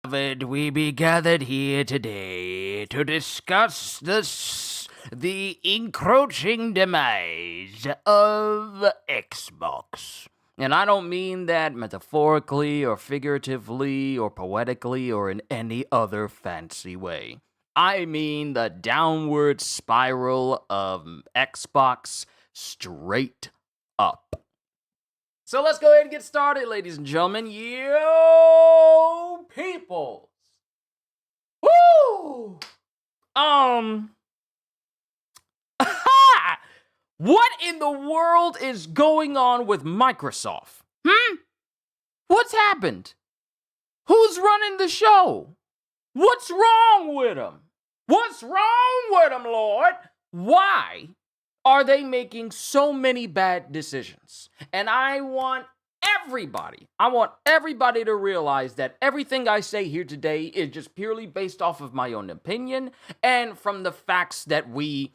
Beloved, we be gathered here today to discuss the encroaching demise of Xbox. And I don't mean that metaphorically or figuratively or poetically or in any other fancy way. I mean the downward spiral of Xbox straight up. So let's go ahead and get started, ladies and gentlemen. Yo, peoples. Woo! What in the world is going on with Microsoft? What's happened? Who's running the show? What's wrong with them? What's wrong with them, Lord? Why are they making so many bad decisions? And I want everybody to realize that everything I say here today is just purely based off of my own opinion and from the facts that we,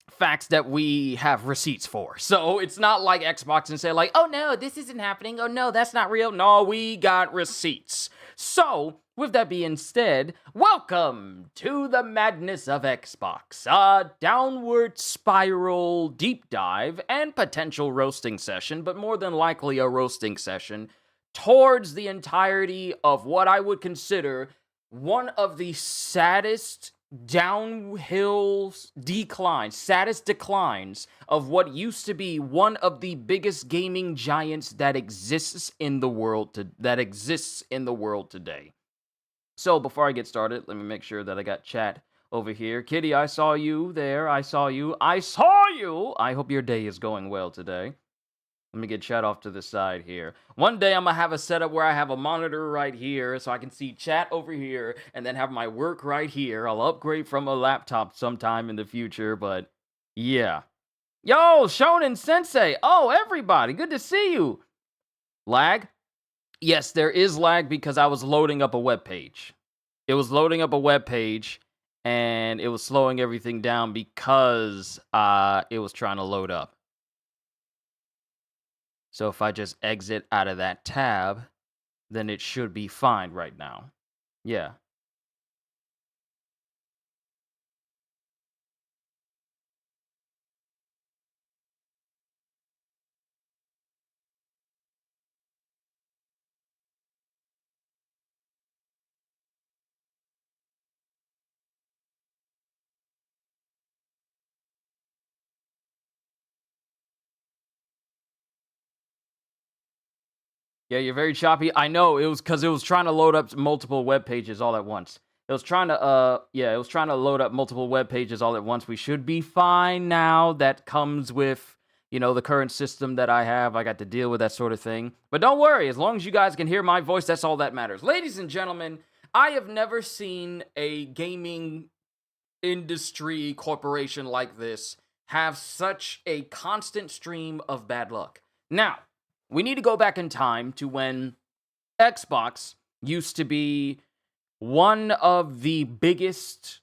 facts that we have receipts for. So it's not like Xbox and say like, oh no, this isn't happening. Oh no, that's not real. No, we got receipts. So with that being said, welcome to the madness of Xbox, a downward spiral deep dive and potential roasting session, but more than likely a roasting session towards the entirety of what I would consider one of the saddest saddest declines of what used to be one of the biggest gaming giants that exists in the world today. So before I get started, let me make sure that I got chat over here. Kitty, I saw you there. I saw you. I hope your day is going well today. Let me get chat off to the side here. One day I'm going to have a setup where I have a monitor right here so I can see chat over here and then have my work right here. I'll upgrade from a laptop sometime in the future, but yeah. Yo, Shonen Sensei. Oh, everybody. Good to see you. Lag? Yes, there is lag because I was loading up a web page. It was loading up a web page and it was slowing everything down because it was trying to load up. So if I just exit out of that tab, then it should be fine right now. Yeah. Yeah, you're very choppy. I know, it was because it was trying to load up multiple web pages all at once. It was trying to load up multiple web pages all at once. We should be fine now. That comes with, the current system that I have. I got to deal with that sort of thing. But don't worry, as long as you guys can hear my voice, that's all that matters. Ladies and gentlemen, I have never seen a gaming industry corporation like this have such a constant stream of bad luck. Now, we need to go back in time to when Xbox used to be one of the biggest,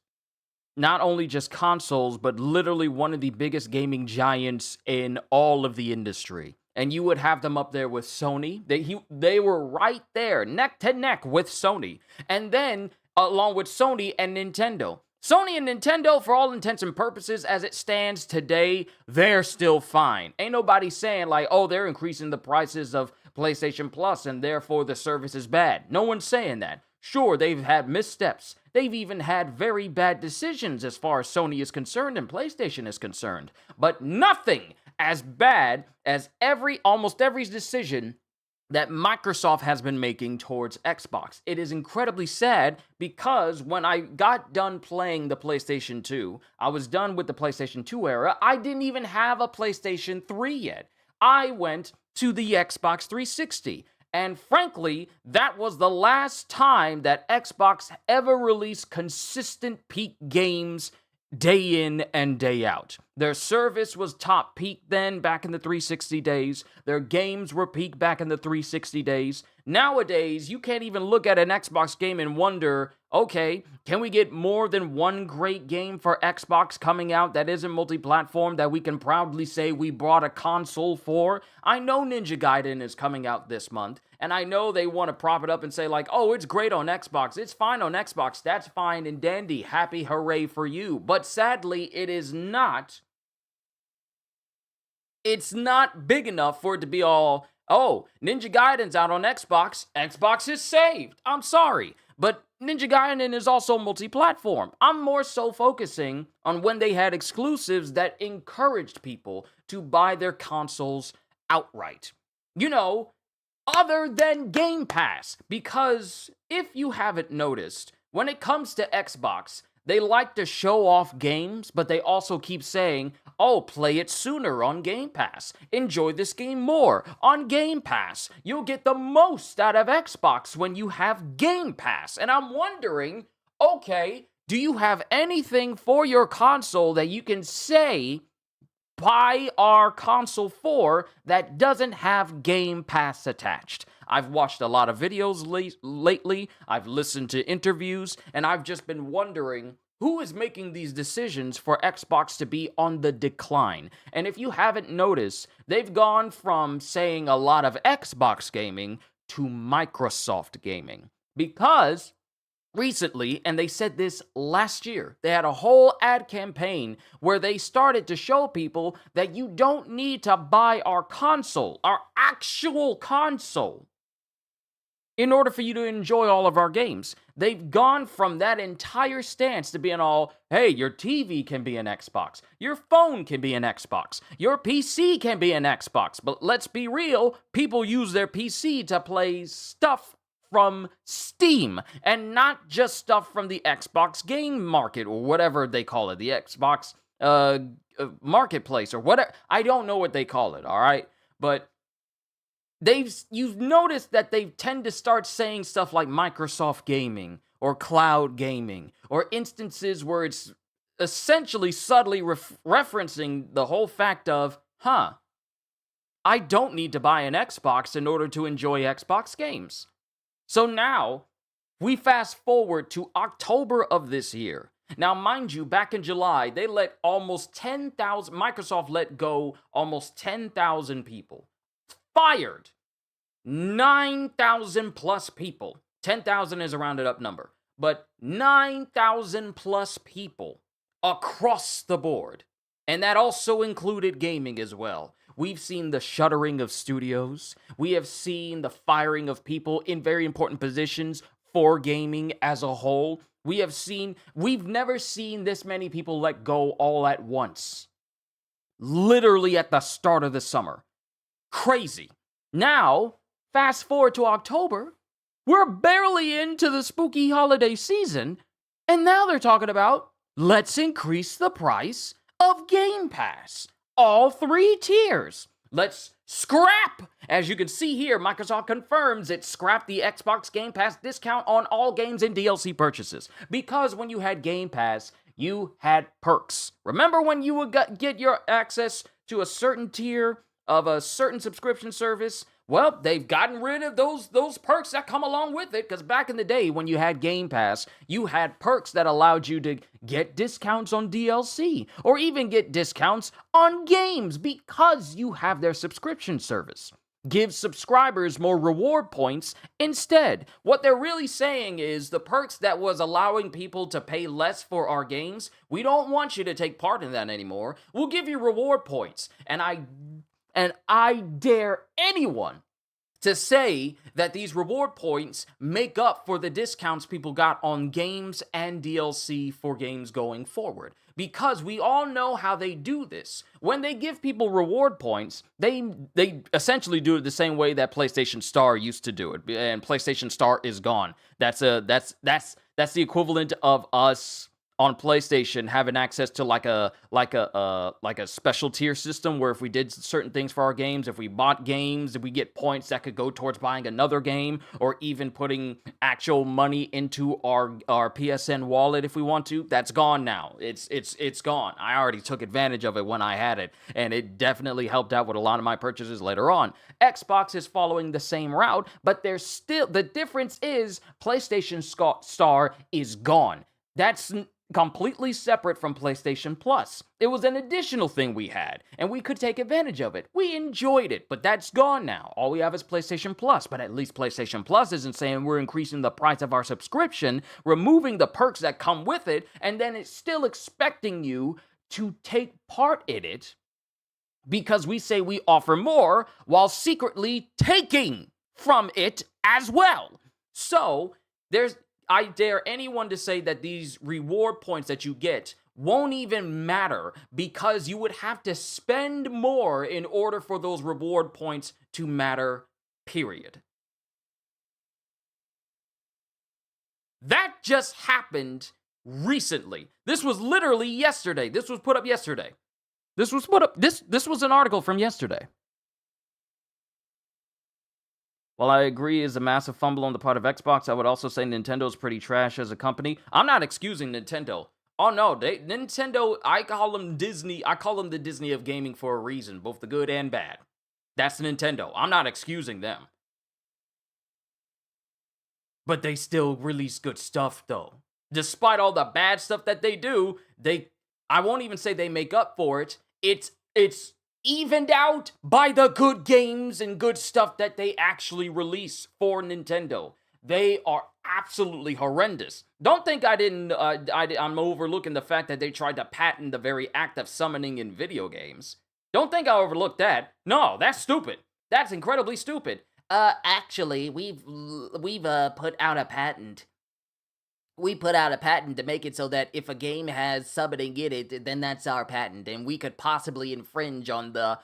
not only just consoles, but literally one of the biggest gaming giants in all of the industry. And you would have them up there with Sony. They were right there, neck to neck with Sony. And then, along with Sony and Nintendo. Sony and Nintendo, for all intents and purposes, as it stands today, they're still fine. Ain't nobody saying like, oh, they're increasing the prices of PlayStation Plus and therefore the service is bad. No one's saying that. Sure, they've had missteps. They've even had very bad decisions as far as Sony is concerned and PlayStation is concerned. But nothing as bad as almost every decision that Microsoft has been making towards Xbox. It is incredibly sad because when I got done playing the PlayStation 2, I was done with the PlayStation 2 era. I didn't even have a PlayStation 3 yet. I went to the Xbox 360. And frankly, that was the last time that Xbox ever released consistent peak games day in and day out. Their service was top peak then, back in the 360 days. Their games were peak back in the 360 days. Nowadays, you can't even look at an Xbox game and wonder, Okay, can we get more than one great game for Xbox coming out that isn't multi-platform that we can proudly say we brought a console for? I know Ninja Gaiden is coming out this month, and I know they want to prop it up and say like, oh, it's great on Xbox, it's fine on Xbox, that's fine and dandy, happy hooray for you. But sadly, it's not big enough for it to be all, oh, Ninja Gaiden's out on Xbox, Xbox is saved. I'm sorry, but Ninja Gaiden is also multi-platform. I'm more so focusing on when they had exclusives that encouraged people to buy their consoles outright. You know, other than Game Pass. Because if you haven't noticed, when it comes to Xbox, they like to show off games, but they also keep saying, oh, play it sooner on Game Pass. Enjoy this game more on Game Pass. You'll get the most out of Xbox when you have Game Pass. And I'm wondering, okay, do you have anything for your console that you can say, buy our console for, that doesn't have Game Pass attached? I've watched a lot of videos lately, I've listened to interviews, and I've just been wondering who is making these decisions for Xbox to be on the decline. And if you haven't noticed, they've gone from saying a lot of Xbox gaming to Microsoft gaming. Because recently, and they said this last year, they had a whole ad campaign where they started to show people that you don't need to buy our console, our actual console, in order for you to enjoy all of our games. They've gone from that entire stance to being all, hey, your TV can be an Xbox, your phone can be an Xbox, your PC can be an Xbox. But let's be real, people use their PC to play stuff from Steam, and not just stuff from the Xbox game market, or whatever they call it, the Xbox marketplace, or whatever. I don't know what they call it, all right? But you've noticed that they tend to start saying stuff like Microsoft Gaming or Cloud Gaming, or instances where it's essentially subtly referencing the whole fact of, I don't need to buy an Xbox in order to enjoy Xbox games. So now, we fast forward to October of this year. Now, mind you, back in July, they let almost 10,000, Microsoft let go almost 10,000 people. Fired 9,000 plus people. 10,000 is a rounded up number, but 9,000 plus people across the board. And that also included gaming as well. We've seen the shuttering of studios. We have seen the firing of people in very important positions for gaming as a whole. We've never seen this many people let go all at once. Literally at the start of the summer. Crazy. Now, fast forward to October, we're barely into the spooky holiday season, and now they're talking about, let's increase the price of Game Pass. All 3 tiers. Let's scrap. As you can see here, Microsoft confirms it scrapped the Xbox Game Pass discount on all games and DLC purchases. Because when you had Game Pass, you had perks. Remember when you would get your access to a certain tier of a certain subscription service? Well, they've gotten rid of those perks that come along with it, because back in the day when you had Game Pass, you had perks that allowed you to get discounts on DLC, or even get discounts on games because you have their subscription service. Give subscribers more reward points instead. What they're really saying is the perks that was allowing people to pay less for our games, we don't want you to take part in that anymore. We'll give you reward points. And I dare anyone to say that these reward points make up for the discounts people got on games and DLC for games going forward. Because we all know how they do this. When they give people reward points, they essentially do it the same way that PlayStation Star used to do it. And PlayStation Star is gone. That's the equivalent of us on PlayStation having access to like a special tier system where if we did certain things for our games, if we bought games, if we get points that could go towards buying another game, or even putting actual money into our PSN wallet if we want to, that's gone now. It's gone. I already took advantage of it when I had it, and it definitely helped out with a lot of my purchases later on. Xbox is following the same route, but there's still, the difference is PlayStation Star is gone. That's completely separate from PlayStation Plus. It was an additional thing we had, and we could take advantage of it. We enjoyed it, but that's gone now. All we have is PlayStation Plus, but at least PlayStation Plus isn't saying we're increasing the price of our subscription, removing the perks that come with it, and then it's still expecting you to take part in it because we say we offer more while secretly taking from it as well. So, I dare anyone to say that these reward points that you get won't even matter because you would have to spend more in order for those reward points to matter, period. That just happened recently. This was literally yesterday. This was put up yesterday. This was an article from yesterday. While I agree is a massive fumble on the part of Xbox, I would also say Nintendo's pretty trash as a company. I'm not excusing Nintendo. Oh no, Nintendo, I call them Disney. I call them the Disney of gaming for a reason, both the good and bad. That's Nintendo. I'm not excusing them. But they still release good stuff though. Despite all the bad stuff that they do, I won't even say they make up for it. It's evened out by the good games and good stuff that they actually release for Nintendo. They are absolutely horrendous. Don't think I'm overlooking the fact that they tried to patent the very act of summoning in video games. Don't think I overlooked that. No, that's stupid. That's incredibly stupid. Actually, we've put out a patent. We put out a patent to make it so that if a game has summoning in it, then that's our patent, and we could possibly infringe on the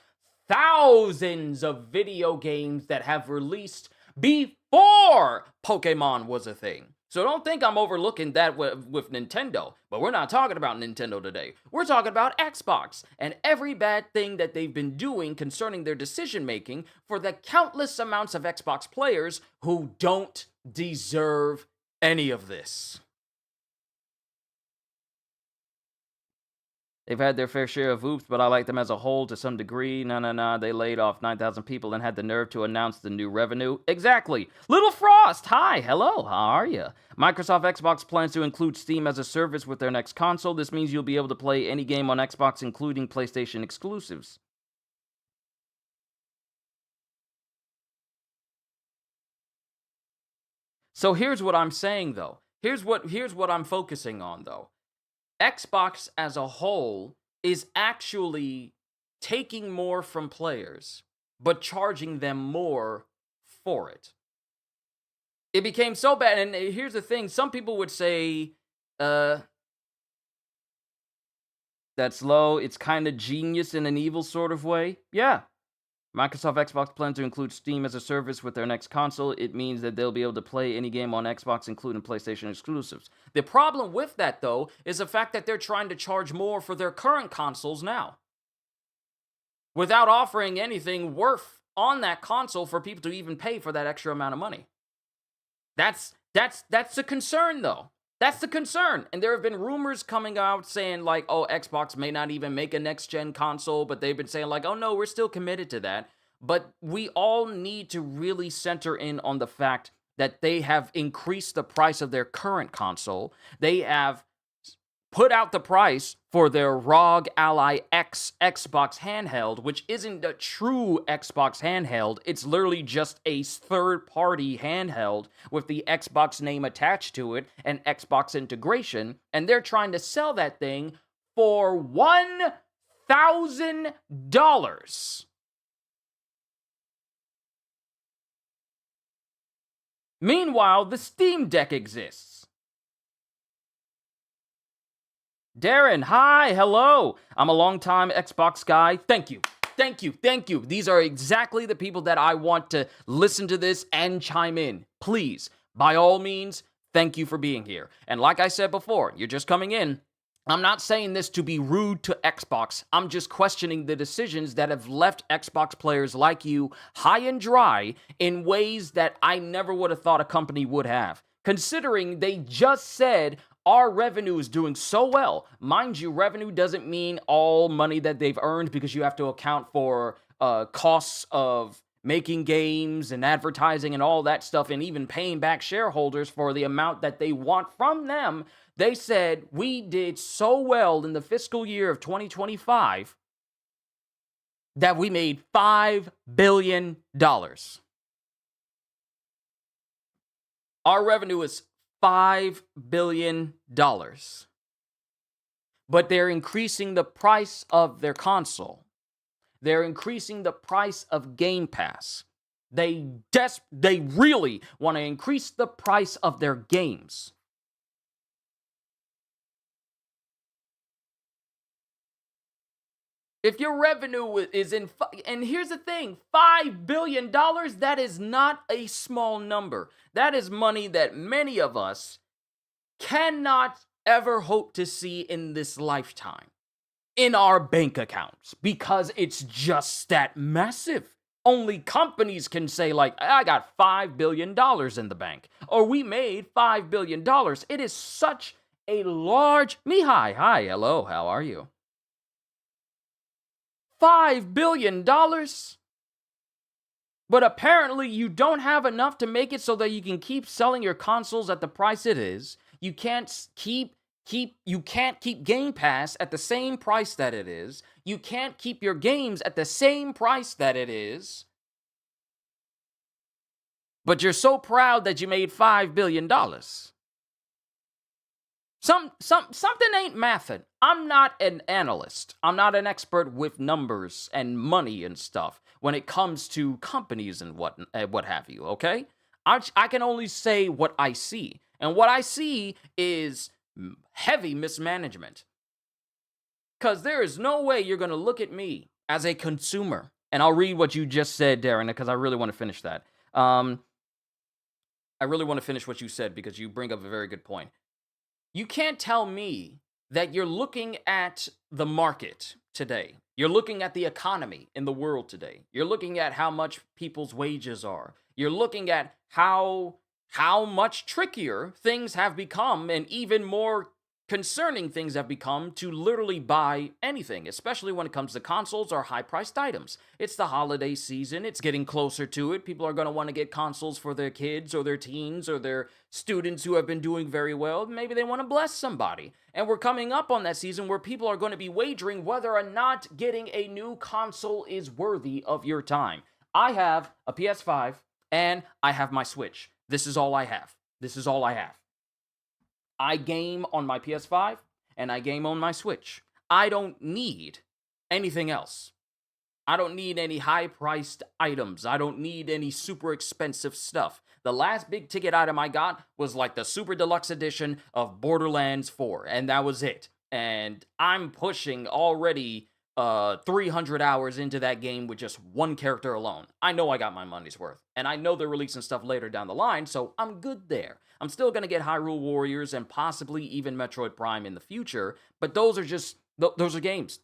thousands of video games that have released before Pokemon was a thing. So don't think I'm overlooking that with Nintendo, but we're not talking about Nintendo today. We're talking about Xbox and every bad thing that they've been doing concerning their decision-making for the countless amounts of Xbox players who don't deserve any of this. They've had their fair share of oops, but I like them as a whole to some degree. No. They laid off 9,000 people and had the nerve to announce the new revenue. Exactly. Little Frost, hi, hello, how are you? Microsoft Xbox plans to include Steam as a service with their next console. This means you'll be able to play any game on Xbox, including PlayStation exclusives. So here's what I'm saying, though. Here's what I'm focusing on, though. Xbox as a whole is actually taking more from players, but charging them more for it. It became so bad, and here's the thing. Some people would say, that's low. It's kind of genius in an evil sort of way. Yeah. Microsoft Xbox plans to include Steam as a service with their next console. It means that they'll be able to play any game on Xbox, including PlayStation exclusives. The problem with that, though, is the fact that they're trying to charge more for their current consoles now, without offering anything worth on that console for people to even pay for that extra amount of money. That's the concern, though. That's the concern. And there have been rumors coming out saying, like, oh, Xbox may not even make a next-gen console, but they've been saying, like, oh, no, we're still committed to that. But we all need to really center in on the fact that they have increased the price of their current console. They have put out the price for their ROG Ally X Xbox handheld, which isn't a true Xbox handheld. It's literally just a third-party handheld with the Xbox name attached to it and Xbox integration, and they're trying to sell that thing for $1,000. Meanwhile, the Steam Deck exists. Darren, hi, hello. I'm a long-time Xbox guy. Thank you. These are exactly the people that I want to listen to this and chime in. Please, by all means, thank you for being here. And like I said before, you're just coming in. I'm not saying this to be rude to Xbox. I'm just questioning the decisions that have left Xbox players like you high and dry in ways that I never would have thought a company would have. Considering they just said our revenue is doing so well. Mind you, revenue doesn't mean all money that they've earned, because you have to account for costs of making games and advertising and all that stuff, and even paying back shareholders for the amount that they want from them. They said we did so well in the fiscal year of 2025 that we made $5 billion. Our revenue is $5 billion. But they're increasing the price of their console. They're increasing the price of Game Pass. They really want to increase the price of their games. If your revenue is and here's the thing, $5 billion, that is not a small number. That is money that many of us cannot ever hope to see in this lifetime in our bank accounts, because it's just that massive. Only companies can say, like, I got $5 billion in the bank, or we made $5 billion. It is such a large... Mihai, hi, hello, how are you? $5 billion? But apparently you don't have enough to make it so that you can keep selling your consoles at the price it is. You can't keep Game Pass at the same price that it is. You can't keep your games at the same price that it is. But you're so proud that you made $5 billion. Something ain't mathin'. I'm not an analyst. I'm not an expert with numbers and money and stuff when it comes to companies and what have you, okay? I can only say what I see. And what I see is heavy mismanagement. Because there is no way you're going to look at me as a consumer. And I'll read what you just said, Darren, because I really want to finish that. I really want to finish what you said, because you bring up a very good point. You can't tell me that you're looking at the market today. You're looking at the economy in the world today. You're looking at how much people's wages are. You're looking at how much trickier things have become, and even more concerning things have become, to literally buy anything, especially when it comes to consoles or high-priced items. It's the holiday season. It's getting closer to it. People are going to want to get consoles for their kids or their teens or their students who have been doing very well. Maybe they want to bless somebody. And we're coming up on that season where people are going to be wagering whether or not getting a new console is worthy of your time. I have a PS5 and I have my Switch. This is all I have. I game on my PS5 and I game on my Switch. I don't need anything else. I don't need any high-priced items. I don't need any super expensive stuff. The last big ticket item I got was like the super deluxe edition of Borderlands 4, and that was it. And I'm pushing already 300 hours into that game with just one character alone. I know I got my money's worth, and I know they're releasing stuff later down the line, so I'm good there. I'm still going to get Hyrule Warriors and possibly even Metroid Prime in the future, but those are games.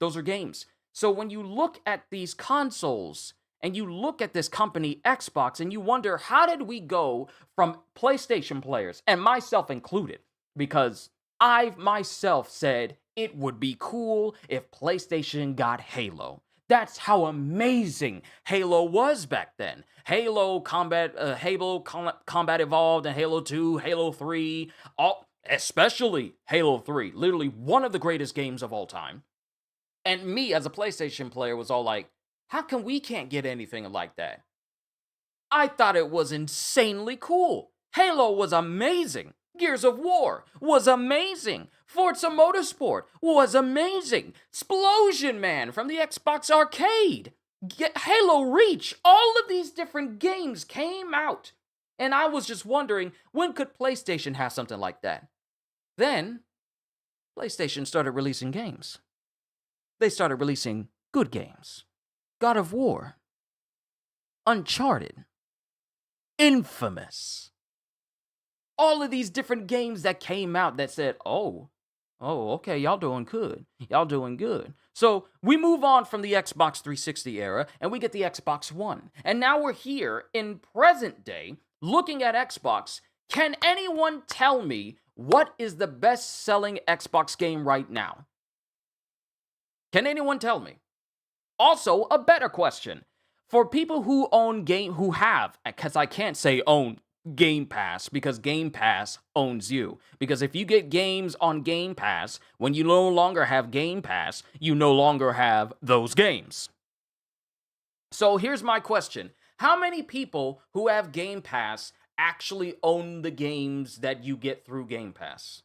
So when you look at these consoles and you look at this company, Xbox, and you wonder, how did we go from PlayStation players, and myself included, because I myself said it would be cool if PlayStation got Halo. That's how amazing Halo was back then. Halo Combat Evolved, and Halo 2, Halo 3, especially Halo 3, literally one of the greatest games of all time. And me, as a PlayStation player, was all like, how come we can't get anything like that? I thought it was insanely cool. Halo was amazing. Gears of War was amazing. Forza Motorsport was amazing. Splosion Man from the Xbox Arcade. Halo Reach. All of these different games came out. And I was just wondering, when could PlayStation have something like that? Then, PlayStation started releasing games. They started releasing good games. God of War. Uncharted. Infamous. All of these different games that came out that said, oh, Oh, okay. Y'all doing good. Y'all doing good. So we move on from the Xbox 360 era and we get the Xbox One. And now we're here in present day looking at Xbox. Can anyone tell me what is the best selling Xbox game right now? Can anyone tell me? Also, a better question. For people who who have, because I can't say own Game Pass because Game Pass owns you. Because if you get games on Game Pass, when you no longer have Game Pass, you no longer have those games. So here's my question. How many people who have Game Pass actually own the games that you get through Game Pass?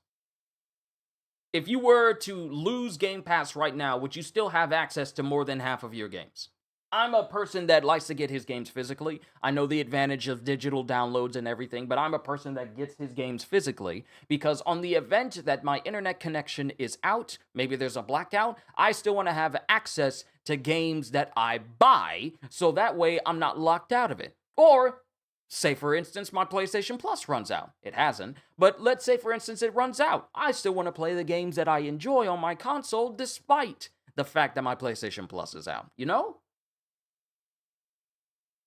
If you were to lose Game Pass right now, would you still have access to more than half of your games? I'm a person that likes to get his games physically. I know the advantage of digital downloads and everything, but I'm a person that gets his games physically because on the event that my internet connection is out, maybe there's a blackout, I still want to have access to games that I buy so that way I'm not locked out of it. Or say, for instance, my PlayStation Plus runs out. It hasn't. But let's say, for instance, it runs out. I still want to play the games that I enjoy on my console despite the fact that my PlayStation Plus is out. You know?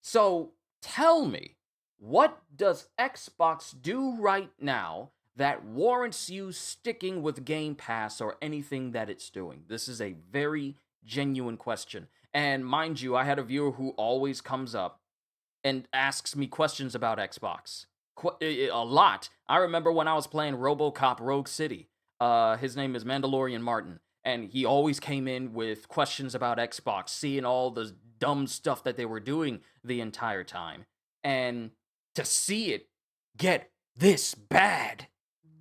So tell me, what does Xbox do right now that warrants you sticking with Game Pass or anything that it's doing? This is a very genuine question. And mind you, I had a viewer who always comes up and asks me questions about Xbox. A lot. I remember when I was playing RoboCop Rogue City. His name is Mandalorian Martin, and he always came in with questions about Xbox, seeing all the dumb stuff that they were doing the entire time. And to see it get this bad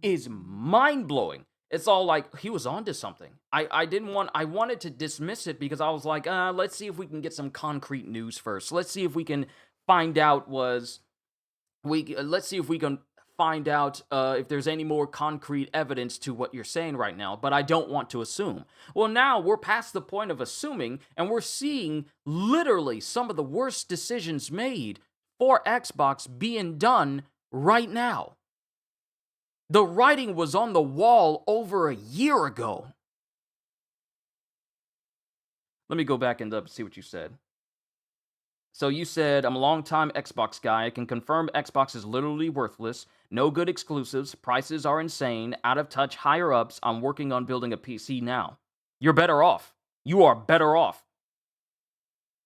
is mind-blowing. It's all like he was onto something. I wanted to dismiss it because I was like, let's see if we can get some concrete news first. Let's see if we can find out let's see if we can find out if there's any more concrete evidence to what you're saying right now, but I don't want to assume. Well, now we're past the point of assuming, and we're seeing literally some of the worst decisions made for Xbox being done right now. The writing was on the wall over a year ago. Let me go back and see what you said. So you said, I'm a long-time Xbox guy. I can confirm Xbox is literally worthless. No good exclusives. Prices are insane. Out of touch higher-ups. I'm working on building a PC now. You're better off. You are better off.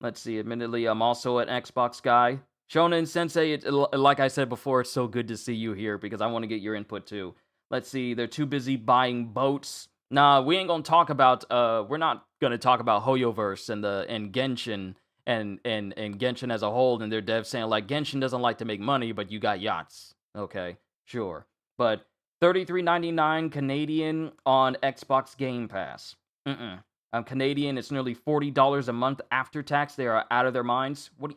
Let's see. Admittedly, I'm also an Xbox guy. Shonen Sensei, like I said before, it's so good to see you here because I want to get your input too. Let's see. They're too busy buying boats. Nah, we ain't gonna talk about. We're not gonna talk about Hoyoverse and Genshin and Genshin as a whole, and their devs saying like Genshin doesn't like to make money, but you got yachts. Okay, sure. But $33.99 Canadian on Xbox Game Pass. I'm Canadian. It's nearly $40 a month after tax. They are out of their minds. What?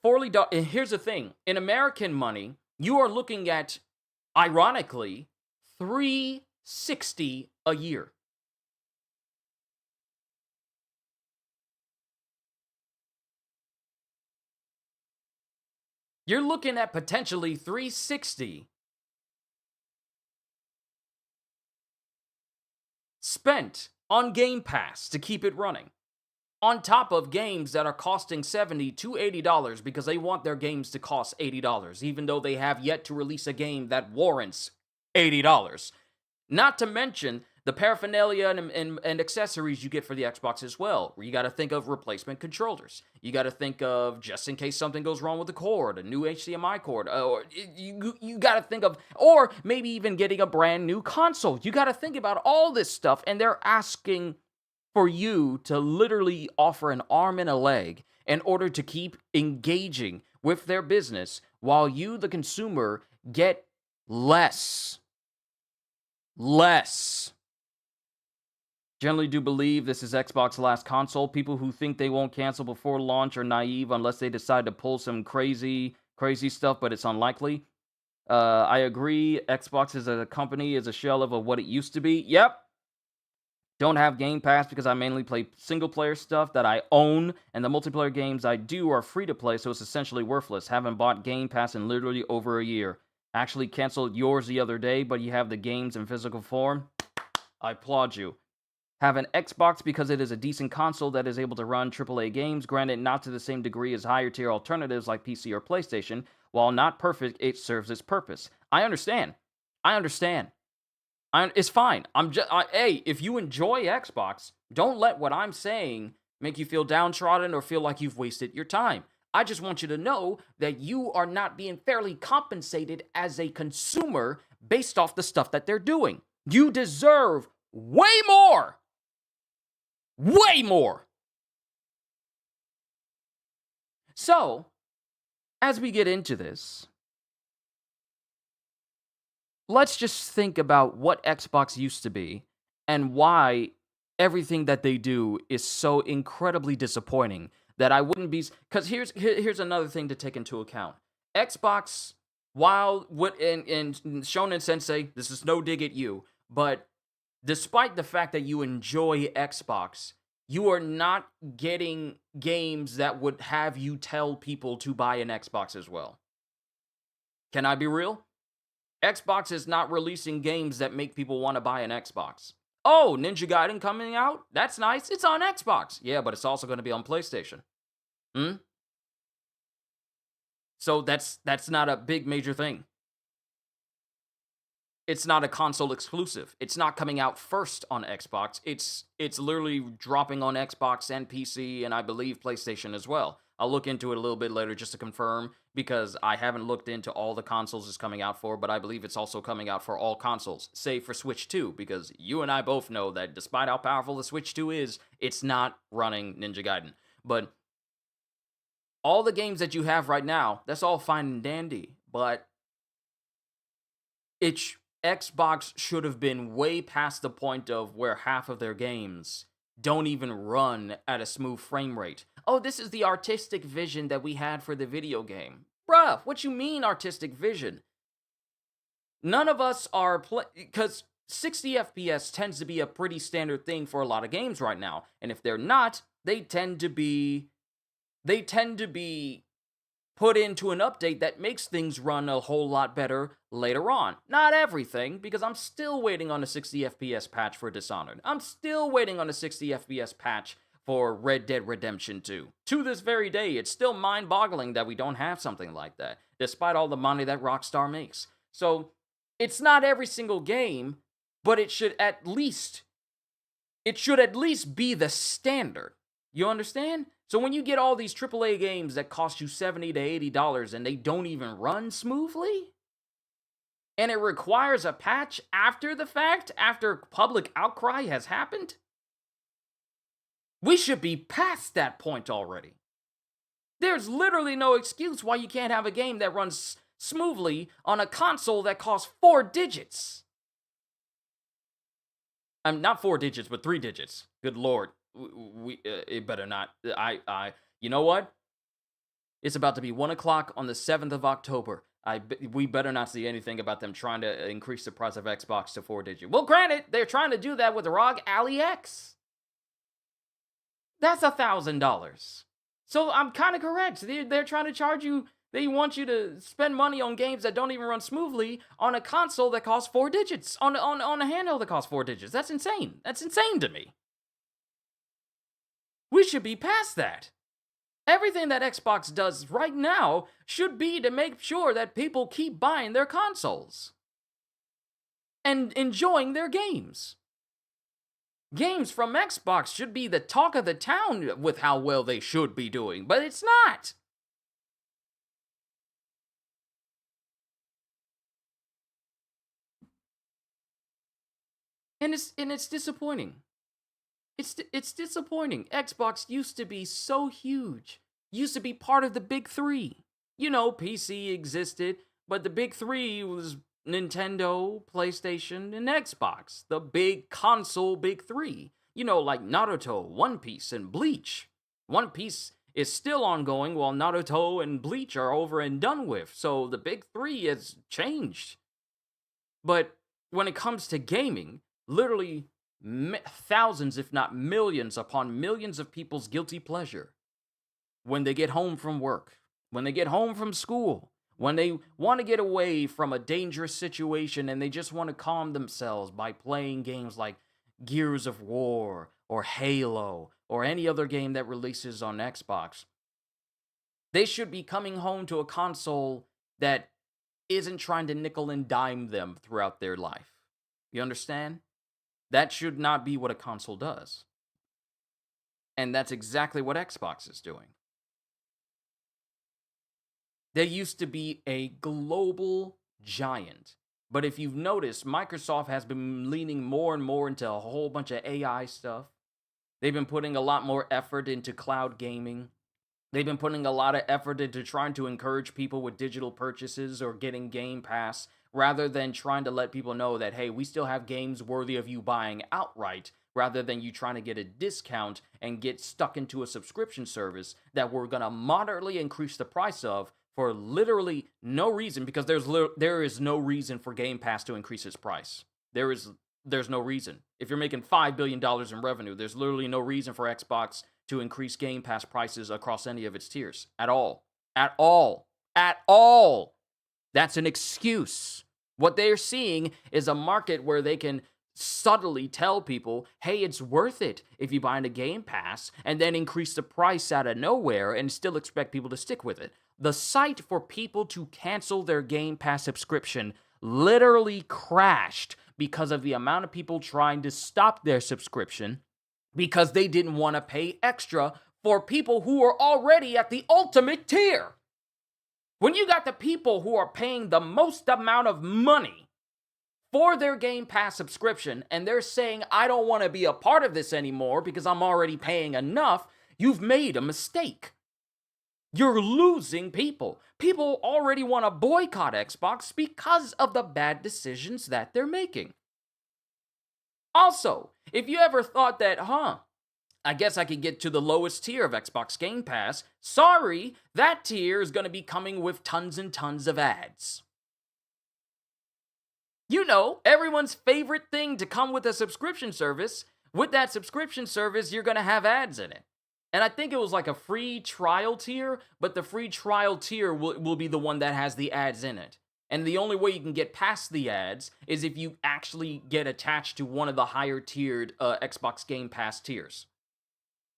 $40. And here's the thing: in American money, you are looking at, ironically, $360 a year. You're looking at potentially $360 spent on Game Pass to keep it running. On top of games that are costing $70 to $80 because they want their games to cost $80, even though they have yet to release a game that warrants $80. Not to mention the paraphernalia and accessories you get for the Xbox as well. You got to think of replacement controllers. You got to think of just in case something goes wrong with the cord, a new HDMI cord. Or you got to think of, or maybe even getting a brand new console. You got to think about all this stuff, and they're asking for you to literally offer an arm and a leg in order to keep engaging with their business while you, the consumer, get less. Generally do believe this is Xbox's last console. People who think they won't cancel before launch are naive unless they decide to pull some crazy stuff, but it's unlikely. I agree. Xbox as a company is a shell of what it used to be. Yep. Don't have Game Pass because I mainly play single-player stuff that I own, and the multiplayer games I do are free to play, so it's essentially worthless. Haven't bought Game Pass in literally over a year. Actually canceled yours the other day, but you have the games in physical form. I applaud you. Have an Xbox because it is a decent console that is able to run AAA games, granted not to the same degree as higher tier alternatives like PC or PlayStation. While not perfect, it serves its purpose. I understand. I understand. It's fine. Hey, if you enjoy Xbox, don't let what I'm saying make you feel downtrodden or feel like you've wasted your time. I just want you to know that you are not being fairly compensated as a consumer based off the stuff that they're doing. You deserve way more. Way more. So, as we get into this, let's just think about what Xbox used to be and why everything that they do is so incredibly disappointing that I wouldn't be. Because here's another thing to take into account. Xbox, while what and Shonen Sensei, this is no dig at you, but despite the fact that you enjoy Xbox, you are not getting games that would have you tell people to buy an Xbox as well. Can I be real? Xbox is not releasing games that make people want to buy an Xbox. Oh, Ninja Gaiden coming out? That's nice. It's on Xbox. Yeah, but it's also going to be on PlayStation. So that's not a big major thing. It's not a console exclusive. It's not coming out first on Xbox. It's literally dropping on Xbox and PC and I believe PlayStation as well. I'll look into it a little bit later just to confirm because I haven't looked into all the consoles it's coming out for, but I believe it's also coming out for all consoles, save for Switch 2, because you and I both know that despite how powerful the Switch 2 is, it's not running Ninja Gaiden. But all the games that you have right now, that's all fine and dandy, but Xbox should have been way past the point of where half of their games don't even run at a smooth frame rate. Oh, this is the artistic vision that we had for the video game. Bruh, what you mean artistic vision? None of us are because 60 FPS tends to be a pretty standard thing for a lot of games right now. And if they're not, they tend to be put into an update that makes things run a whole lot better later on. Not everything, because I'm still waiting on a 60 FPS patch for Dishonored. I'm still waiting on a 60 FPS patch for Red Dead Redemption 2. To this very day, it's still mind-boggling that we don't have something like that, despite all the money that Rockstar makes. So, it's not every single game, but it should at least be the standard. You understand? So when you get all these AAA games that cost you $70 to $80 and they don't even run smoothly, and it requires a patch after the fact, after public outcry has happened, we should be past that point already. There's literally no excuse why you can't have a game that runs smoothly on a console that costs 4 digits. Not 4 digits, but 3 digits. Good lord. It better not. You know what? It's about to be 1 o'clock on the 7th of October. We better not see anything about them trying to increase the price of Xbox to 4 digits. Well, granted, they're trying to do that with ROG Ally X. That's $1,000. So I'm kind of correct. They're trying to charge you. They want you to spend money on games that don't even run smoothly on a console that costs 4 digits. On a handheld that costs 4 digits. That's insane. That's insane to me. We should be past that. Everything that Xbox does right now should be to make sure that people keep buying their consoles and enjoying their games. Games from Xbox should be the talk of the town with how well they should be doing, but it's not. And it's disappointing. It's disappointing. Xbox used to be so huge. Used to be part of the big three. You know, PC existed, but the big three was Nintendo, PlayStation, and Xbox. The big console big three. You know, like Naruto, One Piece, and Bleach. One Piece is still ongoing while Naruto and Bleach are over and done with. So the big three has changed. But when it comes to gaming, literally thousands, if not millions upon millions of people's guilty pleasure. When they get home from work, when they get home from school, when they want to get away from a dangerous situation and they just want to calm themselves by playing games like Gears of War or Halo or any other game that releases on Xbox, they should be coming home to a console that isn't trying to nickel and dime them throughout their life. You understand? That should not be what a console does. And that's exactly what Xbox is doing. They used to be a global giant. But if you've noticed, Microsoft has been leaning more and more into a whole bunch of AI stuff. They've been putting a lot more effort into cloud gaming. They've been putting a lot of effort into trying to encourage people with digital purchases or getting Game Pass rather than trying to let people know that, hey, we still have games worthy of you buying outright rather than you trying to get a discount and get stuck into a subscription service that we're going to moderately increase the price of for literally no reason, because there is no reason for Game Pass to increase its price. There's no reason. If you're making $5 billion in revenue, there's literally no reason for Xbox to increase Game Pass prices across any of its tiers at all. At all. At all. That's an excuse. What they're seeing is a market where they can subtly tell people, hey, it's worth it if you buy into Game Pass, and then increase the price out of nowhere and still expect people to stick with it. The site for people to cancel their Game Pass subscription literally crashed because of the amount of people trying to stop their subscription because they didn't want to pay extra for people who are already at the ultimate tier. When you got the people who are paying the most amount of money for their Game Pass subscription and they're saying, I don't want to be a part of this anymore because I'm already paying enough, you've made a mistake. You're losing people. People already want to boycott Xbox because of the bad decisions that they're making. Also, if you ever thought that, I guess I could get to the lowest tier of Xbox Game Pass, sorry, that tier is going to be coming with tons and tons of ads. You know, everyone's favorite thing to come with a subscription service. With that subscription service, you're going to have ads in it. And I think it was like a free trial tier, but the free trial tier will be the one that has the ads in it. And the only way you can get past the ads is if you actually get attached to one of the higher tiered Xbox Game Pass tiers.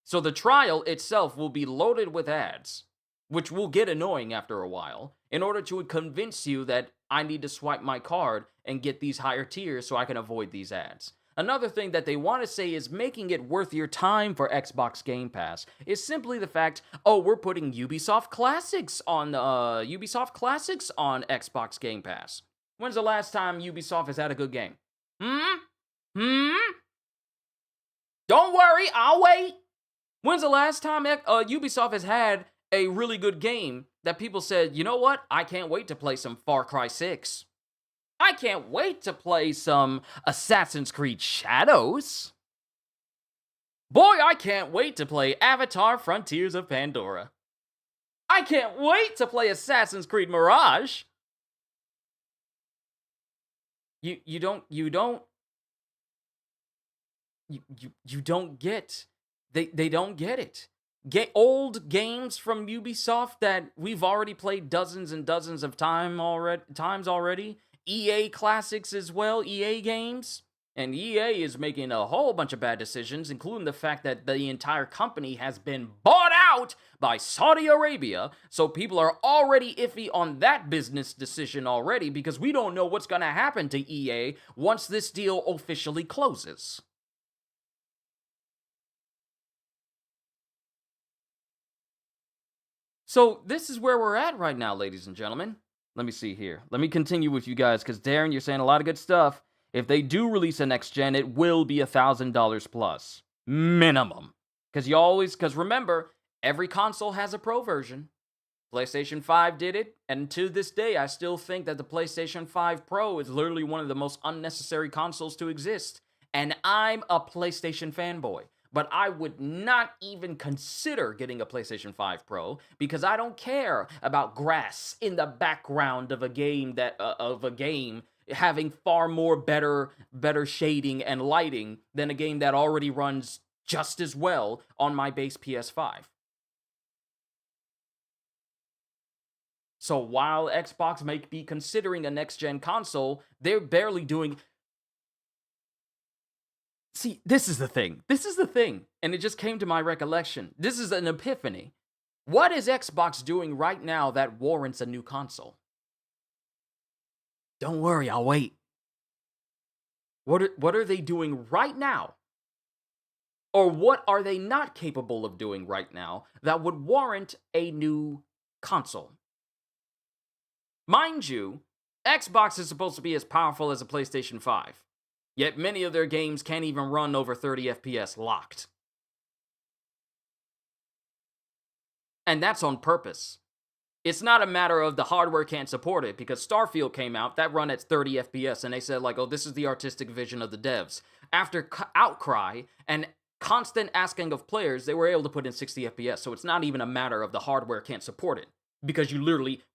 So the trial itself will be loaded with ads, which will get annoying after a while, in order to convince you that I need to swipe my card and get these higher tiers so I can avoid these ads. Another thing that they want to say is making it worth your time for Xbox Game Pass is simply the fact, we're putting Ubisoft Classics on Xbox Game Pass. When's the last time Ubisoft has had a good game? Don't worry, I'll wait. When's the last time Ubisoft has had a really good game that people said, you know what? I can't wait to play some Far Cry 6. I can't wait to play some Assassin's Creed Shadows. Boy, I can't wait to play Avatar Frontiers of Pandora. I can't wait to play Assassin's Creed Mirage. You don't get. They don't get it. Old games from Ubisoft that we've already played dozens and dozens of times already. EA classics as well, EA games. And EA is making a whole bunch of bad decisions, including the fact that the entire company has been bought out by Saudi Arabia. So people are already iffy on that business decision already because we don't know what's going to happen to EA once this deal officially closes. So this is where we're at right now, ladies and gentlemen. Let me see here. Let me continue with you guys, because Darren, you're saying a lot of good stuff. If they do release a next gen, it will be $1,000 plus. Minimum. Because remember, every console has a pro version. PlayStation 5 did it, and to this day, I still think that the PlayStation 5 Pro is literally one of the most unnecessary consoles to exist. And I'm a PlayStation fanboy. But I would not even consider getting a PlayStation 5 Pro because I don't care about grass in the background of a game having far more better shading and lighting than a game that already runs just as well on my base PS5. So while Xbox may be considering a next-gen console, they're barely doing See, this is the thing. This is the thing. And it just came to my recollection. This is an epiphany. What is Xbox doing right now that warrants a new console? Don't worry, I'll wait. What are they doing right now? Or what are they not capable of doing right now that would warrant a new console? Mind you, Xbox is supposed to be as powerful as a PlayStation 5. Yet many of their games can't even run over 30 FPS locked. And that's on purpose. It's not a matter of the hardware can't support it, because Starfield came out, that run at 30 FPS, and they said, like, oh, this is the artistic vision of the devs. After outcry and constant asking of players, they were able to put in 60 FPS, so it's not even a matter of the hardware can't support it, because we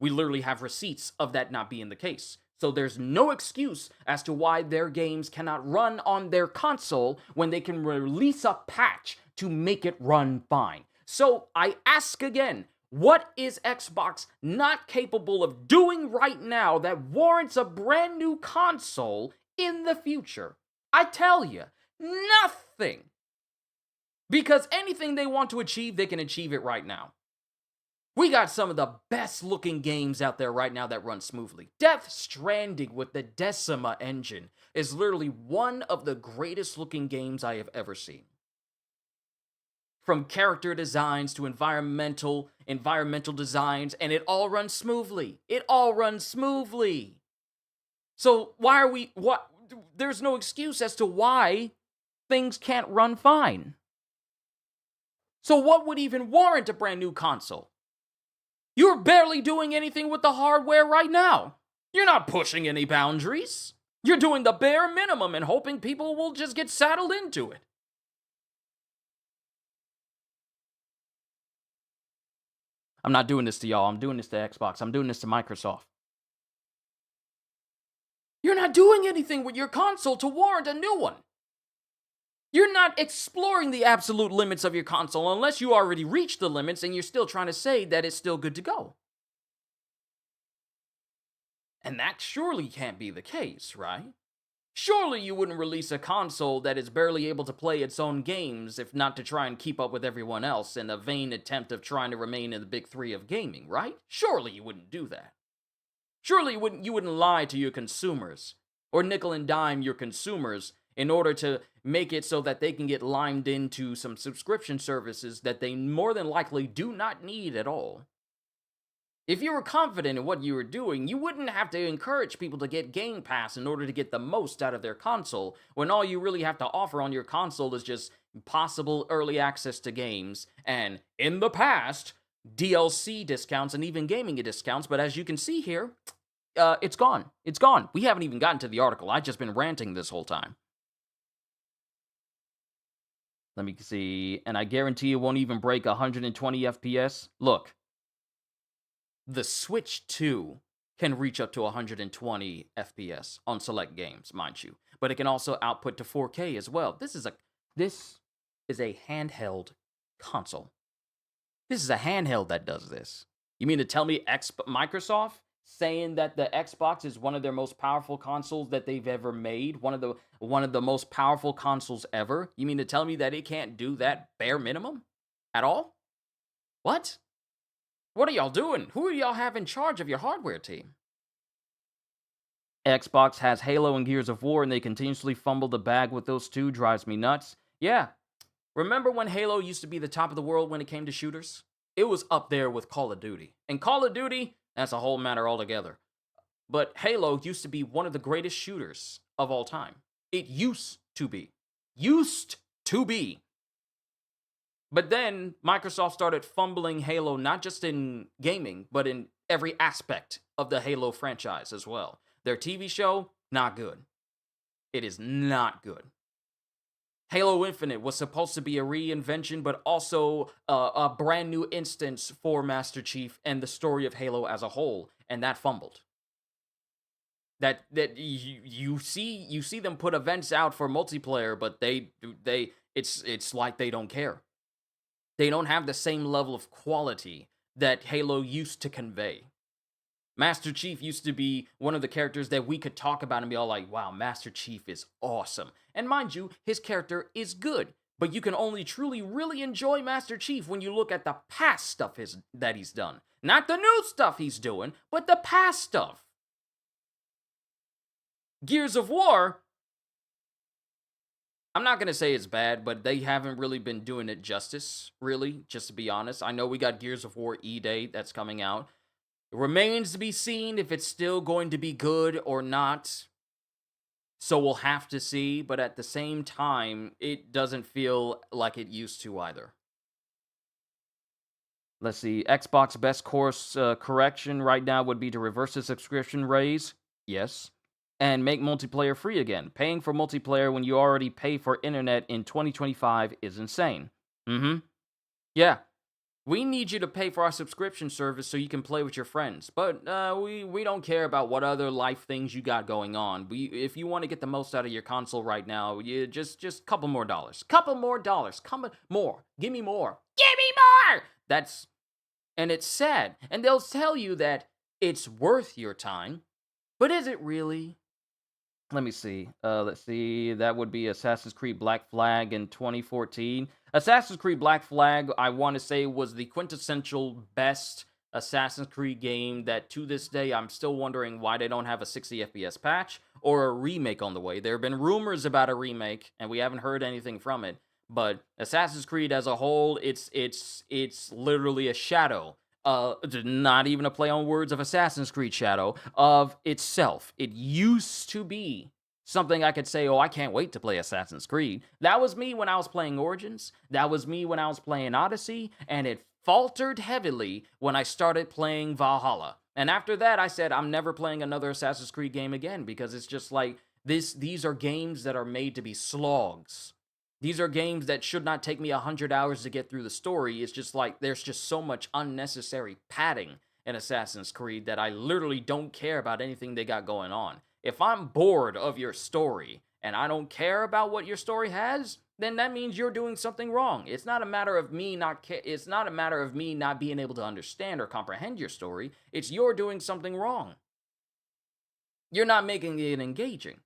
literally have receipts of that not being the case. So there's no excuse as to why their games cannot run on their console when they can release a patch to make it run fine. So I ask again, what is Xbox not capable of doing right now that warrants a brand new console in the future? I tell you, nothing. Because anything they want to achieve, they can achieve it right now. We got some of the best looking games out there right now that run smoothly. Death Stranding with the Decima engine is literally one of the greatest looking games I have ever seen. From character designs to environmental designs, and it all runs smoothly. It all runs smoothly. So there's no excuse as to why things can't run fine. So what would even warrant a brand new console? You're barely doing anything with the hardware right now. You're not pushing any boundaries. You're doing the bare minimum and hoping people will just get saddled into it. I'm not doing this to y'all. I'm doing this to Xbox. I'm doing this to Microsoft. You're not doing anything with your console to warrant a new one. You're not exploring the absolute limits of your console unless you already reached the limits and you're still trying to say that it's still good to go. And that surely can't be the case, right? Surely you wouldn't release a console that is barely able to play its own games if not to try and keep up with everyone else in a vain attempt of trying to remain in the big three of gaming, right? Surely you wouldn't do that. Surely you wouldn't lie to your consumers or nickel and dime your consumers in order to make it so that they can get limed into some subscription services that they more than likely do not need at all. If you were confident in what you were doing, you wouldn't have to encourage people to get Game Pass in order to get the most out of their console, when all you really have to offer on your console is just possible early access to games, and, in the past, DLC discounts and even gaming discounts. But as you can see here, it's gone. It's gone. We haven't even gotten to the article. I've just been ranting this whole time. Let me see. And I guarantee it won't even break 120 FPS. Look. The Switch 2 can reach up to 120 FPS on select games, mind you. But it can also output to 4K as well. This is a handheld console. This is a handheld that does this. You mean to tell me Microsoft saying that the Xbox is one of their most powerful consoles that they've ever made, one of the most powerful consoles ever? You mean to tell me that it can't do that bare minimum at all? What? What are y'all doing? Who do y'all have in charge of your hardware team? Xbox has Halo and Gears of War, and they continuously fumble the bag with those two. Drives me nuts. Yeah. Remember when Halo used to be the top of the world when it came to shooters? It was up there with Call of Duty. And Call of Duty, that's a whole matter altogether. But Halo used to be one of the greatest shooters of all time. It used to be. Used to be. But then Microsoft started fumbling Halo, not just in gaming, but in every aspect of the Halo franchise as well. Their TV show, not good. It is not good. Halo Infinite was supposed to be a reinvention, but also a brand new instance for Master Chief and the story of Halo as a whole, and that fumbled. That you see them put events out for multiplayer, but it's like they don't care. They don't have the same level of quality that Halo used to convey. Master Chief used to be one of the characters that we could talk about and be all like, wow, Master Chief is awesome. And mind you, his character is good. But you can only truly, really enjoy Master Chief when you look at the past stuff that he's done. Not the new stuff he's doing, but the past stuff. Gears of War, I'm not going to say it's bad, but they haven't really been doing it justice, really, just to be honest. I know we got Gears of War E-Day that's coming out. It remains to be seen if it's still going to be good or not. So we'll have to see, but at the same time, it doesn't feel like it used to either. Let's see. Xbox best course correction right now would be to reverse the subscription raise. Yes. And make multiplayer free again. Paying for multiplayer when you already pay for internet in 2025 is insane. Yeah. We need you to pay for our subscription service so you can play with your friends. But we don't care about what other life things you got going on. If you want to get the most out of your console right now, you just couple more dollars. Couple more dollars. Come more. Give me more. Give me more! And it's sad. And they'll tell you that it's worth your time. But is it really? Let me see. Let's see. That would be Assassin's Creed Black Flag in 2014. Assassin's Creed Black Flag, I want to say, was the quintessential best Assassin's Creed game that to this day I'm still wondering why they don't have a 60 FPS patch or a remake on the way. There have been rumors about a remake, and we haven't heard anything from it. But Assassin's Creed as a whole, it's literally a shadow. Not even a play on words of Assassin's Creed Shadow, of itself. It used to be something I could say, oh, I can't wait to play Assassin's Creed. That was me when I was playing Origins. That was me when I was playing Odyssey. And it faltered heavily when I started playing Valhalla. And after that, I said, I'm never playing another Assassin's Creed game again, because it's just like, these are games that are made to be slogs. These are games that should not take me 100 hours to get through the story. It's just like, there's just so much unnecessary padding in Assassin's Creed that I literally don't care about anything they got going on. If I'm bored of your story and I don't care about what your story has, then that means you're doing something wrong. It's not a matter of me not being able to understand or comprehend your story. It's you're doing something wrong. You're not making it engaging.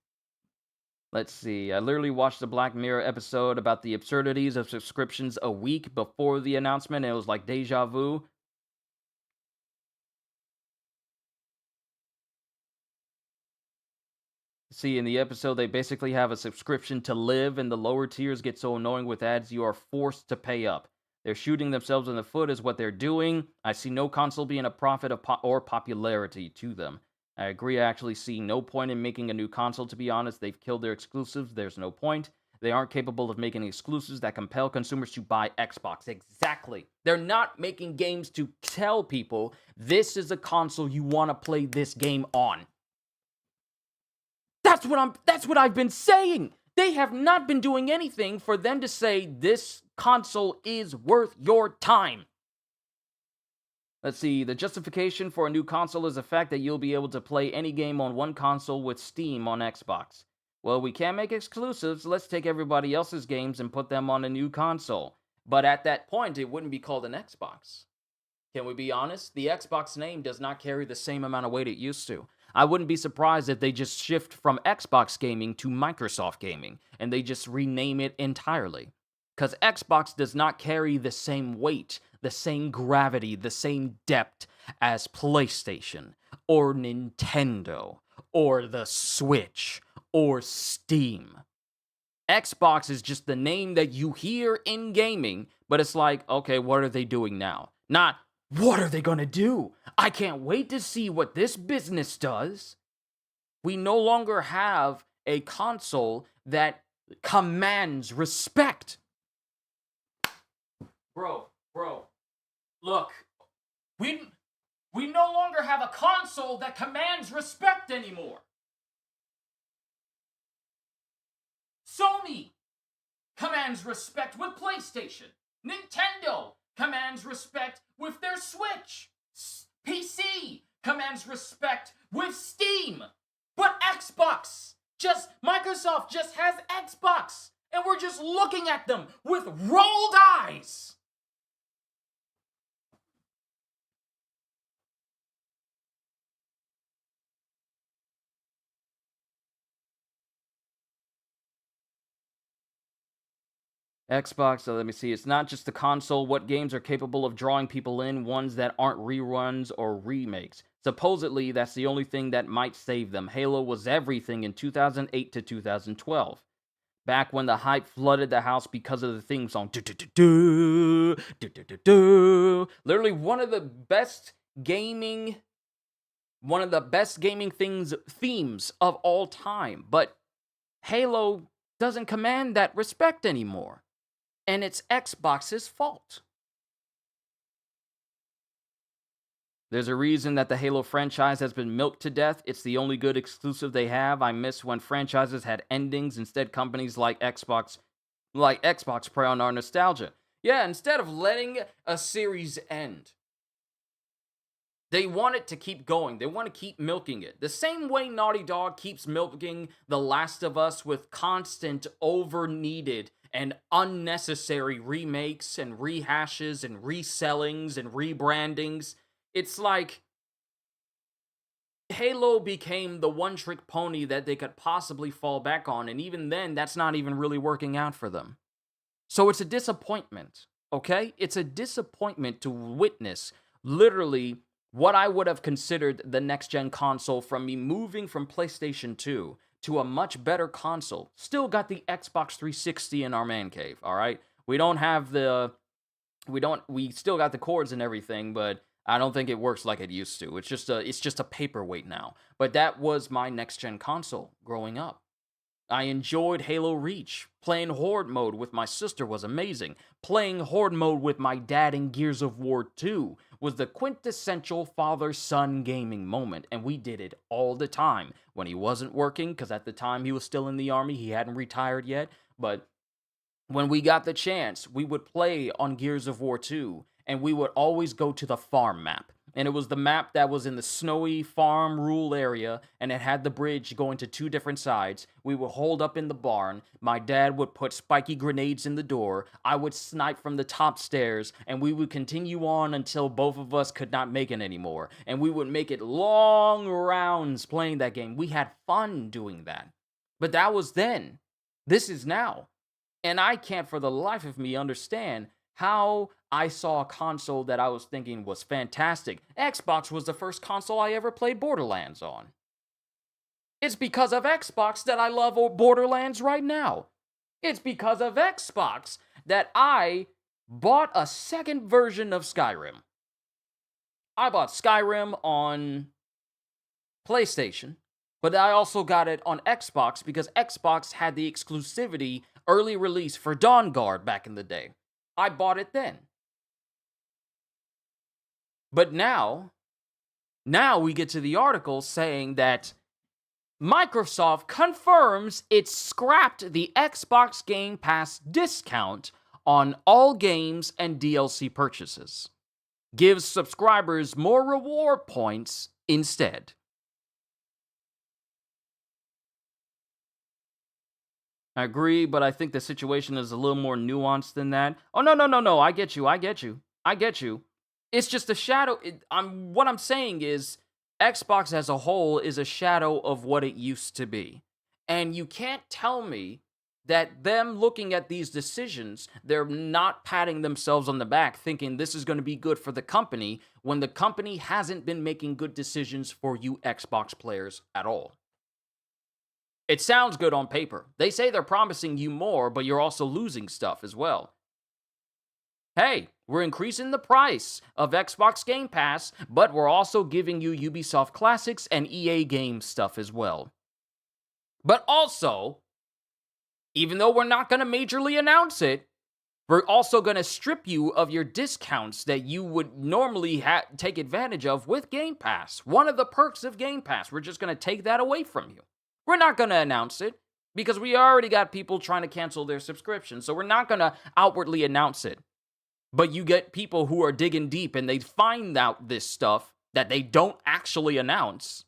Let's see. I literally watched the Black Mirror episode about the absurdities of subscriptions a week before the announcement, and it was like deja vu. See, in the episode, they basically have a subscription to live, and the lower tiers get so annoying with ads, you are forced to pay up. They're shooting themselves in the foot is what they're doing. I see no console being a profit or popularity to them. I agree, I actually see no point in making a new console, to be honest. They've killed their exclusives, there's no point. They aren't capable of making exclusives that compel consumers to buy Xbox. Exactly. They're not making games to tell people, this is a console you want to play this game on. That's what I've been saying. They have not been doing anything for them to say, this console is worth your time. Let's see, the justification for a new console is the fact that you'll be able to play any game on one console with Steam on Xbox. Well, we can't make exclusives, let's take everybody else's games and put them on a new console. But at that point, it wouldn't be called an Xbox. Can we be honest? The Xbox name does not carry the same amount of weight it used to. I wouldn't be surprised if they just shift from Xbox gaming to Microsoft gaming, and they just rename it entirely. Because Xbox does not carry the same weight, the same gravity, the same depth as PlayStation, or Nintendo, or the Switch, or Steam. Xbox is just the name that you hear in gaming, but it's like, okay, what are they doing now? Not, what are they gonna do? I can't wait to see what this business does. We no longer have a console that commands respect. Bro, look, we no longer have a console that commands respect anymore. Sony commands respect with PlayStation. Nintendo commands respect with their Switch. PC commands respect with Steam. But Microsoft just has Xbox. And we're just looking at them with rolled eyes. Xbox, so let me see. It's not just the console. What games are capable of drawing people in? Ones that aren't reruns or remakes. Supposedly, that's the only thing that might save them. Halo was everything in 2008 to 2012. Back when the hype flooded the house because of the theme song. Literally one of the best gaming themes of all time. But Halo doesn't command that respect anymore. And it's Xbox's fault. There's a reason that the Halo franchise has been milked to death. It's the only good exclusive they have. I miss when franchises had endings. Instead, companies like Xbox prey on our nostalgia. Yeah, instead of letting a series end, they want it to keep going. They want to keep milking it. The same way Naughty Dog keeps milking The Last of Us with constant, over-needed, and unnecessary remakes and rehashes and resellings and rebrandings. It's like Halo became the one-trick pony that they could possibly fall back on, and even then, that's not even really working out for them. So it's a disappointment, okay? It's a disappointment to witness, literally, what I would have considered the next-gen console from me moving from PlayStation 2 to a much better console. Still got the Xbox 360 in our man cave, all right? We still got the cords and everything, but I don't think it works like it used to. It's just a paperweight now. But that was my next-gen console growing up. I enjoyed Halo Reach. Playing Horde mode with my sister was amazing. Playing Horde mode with my dad in Gears of War 2 was the quintessential father-son gaming moment, and we did it all the time. When he wasn't working, because at the time he was still in the army, he hadn't retired yet, but when we got the chance, we would play on Gears of War 2, and we would always go to the farm map. And it was the map that was in the snowy farm rural area, and it had the bridge going to two different sides. We would hold up in the barn. My dad would put spiky grenades in the door. I would snipe from the top stairs, and we would continue on until both of us could not make it anymore. And we would make it long rounds playing that game. We had fun doing that. But that was then. This is now. And I can't for the life of me understand how I saw a console that I was thinking was fantastic. Xbox was the first console I ever played Borderlands on. It's because of Xbox that I love Borderlands right now. It's because of Xbox that I bought a second version of Skyrim. I bought Skyrim on PlayStation, but I also got it on Xbox because Xbox had the exclusivity early release for Dawnguard back in the day. I bought it then. But now we get to the article saying that Microsoft confirms it scrapped the Xbox Game Pass discount on all games and DLC purchases. Gives subscribers more reward points instead. I agree, but I think the situation is a little more nuanced than that. Oh, no. I get you. It's just a shadow. What I'm saying is Xbox as a whole is a shadow of what it used to be. And you can't tell me that them looking at these decisions, they're not patting themselves on the back thinking this is going to be good for the company when the company hasn't been making good decisions for you Xbox players at all. It sounds good on paper. They say they're promising you more, but you're also losing stuff as well. Hey, we're increasing the price of Xbox Game Pass, but we're also giving you Ubisoft Classics and EA Games stuff as well. But also, even though we're not going to majorly announce it, we're also going to strip you of your discounts that you would normally take advantage of with Game Pass. One of the perks of Game Pass, we're just going to take that away from you. We're not going to announce it because we already got people trying to cancel their subscription, so we're not going to outwardly announce it. But you get people who are digging deep and they find out this stuff that they don't actually announce.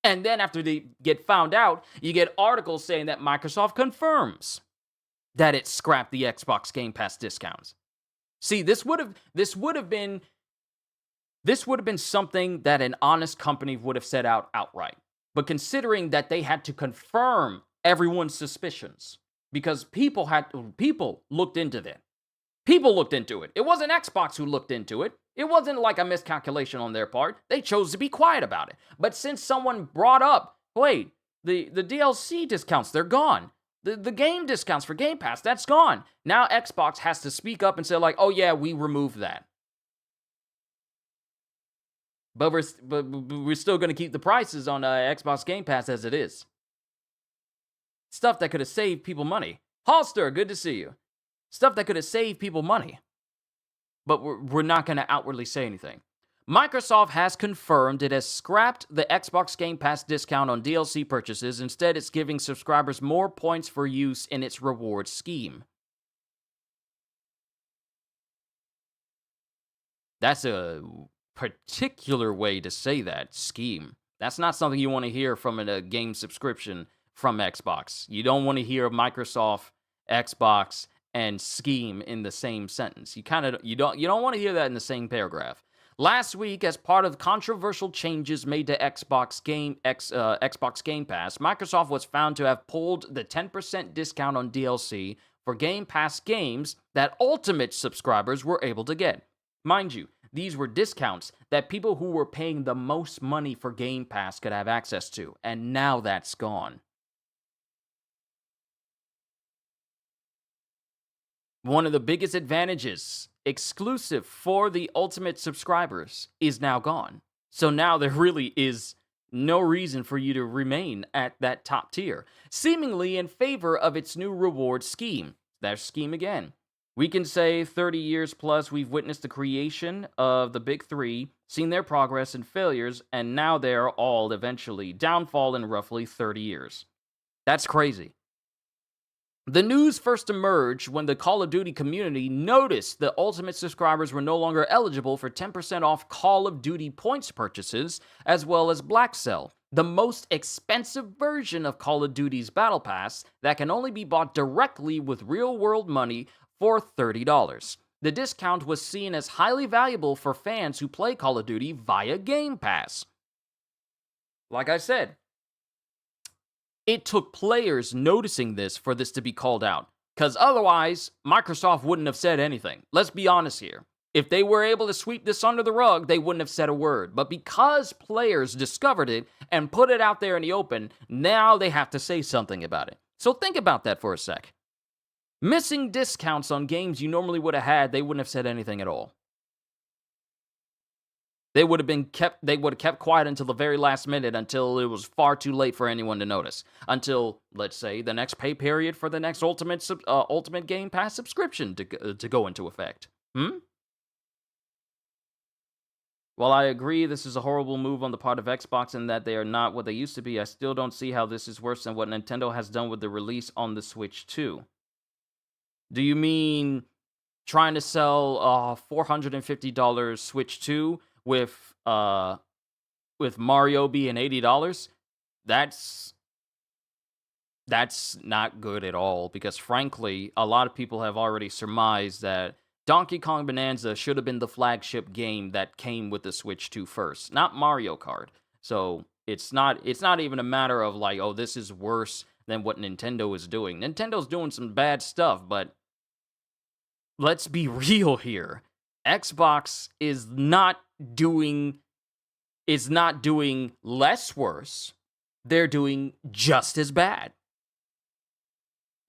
And then after they get found out, you get articles saying that Microsoft confirms that it scrapped the Xbox Game Pass discounts. See, this would have been something that an honest company would have said outright. But considering that they had to confirm everyone's suspicions, because people looked into that. People looked into it. It wasn't Xbox who looked into it. It wasn't like a miscalculation on their part. They chose to be quiet about it. But since someone brought up, wait, the DLC discounts, they're gone. The game discounts for Game Pass, that's gone. Now Xbox has to speak up and say like, oh yeah, we removed that. But we're still going to keep the prices on Xbox Game Pass as it is. Stuff that could have saved people money. Holster, good to see you. Stuff that could have saved people money. But we're not going to outwardly say anything. Microsoft has confirmed it has scrapped the Xbox Game Pass discount on DLC purchases. Instead, it's giving subscribers more points for use in its reward scheme. That's a particular way to say that, scheme. That's not something you want to hear from a game subscription from Xbox. You don't want to hear Microsoft, Xbox, and scheme in the same sentence. You don't want to hear that in the same paragraph. Last week, as part of controversial changes made to Xbox Game Pass, Microsoft was found to have pulled the 10% discount on DLC for Game Pass games that Ultimate subscribers were able to get. Mind you, these were discounts that people who were paying the most money for Game Pass could have access to, and now that's gone. One of the biggest advantages, exclusive for the Ultimate subscribers, is now gone. So now there really is no reason for you to remain at that top tier, seemingly in favor of its new reward scheme. Their scheme again. We can say 30 years plus we've witnessed the creation of the big three, seen their progress and failures, and now they're all eventually downfall in roughly 30 years. That's crazy. The news first emerged when the Call of Duty community noticed the Ultimate subscribers were no longer eligible for 10% off Call of Duty points purchases, as well as Black Cell, the most expensive version of Call of Duty's Battle Pass that can only be bought directly with real-world money for $30. The discount was seen as highly valuable for fans who play Call of Duty via Game Pass. Like I said, it took players noticing this for this to be called out, because otherwise, Microsoft wouldn't have said anything. Let's be honest here. If they were able to sweep this under the rug, they wouldn't have said a word. But because players discovered it and put it out there in the open, now they have to say something about it. So think about that for a sec. Missing discounts on games you normally would have had, they wouldn't have said anything at all. They would have kept quiet until the very last minute, until it was far too late for anyone to notice. Until, let's say, the next pay period for the next Ultimate Game Pass subscription to go into effect. While I agree this is a horrible move on the part of Xbox and that they are not what they used to be, I still don't see how this is worse than what Nintendo has done with the release on the Switch 2. Do you mean trying to sell a $450 Switch 2 with Mario being $80? That's not good at all, because frankly, a lot of people have already surmised that Donkey Kong Bonanza should have been the flagship game that came with the Switch 2 first, not Mario Kart. So it's not even a matter of like, oh, this is worse than what Nintendo is doing. Nintendo's doing some bad stuff, but let's be real here. Xbox is not doing less worse. They're doing just as bad.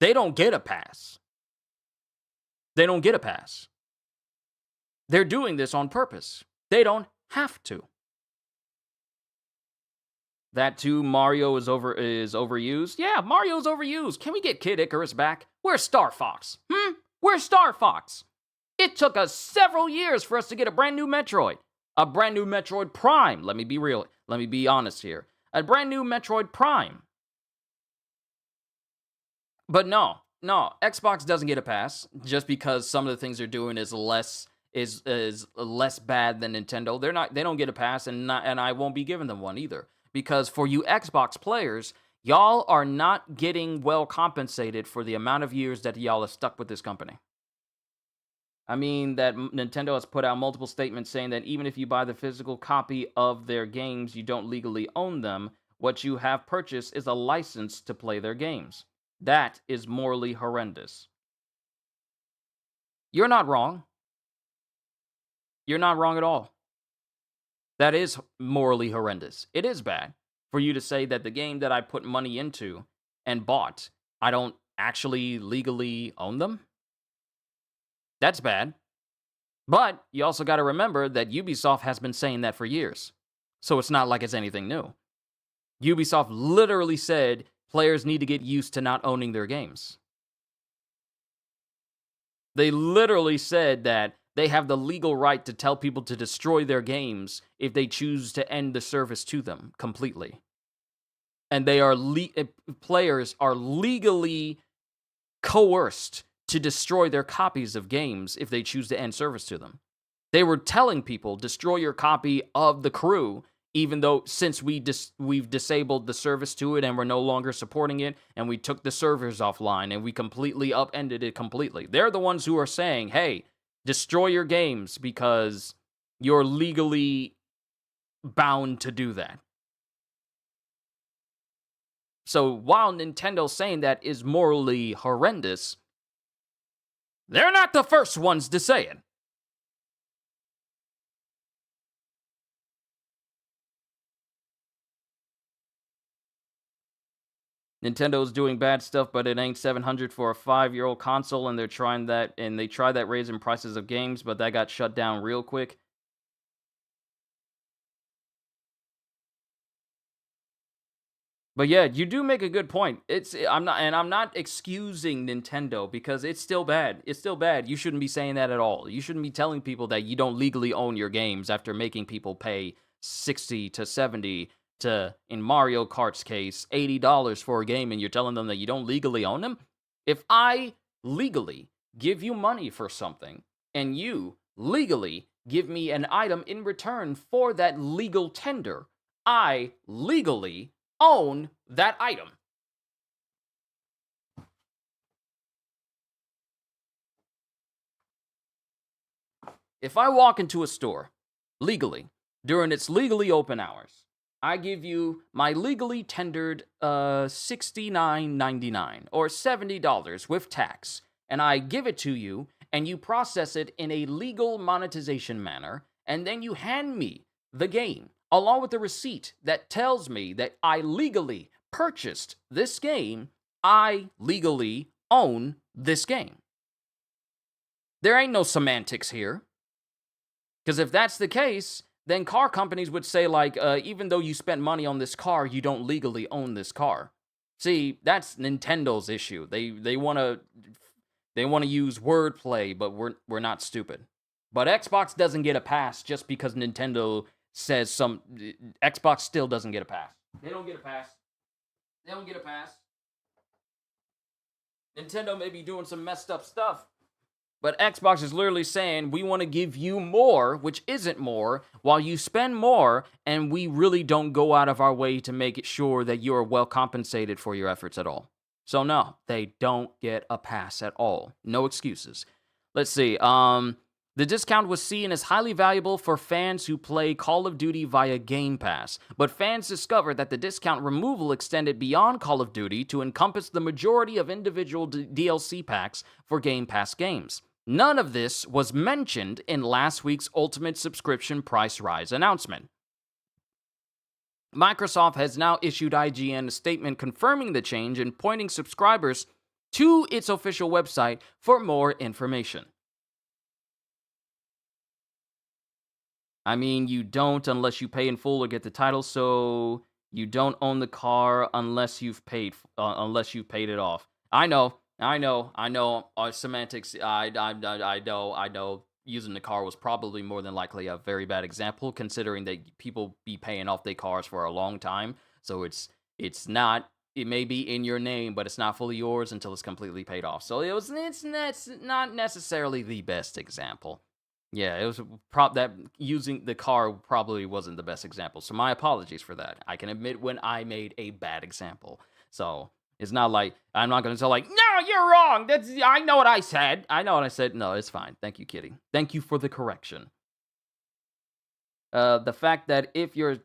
They don't get a pass. They don't get a pass. They're doing this on purpose. They don't have to. That too, Mario is overused. Yeah, Mario's overused. Can we get Kid Icarus back? Where's Star Fox? Where's Star Fox? It took us several years for us to get a brand new Metroid. A brand new Metroid Prime. Let me be real. Let me be honest here. A brand new Metroid Prime. But no, Xbox doesn't get a pass just because some of the things they're doing is less bad than Nintendo. They don't get a pass, and I won't be giving them one either. Because for you Xbox players, y'all are not getting well compensated for the amount of years that y'all are stuck with this company. I mean, that Nintendo has put out multiple statements saying that even if you buy the physical copy of their games, you don't legally own them. What you have purchased is a license to play their games. That is morally horrendous. You're not wrong. You're not wrong at all. That is morally horrendous. It is bad for you to say that the game that I put money into and bought, I don't actually legally own them. That's bad. But you also got to remember that Ubisoft has been saying that for years. So it's not like it's anything new. Ubisoft literally said players need to get used to not owning their games. They literally said that they have the legal right to tell people to destroy their games if they choose to end the service to them completely. And they are players are legally coerced to destroy their copies of games if they choose to end service to them. They were telling people, destroy your copy of The Crew, even though since we've disabled the service to it and we're no longer supporting it, and we took the servers offline and we completely upended it completely. They're the ones who are saying, hey, destroy your games because you're legally bound to do that. So while Nintendo's saying that is morally horrendous, they're not the first ones to say it. Nintendo's doing bad stuff, but it ain't $700 for a 5-year-old console, and they tried that raising prices of games, but that got shut down real quick. But yeah, you do make a good point. I'm not excusing Nintendo because it's still bad. It's still bad. You shouldn't be saying that at all. You shouldn't be telling people that you don't legally own your games after making people pay 60 to 70 to, in Mario Kart's case, $80 for a game, and you're telling them that you don't legally own them. If I legally give you money for something and you legally give me an item in return for that legal tender, I legally own that item. If I walk into a store legally during its legally open hours, I give you my legally tendered $69.99 or $70 with tax, and I give it to you, and you process it in a legal monetization manner, and then you hand me the game along with the receipt that tells me that I legally purchased this game. I legally own this game. There ain't no semantics here. Because if that's the case, then car companies would say, like, even though you spent money on this car, you don't legally own this car. See, that's Nintendo's issue. They want to use wordplay, but we're not stupid. But Xbox doesn't get a pass just because Nintendo says Xbox still doesn't get a pass. They don't get a pass. They don't get a pass. Nintendo may be doing some messed up stuff, but Xbox is literally saying, we want to give you more, which isn't more, while you spend more, and we really don't go out of our way to make it sure that you are well compensated for your efforts at all. So no, they don't get a pass at all. No excuses. Let's see. The discount was seen as highly valuable for fans who play Call of Duty via Game Pass, but fans discovered that the discount removal extended beyond Call of Duty to encompass the majority of individual DLC packs for Game Pass games. None of this was mentioned in last week's Ultimate subscription price rise announcement. Microsoft has now issued IGN a statement confirming the change and pointing subscribers to its official website for more information. I mean, you don't unless you pay in full or get the title, so you don't own the car unless you've paid it off. I know. Semantics. I know. Using the car was probably more than likely a very bad example, considering that people be paying off their cars for a long time. So it's not. It may be in your name, but it's not fully yours until it's completely paid off. So it's not necessarily the best example. Yeah, it was that using the car probably wasn't the best example. So my apologies for that. I can admit when I made a bad example. So it's not like I'm not going to say like, no, you're wrong. I know what I said. No, it's fine. Thank you, Kitty. Thank you for the correction. The fact that if your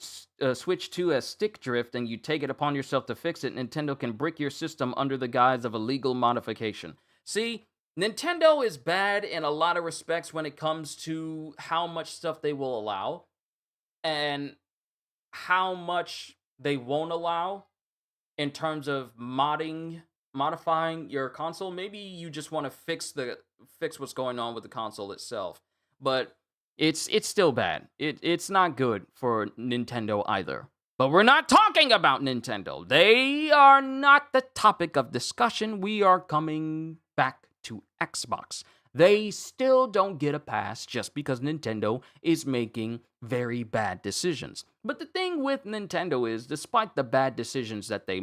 Switch 2 has stick drift and you take it upon yourself to fix it, Nintendo can brick your system under the guise of a legal modification. See, Nintendo is bad in a lot of respects when it comes to how much stuff they will allow and how much they won't allow in terms of modifying your console. Maybe you just want to fix what's going on with the console itself. But it's still bad. It's not good for Nintendo either. But we're not talking about Nintendo. They are not the topic of discussion. We are coming back to Xbox. They still don't get a pass just because Nintendo is making very bad decisions. But the thing with Nintendo is, despite the bad decisions that they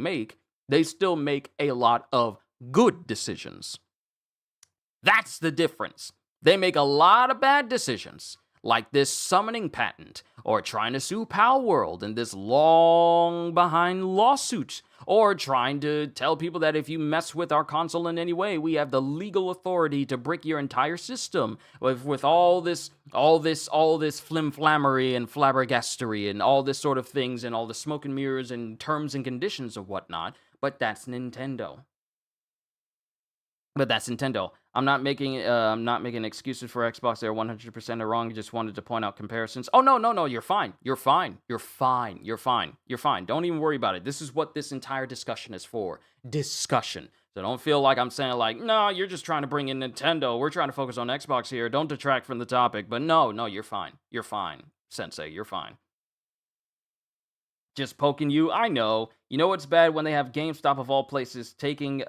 still make a lot of good decisions. That's the difference. They make a lot of bad decisions, like this summoning patent, or trying to sue Pal World in this long behind lawsuit, or trying to tell people that if you mess with our console in any way, we have the legal authority to brick your entire system with all this flimflammery and flabbergastery and all this sort of things and all the smoke and mirrors and terms and conditions and whatnot. But that's Nintendo. I'm not making excuses for Xbox. They're 100% wrong. I just wanted to point out comparisons. Oh, no. You're fine. Don't even worry about it. This is what this entire discussion is for. Discussion. So don't feel like I'm saying like, no, you're just trying to bring in Nintendo. We're trying to focus on Xbox here. Don't detract from the topic. But no, you're fine. You're fine, Sensei. You're fine. Just poking you. I know. You know what's bad? When they have GameStop of all places taking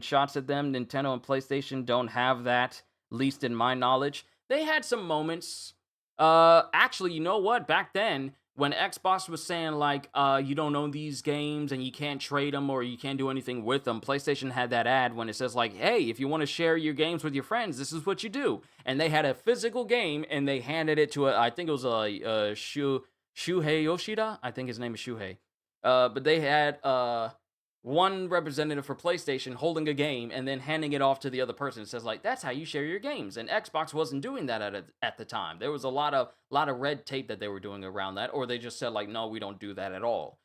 shots at them. Nintendo and PlayStation don't have that, least in my knowledge. They had some moments. Actually, you know what? Back then, when Xbox was saying like, you don't own these games and you can't trade them or you can't do anything with them, PlayStation had that ad when it says like, hey, if you want to share your games with your friends, this is what you do. And they had a physical game and they handed it to I think it was a Shuhei Yoshida? I think his name is Shuhei. But they had one representative for PlayStation holding a game and then handing it off to the other person. It says like, that's how you share your games. And Xbox wasn't doing that at the time. There was a lot of red tape that they were doing around that, or they just said like, no, we don't do that at all.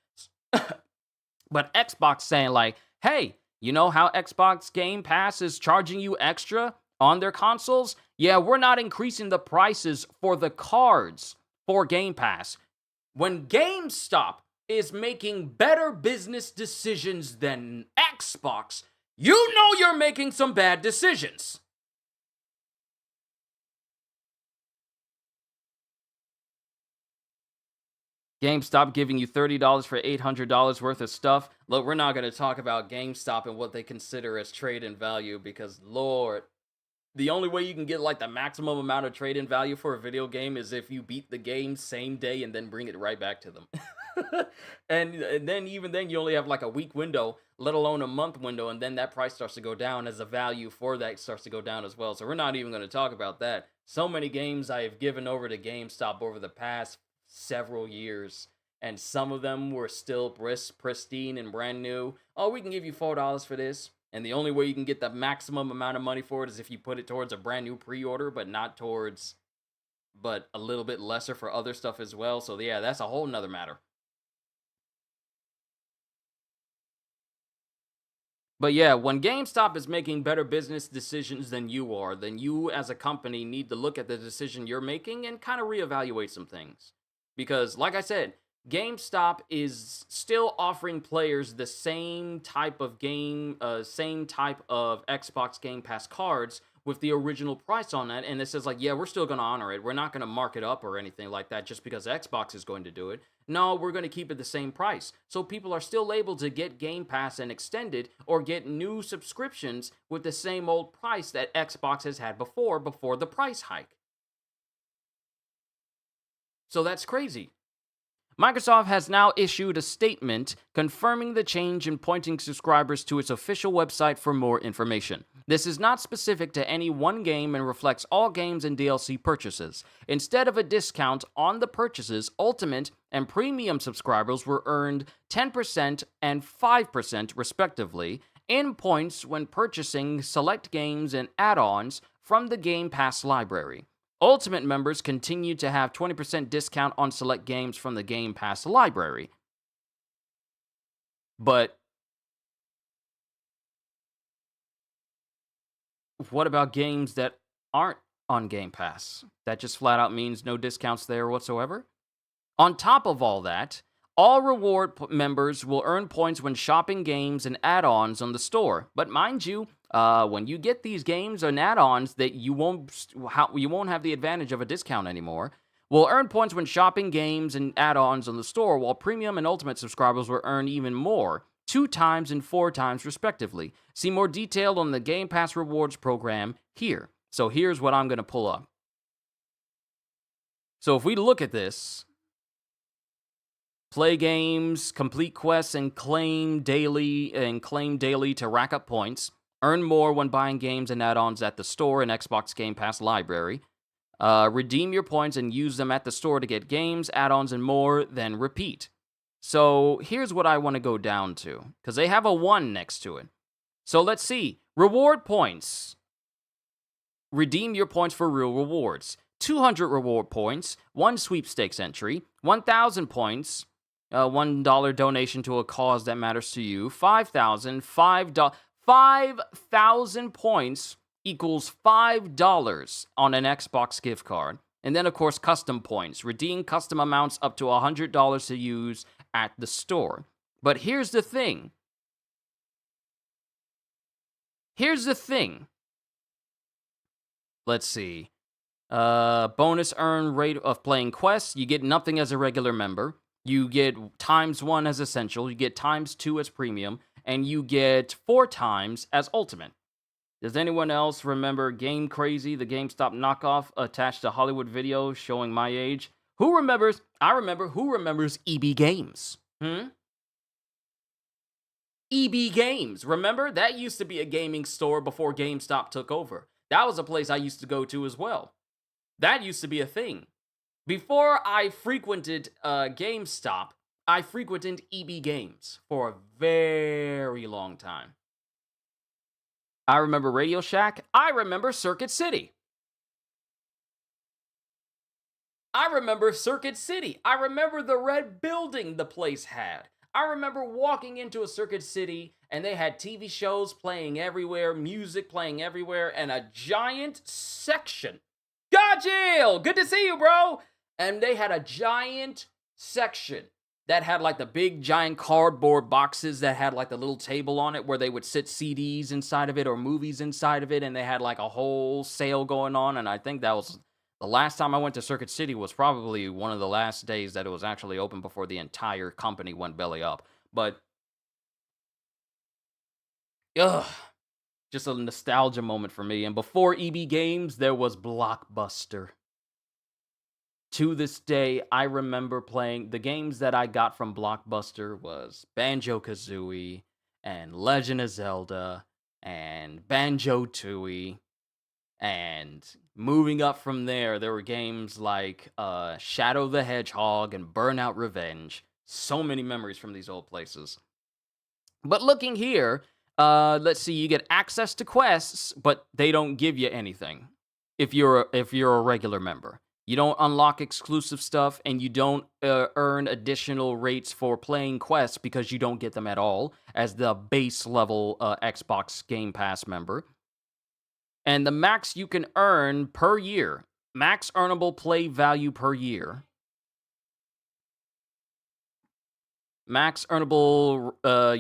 But Xbox saying like, hey, you know how Xbox Game Pass is charging you extra on their consoles? Yeah, we're not increasing the prices for the cards for Game Pass. When GameStop is making better business decisions than Xbox, you know you're making some bad decisions. GameStop giving you $30 for $800 worth of stuff. Look, we're not going to talk about GameStop and what they consider as trade-in value because, Lord, the only way you can get like the maximum amount of trade-in value for a video game is if you beat the game same day and then bring it right back to them. and then even then you only have like a week window, let alone a month window, and then that price starts to go down as the value for that starts to go down as well. So we're not even going to talk about that. So many games I have given over to GameStop over the past several years, and some of them were still pristine and brand new. Oh, we can give you $4 for this. And the only way you can get the maximum amount of money for it is if you put it towards a brand new pre-order, but a little bit lesser for other stuff as well. So yeah, that's a whole nother matter. But yeah, when GameStop is making better business decisions than you are, then you as a company need to look at the decision you're making and kind of reevaluate some things. Because like I said, GameStop is still offering players the same type of Xbox Game Pass cards with the original price on that, and it says like, yeah, we're still going to honor it. We're not going to mark it up or anything like that just because Xbox is going to do it. No, we're going to keep it the same price. So people are still able to get Game Pass and extended or get new subscriptions with the same old price that Xbox has had before the price hike. So that's crazy. Microsoft has now issued a statement confirming the change and pointing subscribers to its official website for more information. This is not specific to any one game and reflects all games and DLC purchases. Instead of a discount on the purchases, Ultimate and Premium subscribers were earned 10% and 5% respectively in points when purchasing select games and add-ons from the Game Pass library. Ultimate members continue to have 20% discount on select games from the Game Pass library. But what about games that aren't on Game Pass? That just flat out means no discounts there whatsoever? On top of all that, all members will earn points when shopping games and add-ons on the store. But mind you, when you get these games and add-ons, that you won't have the advantage of a discount anymore. Will earn points when shopping games and add-ons on the store, while premium and ultimate subscribers will earn even more, 2 times and 4 times respectively. See more detail on the Game Pass rewards program here. So here's what I'm going to pull up. So if we look at this, play games, complete quests, and claim daily to rack up points. Earn more when buying games and add-ons at the store and Xbox Game Pass library. Redeem your points and use them at the store to get games, add-ons, and more, then repeat. So here's what I want to go down to, because they have a 1 next to it. So let's see. Reward points. Redeem your points for real rewards. 200 reward points, 1 sweepstakes entry, 1,000 points, $1 donation to a cause that matters to you, 5,000 points equals $5 on an Xbox gift card. And then, of course, custom points. Redeem custom amounts up to $100 to use at the store. But here's the thing. Let's see. Bonus earn rate of playing quests. You get nothing as a regular member. You get ×1 as essential. You get ×2 as premium. And you get 4 times as ultimate. Does anyone else remember Game Crazy, the GameStop knockoff attached to Hollywood Video showing my age? Who remembers? Who remembers EB Games? EB Games. Remember? That used to be a gaming store before GameStop took over. That was a place I used to go to as well. That used to be a thing. Before I frequented GameStop, I frequented EB Games for a very long time. I remember Radio Shack. I remember Circuit City. I remember the red building the place had. I remember walking into a Circuit City and they had TV shows playing everywhere, music playing everywhere, and a giant section. Gajil! Good to see you, bro! And they had a giant section that had like the big giant cardboard boxes that had like the little table on it where they would sit CDs inside of it or movies inside of it, and they had like a whole sale going on. And I think that was the last time I went to Circuit City was probably one of the last days that it was actually open before the entire company went belly up. But just a nostalgia moment for me. And before EB Games, there was Blockbuster. To this day, I remember playing the games that I got from Blockbuster was Banjo-Kazooie and Legend of Zelda and Banjo-Tooie. And moving up from there, there were games like Shadow the Hedgehog and Burnout Revenge. So many memories from these old places. But looking here, let's see, you get access to quests, but they don't give you anything if you're a regular member. You don't unlock exclusive stuff, and you don't earn additional rates for playing quests because you don't get them at all as the base level Xbox Game Pass member. And the max you can earn per year, max earnable play value per year. Max earnable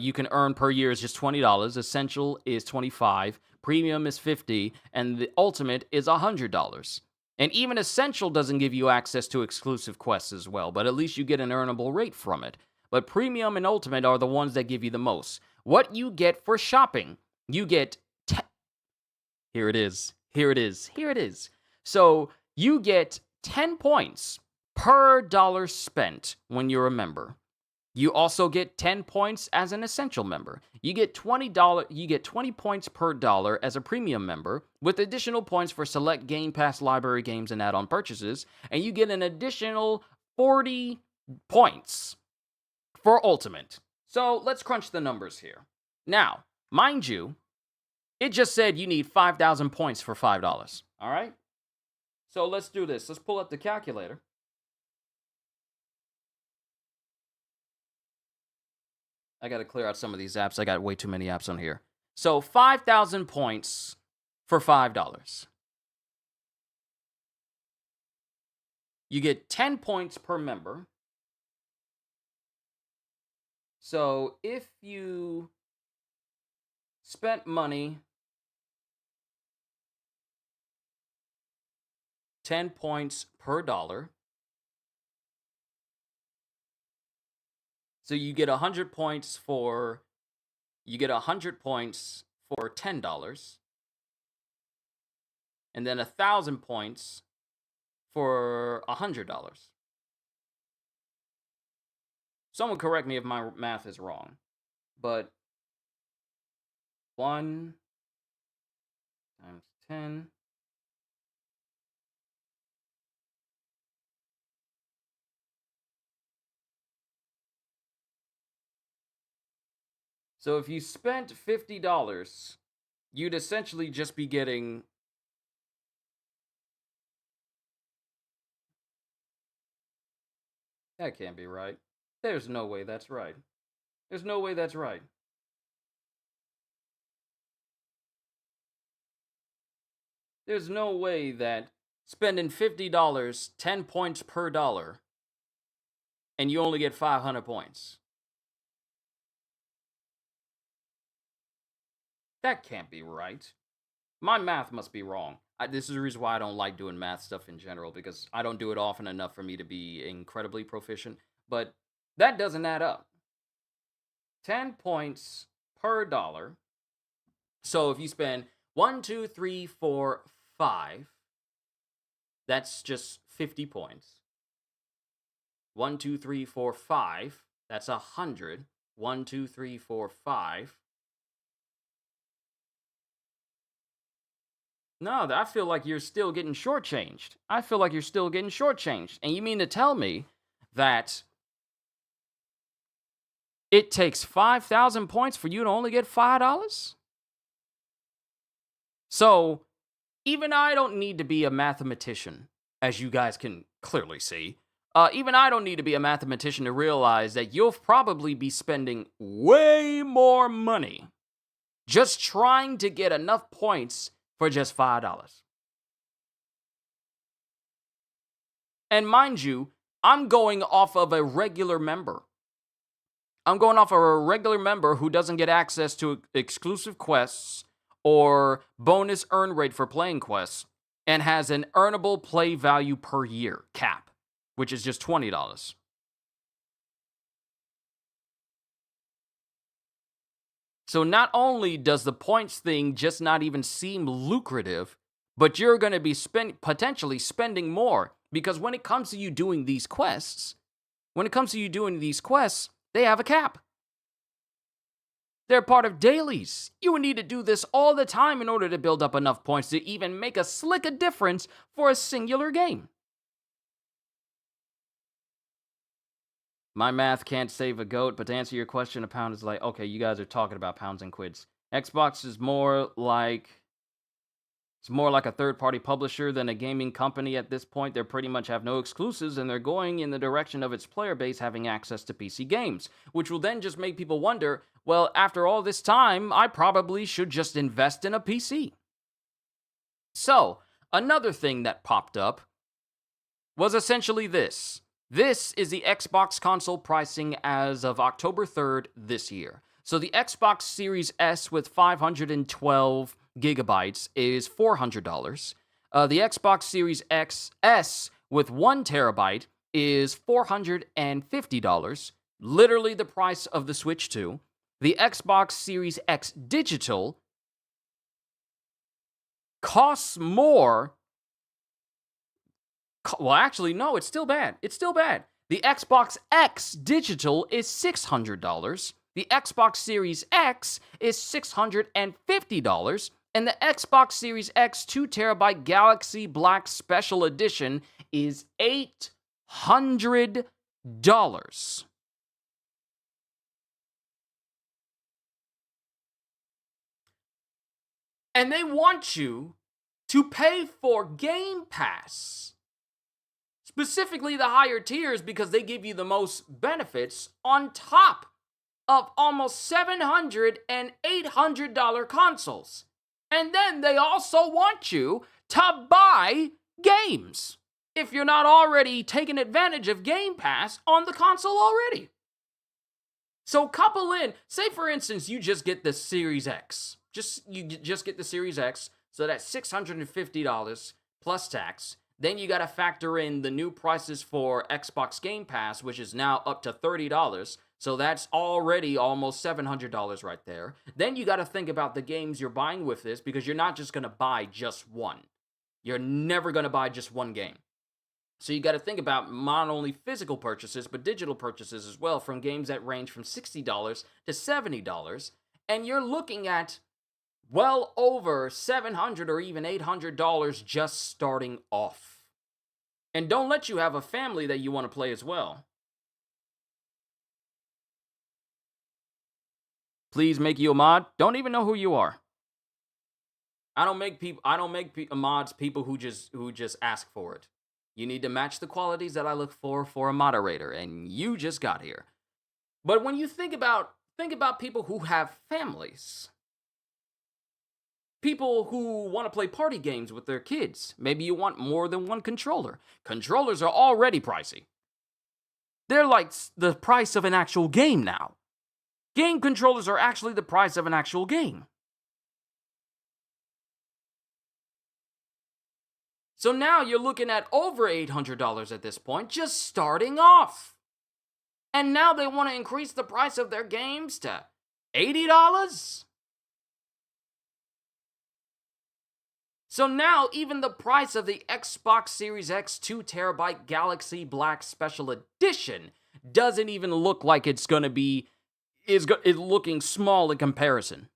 you can earn per year is just $20. Essential is $25. Premium is $50. And the ultimate is $100. And even Essential doesn't give you access to exclusive quests as well, but at least you get an earnable rate from it. But Premium and Ultimate are the ones that give you the most. What you get for shopping, you get... Here it is. So, you get 10 points per dollar spent when you're a member. You also get 10 points as an Essential member. You get $20 points per dollar as a Premium member, with additional points for select Game Pass library games and add-on purchases, and you get an additional 40 points for Ultimate. So let's crunch the numbers here. Now, mind you, it just said you need 5,000 points for $5. All right? So let's do this. Let's pull up the calculator. I got to clear out some of these apps. I got way too many apps on here. So 5,000 points for $5. You get 10 points per member. So if you spent money 10 points per dollar, so you get 100 points for $10, and then 1,000 points for $100. Someone correct me if my math is wrong, but 1 times 10. So if you spent $50, you'd essentially just be getting... That can't be right. There's no way that's right. There's no way that's right. There's no way that spending $50, 10 points per dollar, and you only get 500 points. That can't be right. My math must be wrong. This is the reason why I don't like doing math stuff in general, because I don't do it often enough for me to be incredibly proficient. But that doesn't add up. 10 points per dollar. So if you spend 1, 2, 3, 4, 5, that's just 50 points. 1, 2, 3, 4, 5, that's 100. 1, 2, 3, 4, 5. No, I feel like you're still getting shortchanged. And you mean to tell me that it takes 5,000 points for you to only get $5? So, even I don't need to be a mathematician, as you guys can clearly see. Even I don't need to be a mathematician to realize that you'll probably be spending way more money just trying to get enough points for just $5. And mind you, I'm going off of a regular member. Who doesn't get access to exclusive quests or bonus earn rate for playing quests, and has an earnable play value per year cap, which is just $20. So not only does the points thing just not even seem lucrative, but you're going to be potentially spending more, because when it comes to you doing these quests, they have a cap. They're part of dailies. You would need to do this all the time in order to build up enough points to even make a slick a difference for a singular game. My math can't save a goat, but to answer your question, a pound is like, okay, you guys are talking about pounds and quids. Xbox is more like a third-party publisher than a gaming company at this point. They pretty much have no exclusives, and they're going in the direction of its player base having access to PC games, which will then just make people wonder, well, after all this time, I probably should just invest in a PC. So, another thing that popped up was essentially this. This is the Xbox console pricing as of October 3rd this year. So the Xbox Series S with 512 gigabytes is $400. The Xbox Series XS with 1 terabyte is $450, literally the price of the Switch 2. The Xbox Series X Digital costs more. Well, actually, no, it's still bad. The Xbox X Digital is $600. The Xbox Series X is $650. And the Xbox Series X 2 terabyte Galaxy Black Special Edition is $800. And they want you to pay for Game Pass. Specifically the higher tiers because they give you the most benefits on top of almost $700 and $800 consoles. And then they also want you to buy games if you're not already taking advantage of Game Pass on the console already. So couple in, say for instance, you just get the Series X. You just get the Series X, so that's $650 plus tax. Then you got to factor in the new prices for Xbox Game Pass, which is now up to $30. So that's already almost $700 right there. Then you got to think about the games you're buying with this, because you're not just going to buy just one. You're never going to buy just one game. So you got to think about not only physical purchases, but digital purchases as well, from games that range from $60 to $70. And you're looking at well over $700 or even $800 just starting off. And don't let you have a family that you want to play as well. Please make you a mod. Don't even know who you are. I don't make mods people who just ask for it. You need to match the qualities that I look for a moderator, and you just got here. But when you think about people who have families, people who want to play party games with their kids, maybe you want more than one controller. Controllers are already pricey. They're like the price of an actual game now. Game controllers are actually the price of an actual game. So now you're looking at over $800 at this point, just starting off. And now they want to increase the price of their games to $80? So now even the price of the Xbox Series X 2TB Galaxy Black Special Edition doesn't even look like it's going to be, is looking small in comparison.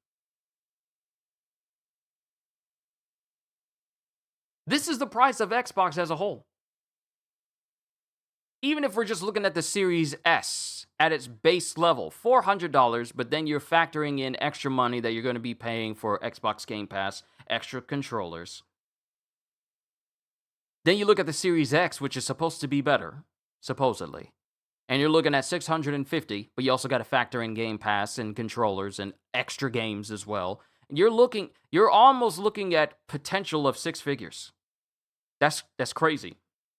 This is the price of Xbox as a whole. Even if we're just looking at the Series S at its base level, $400, but then you're factoring in extra money that you're going to be paying for Xbox Game Pass, extra controllers. Then you look at the Series X, which is supposed to be better, supposedly. And you're looking at $650, but you also got to factor in Game Pass and controllers and extra games as well. You're almost looking at potential of six figures. That's crazy.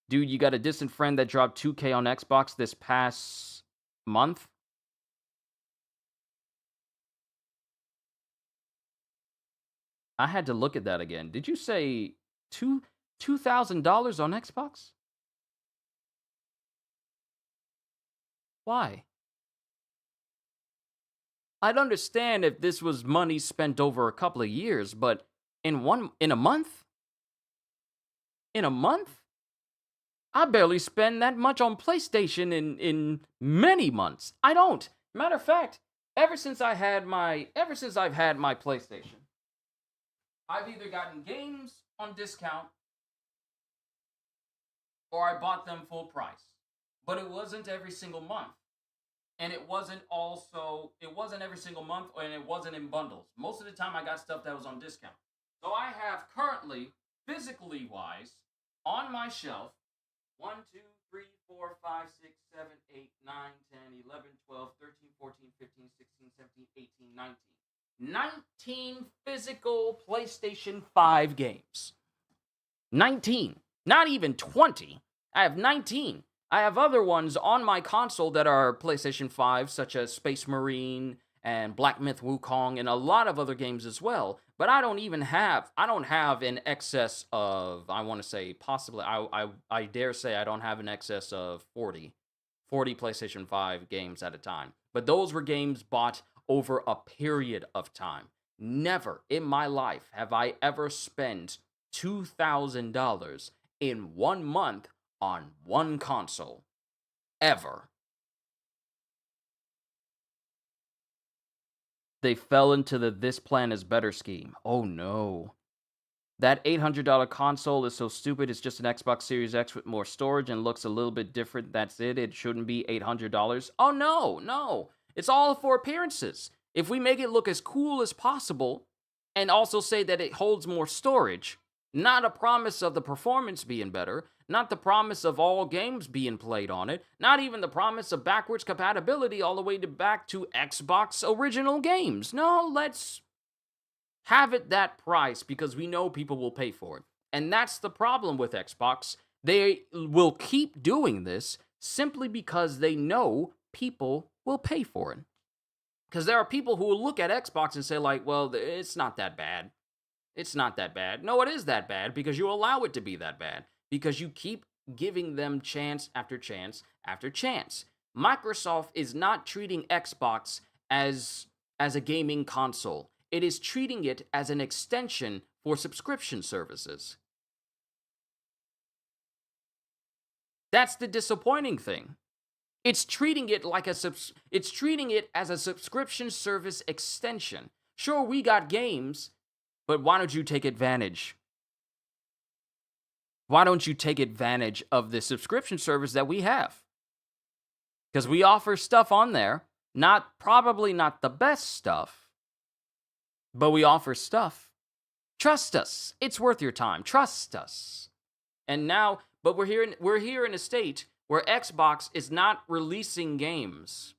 Dude, you got a distant friend that dropped 2K on Xbox this past month? I had to look at that again. Did you say $2,000 on Xbox? Why? I'd understand if this was money spent over a couple of years, but in a month? In a month? I barely spend that much on PlayStation in many months. I don't. Matter of fact, ever since I've had my PlayStation, I've either gotten games on discount or I bought them full price. But it wasn't every single month. And it wasn't every single month, and it wasn't in bundles. Most of the time I got stuff that was on discount. So I have currently, physically wise, on my shelf, 1, 2, 3, 4, 5, 6, 7, 8, 9, 10, 11, 12, 13, 14, 15, 16, 17, 18, 19. 19 physical PlayStation 5 games. 19. Not even 20. I have 19. I have other ones on my console that are PlayStation 5, such as Space Marine and Black Myth Wukong and a lot of other games as well. But I don't have in excess of, I want to say possibly, I dare say I don't have in excess of 40 PlayStation 5 games at a time. But those were games bought over a period of time. Never in my life have I ever spent $2,000 in 1 month on one console. Ever. They fell into the "this plan is better" scheme. Oh no. That $800 console is so stupid. It's just an Xbox Series X with more storage and looks a little bit different. That's it. It shouldn't be $800. Oh no. It's all for appearances. If we make it look as cool as possible and also say that it holds more storage, Not a promise of the performance being better, not the promise of all games being played on it, not even the promise of backwards compatibility all the way back to Xbox original games. No, let's have it that price because we know people will pay for it. And that's the problem with Xbox. They will keep doing this simply because they know people will pay for it. Because there are people who will look at Xbox and say, like, well, it's not that bad. It's not that bad. No, it is that bad because you allow it to be that bad. Because you keep giving them chance after chance after chance. Microsoft is not treating Xbox as a gaming console. It is treating it as an extension for subscription services. That's the disappointing thing. It's treating it like it's treating it as a subscription service extension. Sure, we got games, but why don't you take advantage? Why don't you take advantage of the subscription service that we have? Because we offer stuff on there, probably not the best stuff, but we offer stuff. Trust us. It's worth your time. Trust us. And now, but we're here in a state where Xbox is not releasing games.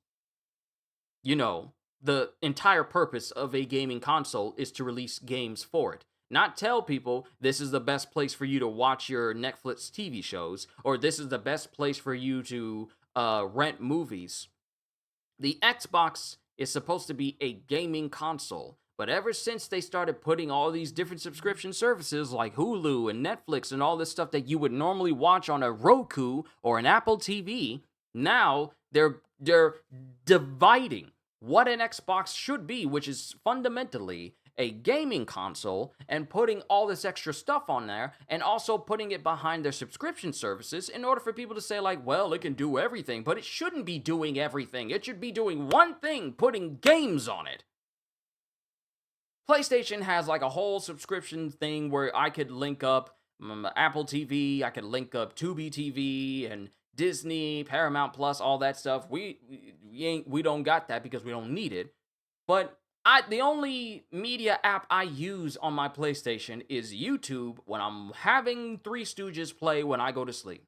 You know, the entire purpose of a gaming console is to release games for it. Not tell people this is the best place for you to watch your Netflix TV shows, or this is the best place for you to rent movies. The Xbox is supposed to be a gaming console. But ever since they started putting all these different subscription services like Hulu and Netflix and all this stuff that you would normally watch on a Roku or an Apple TV, now they're dividing what an Xbox should be, which is fundamentally a gaming console, and putting all this extra stuff on there and also putting it behind their subscription services in order for people to say, like, well, it can do everything, but it shouldn't be doing everything. It should be doing one thing, putting games on it. PlayStation has like a whole subscription thing where I could link up Apple TV, I could link up Tubi TV and Disney, Paramount Plus, all that stuff. We don't got that because we don't need it. But the only media app I use on my PlayStation is YouTube when I'm having Three Stooges play when I go to sleep.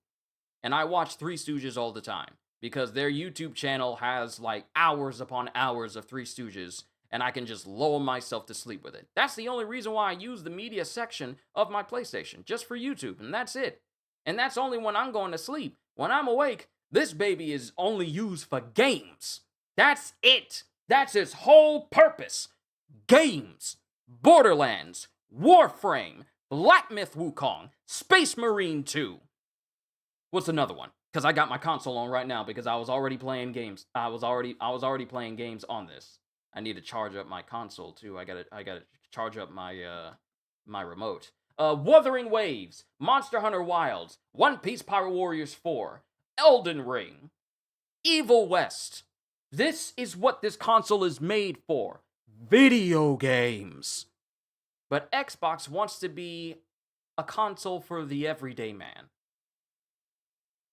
And I watch Three Stooges all the time because their YouTube channel has like hours upon hours of Three Stooges. And I can just lull myself to sleep with it. That's the only reason why I use the media section of my PlayStation, just for YouTube, and that's it. And that's only when I'm going to sleep. When I'm awake, this baby is only used for games. That's it. That's its whole purpose. Games. Borderlands. Warframe. Black Myth Wukong. Space Marine 2. What's another one? Because I got my console on right now because I was already playing games. I was already playing games on this. I need to charge up my console too. I gotta charge up my my remote. Wuthering Waves, Monster Hunter Wilds, One Piece Pirate Warriors 4, Elden Ring, Evil West. This is what this console is made for. Video games. But Xbox wants to be a console for the everyday man.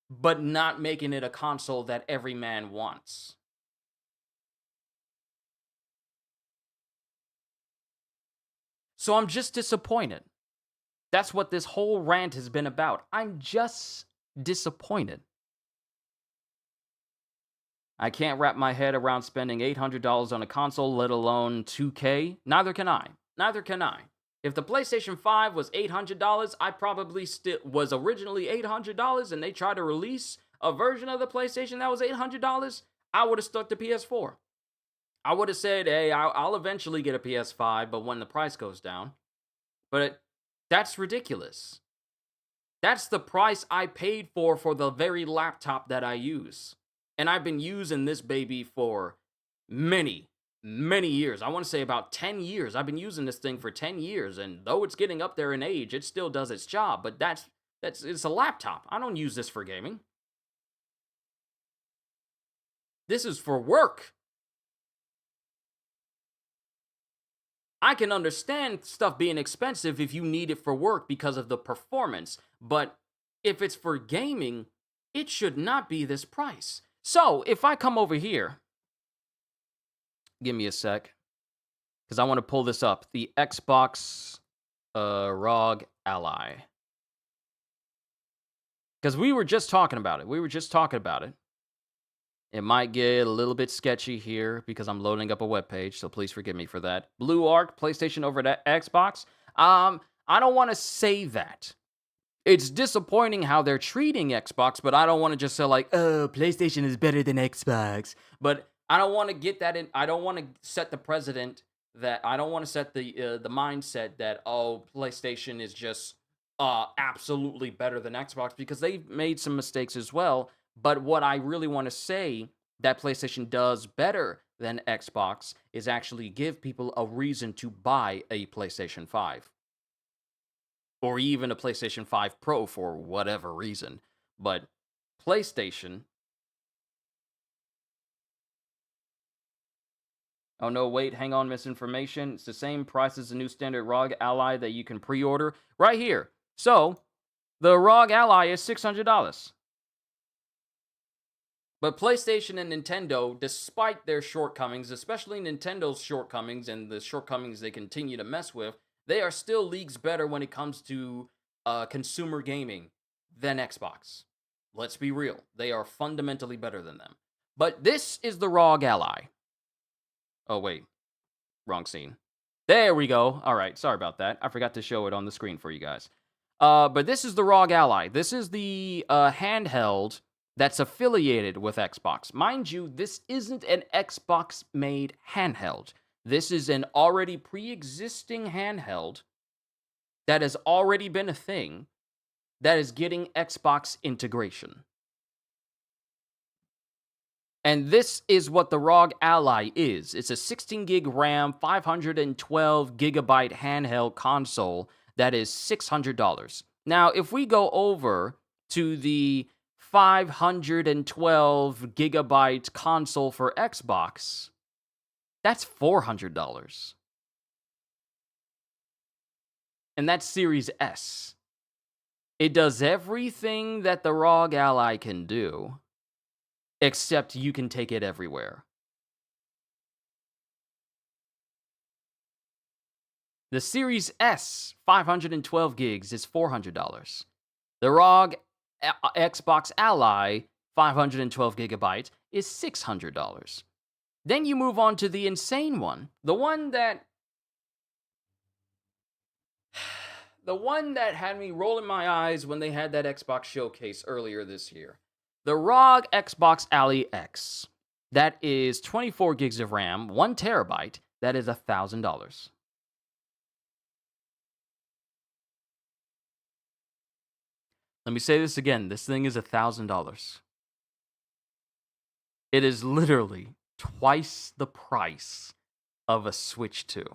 But not making it a console that every man wants. So I'm just disappointed. That's what this whole rant has been about. I'm just disappointed. I can't wrap my head around spending $800 on a console, let alone $2K. Neither can I. If the PlayStation 5 was $800, I probably still was originally $800, and they tried to release a version of the PlayStation that was $800, I would have stuck to PS4. I would have said, hey, I'll eventually get a PS5, but when the price goes down. But that's ridiculous. That's the price I paid for the very laptop that I use. And I've been using this baby for many, many years. I want to say about 10 years. I've been using this thing for 10 years, and though it's getting up there in age, it still does its job. But it's a laptop. I don't use this for gaming. This is for work. I can understand stuff being expensive if you need it for work because of the performance, but if it's for gaming, it should not be this price. So, if I come over here, give me a sec, because I want to pull this up, the Xbox ROG Ally. Because we were just talking about it. It might get a little bit sketchy here because I'm loading up a web page, so please forgive me for that. Blue Arc, PlayStation over at Xbox. I don't want to say that. It's disappointing how they're treating Xbox, but I don't want to just say like, "Oh, PlayStation is better than Xbox." But I don't want to get that in. I don't want to set the precedent that I don't want to set the mindset that PlayStation is just absolutely better than Xbox because they've made some mistakes as well. But what I really want to say that PlayStation does better than Xbox is actually give people a reason to buy a PlayStation 5 or even a PlayStation 5 Pro for whatever reason. But PlayStation, oh no, wait, hang on, misinformation. It's the same price as the new standard ROG Ally that you can pre order right here. So the ROG Ally is $600. But PlayStation and Nintendo, despite their shortcomings, especially Nintendo's shortcomings and the shortcomings they continue to mess with, they are still leagues better when it comes to consumer gaming than Xbox. Let's be real. They are fundamentally better than them. But this is the ROG Ally. Oh, wait. Wrong scene. There we go. All right. Sorry about that. I forgot to show it on the screen for you guys. But this is the ROG Ally. This is the handheld that's affiliated with Xbox. Mind you, this isn't an Xbox-made handheld. This is an already pre-existing handheld that has already been a thing that is getting Xbox integration. And this is what the ROG Ally is. It's a 16 gig RAM, 512 gigabyte handheld console that is $600. Now, if we go over to the 512 gigabyte console for Xbox, that's $400. And that's Series S. It does everything that the ROG Ally can do, except you can take it everywhere. The Series S, 512 gigs, is $400. The ROG Xbox Ally, 512 gigabytes, is $600. Then you move on to the insane one, the one that had me rolling my eyes when they had that Xbox showcase earlier this year. The ROG Xbox Ally X. That is 24 gigs of RAM, 1 terabyte. That is $1,000. Let me say this again. This thing is $1,000. It is literally twice the price of a Switch 2.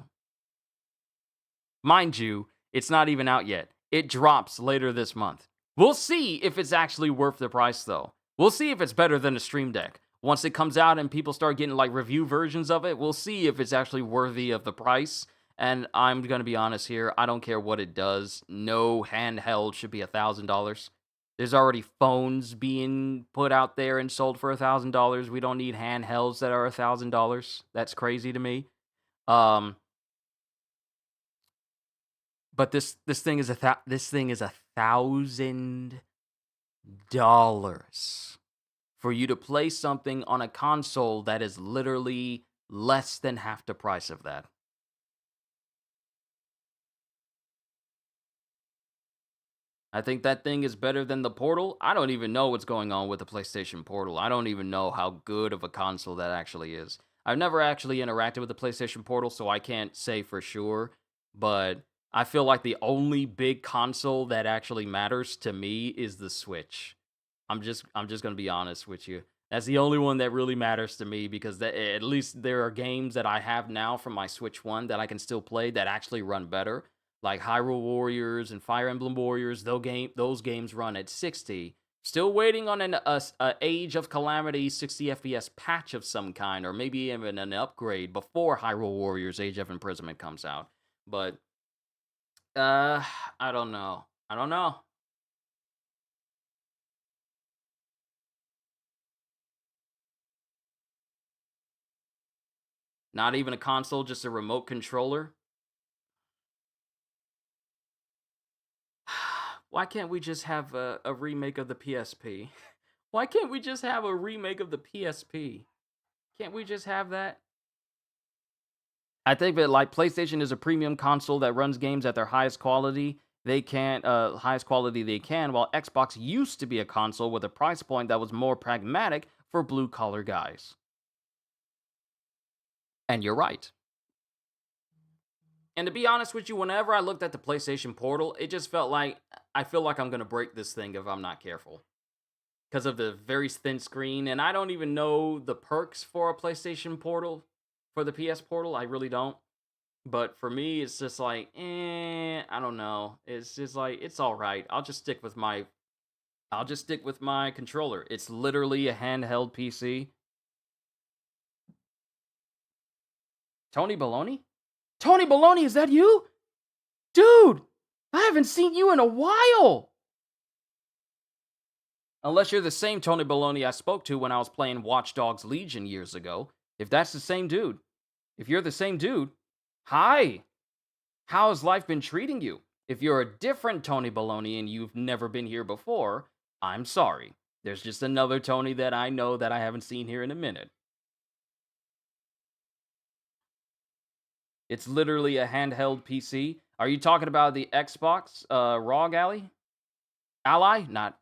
Mind you, it's not even out yet. It drops later this month. We'll see if it's actually worth the price, though. We'll see if it's better than a Stream Deck. Once it comes out and people start getting like review versions of it, we'll see if it's actually worthy of the price. And I'm going to be honest here, I don't care what it does. No handheld should be $1,000. There's already phones being put out there and sold for $1,000. We don't need handhelds that are $1,000. That's crazy to me. But this thing is $1,000 for you to play something on a console that is literally less than half the price of that. I think that thing is better than the Portal. I don't even know what's going on with the PlayStation Portal. I don't even know how good of a console that actually is. I've never actually interacted with the PlayStation Portal, so I can't say for sure. But I feel like the only big console that actually matters to me is the Switch. I'm just gonna be honest with you. That's the only one that really matters to me because at least there are games that I have now from my Switch 1 that I can still play that actually run better. Like Hyrule Warriors and Fire Emblem Warriors, those games run at 60. Still waiting on an Age of Calamity 60 FPS patch of some kind, or maybe even an upgrade before Hyrule Warriors Age of Imprisonment comes out. But I don't know. I don't know. Not even a console, just a remote controller. Why can't we just have a remake of the PSP? Why can't we just have a remake of the PSP? Can't we just have that? I think that like PlayStation is a premium console that runs games at their highest quality. They can't highest quality they can, while Xbox used to be a console with a price point that was more pragmatic for blue collar guys. And you're right. And to be honest with you, whenever I looked at the PlayStation Portal, it just felt like I feel like I'm gonna break this thing if I'm not careful. Because of the very thin screen, and I don't even know the perks for a PlayStation Portal for the PS Portal. I really don't. But for me, it's just like, I don't know. It's just like it's all right. I'll just stick with my controller. It's literally a handheld PC. Tony Baloney? Tony Baloney, is that you? Dude, I haven't seen you in a while. Unless you're the same Tony Baloney I spoke to when I was playing Watch Dogs Legion years ago. If that's the same dude, if you're the same dude, hi. How has life been treating you? If you're a different Tony Baloney and you've never been here before, I'm sorry. There's just another Tony that I know that I haven't seen here in a minute. It's literally a handheld PC. Are you talking about the Xbox ROG Ally? Ally? Not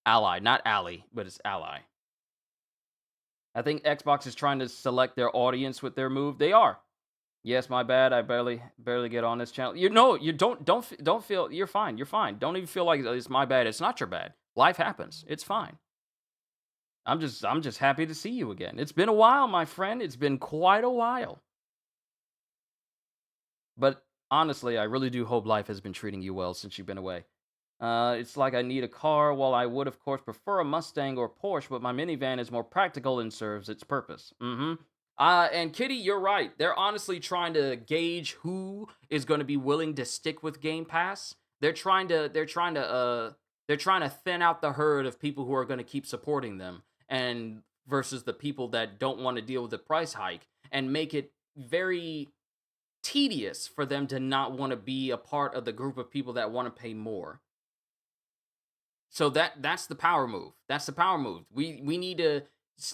Ally, not Ally, but it's Ally. I think Xbox is trying to select their audience with their move. They are. Yes, my bad. I barely get on this channel. You know, you don't feel you're fine. You're fine. Don't even feel like it's my bad. It's not your bad. Life happens. It's fine. I'm just happy to see you again. It's been a while, my friend. It's been quite a while. But honestly, I really do hope life has been treating you well since you've been away. It's like I need a car. While I would, of course, prefer a Mustang or Porsche, but my minivan is more practical and serves its purpose. And Kitty, you're right. They're honestly trying to gauge who is going to be willing to stick with Game Pass. They're trying to thin out the herd of people who are going to keep supporting them, and versus the people that don't want to deal with the price hike, and make it very tedious for them to not want to be a part of the group of people that want to pay more. So that's the power move. That's the power move. We need to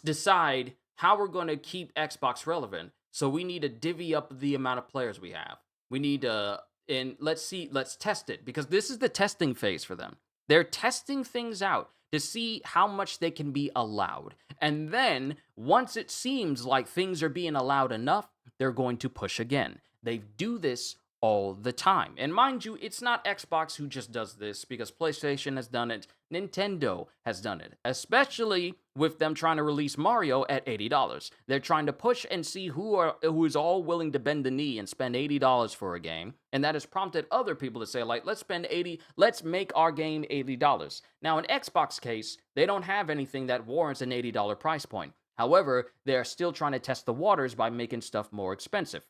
decide how we're going to keep Xbox relevant. So we need to divvy up the amount of players we have. We need to and let's test it, because this is the testing phase for them. They're testing things out to see how much they can be allowed. And then once it seems like things are being allowed enough, they're going to push again. They do this all the time. And mind you, it's not Xbox who just does this, because PlayStation has done it, Nintendo has done it, especially with them trying to release Mario at $80. They're trying to push and see who is all willing to bend the knee and spend $80 for a game, and that has prompted other people to say, like, let's make our game $80. Now in Xbox case, they don't have anything that warrants an $80 price point. However, they are still trying to test the waters by making stuff more expensive.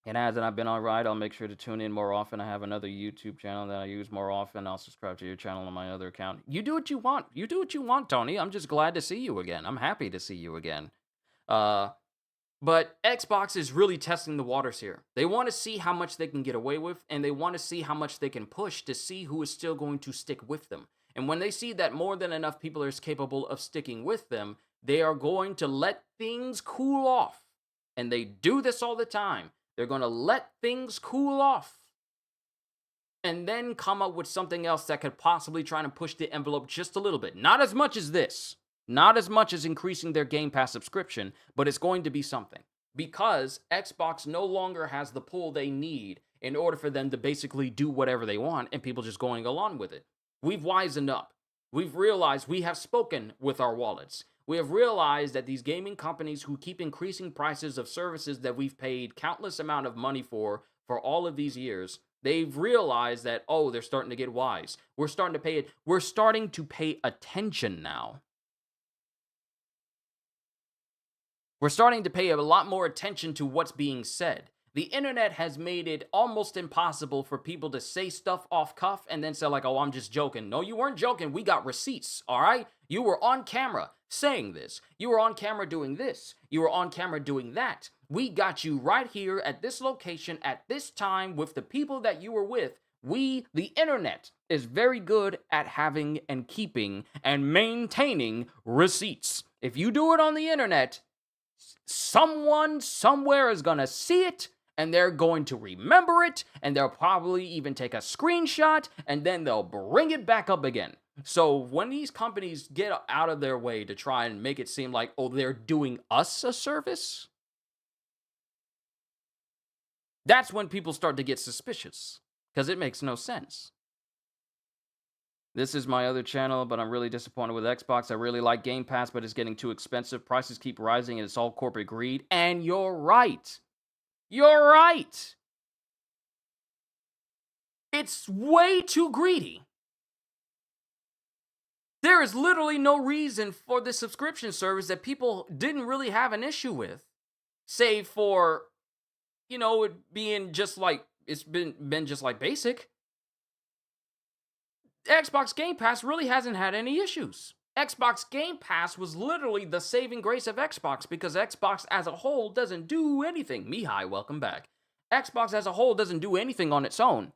And as I've been all right, I'll make sure to tune in more often. I have another YouTube channel that I use more often. I'll subscribe to your channel on my other account. You do what you want. You do what you want, Tony. I'm just glad to see you again. I'm happy to see you again. But Xbox is really testing the waters here. They want to see how much they can get away with, and they want to see how much they can push to see who is still going to stick with them. And when they see that more than enough people are capable of sticking with them, they are going to let things cool off. And they do this all the time. They're going to let things cool off and then come up with something else that could possibly try to push the envelope just a little bit. Not as much as this. Not as much as increasing their Game Pass subscription, but it's going to be something. Because Xbox no longer has the pull they need in order for them to basically do whatever they want and people just going along with it. We've wisened up. We've realized we have spoken with our wallets. We have realized that these gaming companies who keep increasing prices of services that we've paid countless amount of money for all of these years, they've realized that, oh, they're starting to get wise. We're starting to pay attention now. We're starting to pay a lot more attention to what's being said. The internet has made it almost impossible for people to say stuff off cuff and then say, like, oh, I'm just joking. No, you weren't joking. We got receipts, all right? You were on camera saying this. You were on camera doing this. You were on camera doing that. We got you right here at this location at this time with the people that you were with. The internet, is very good at having and keeping and maintaining receipts. If you do it on the internet, someone somewhere is going to see it and they're going to remember it and they'll probably even take a screenshot and then they'll bring it back up again. So when these companies get out of their way to try and make it seem like, oh, they're doing us a service, that's when people start to get suspicious because it makes no sense. This is my other channel, but I'm really disappointed with Xbox. I really like Game Pass, but it's getting too expensive. Prices keep rising, and it's all corporate greed. And you're right. You're right. It's way too greedy. There is literally no reason for the subscription service that people didn't really have an issue with, save for, it being just like, it's been just like basic. Xbox Game Pass really hasn't had any issues. Xbox Game Pass was literally the saving grace of Xbox because Xbox as a whole doesn't do anything. Mihai, welcome back. Xbox as a whole doesn't do anything on its own.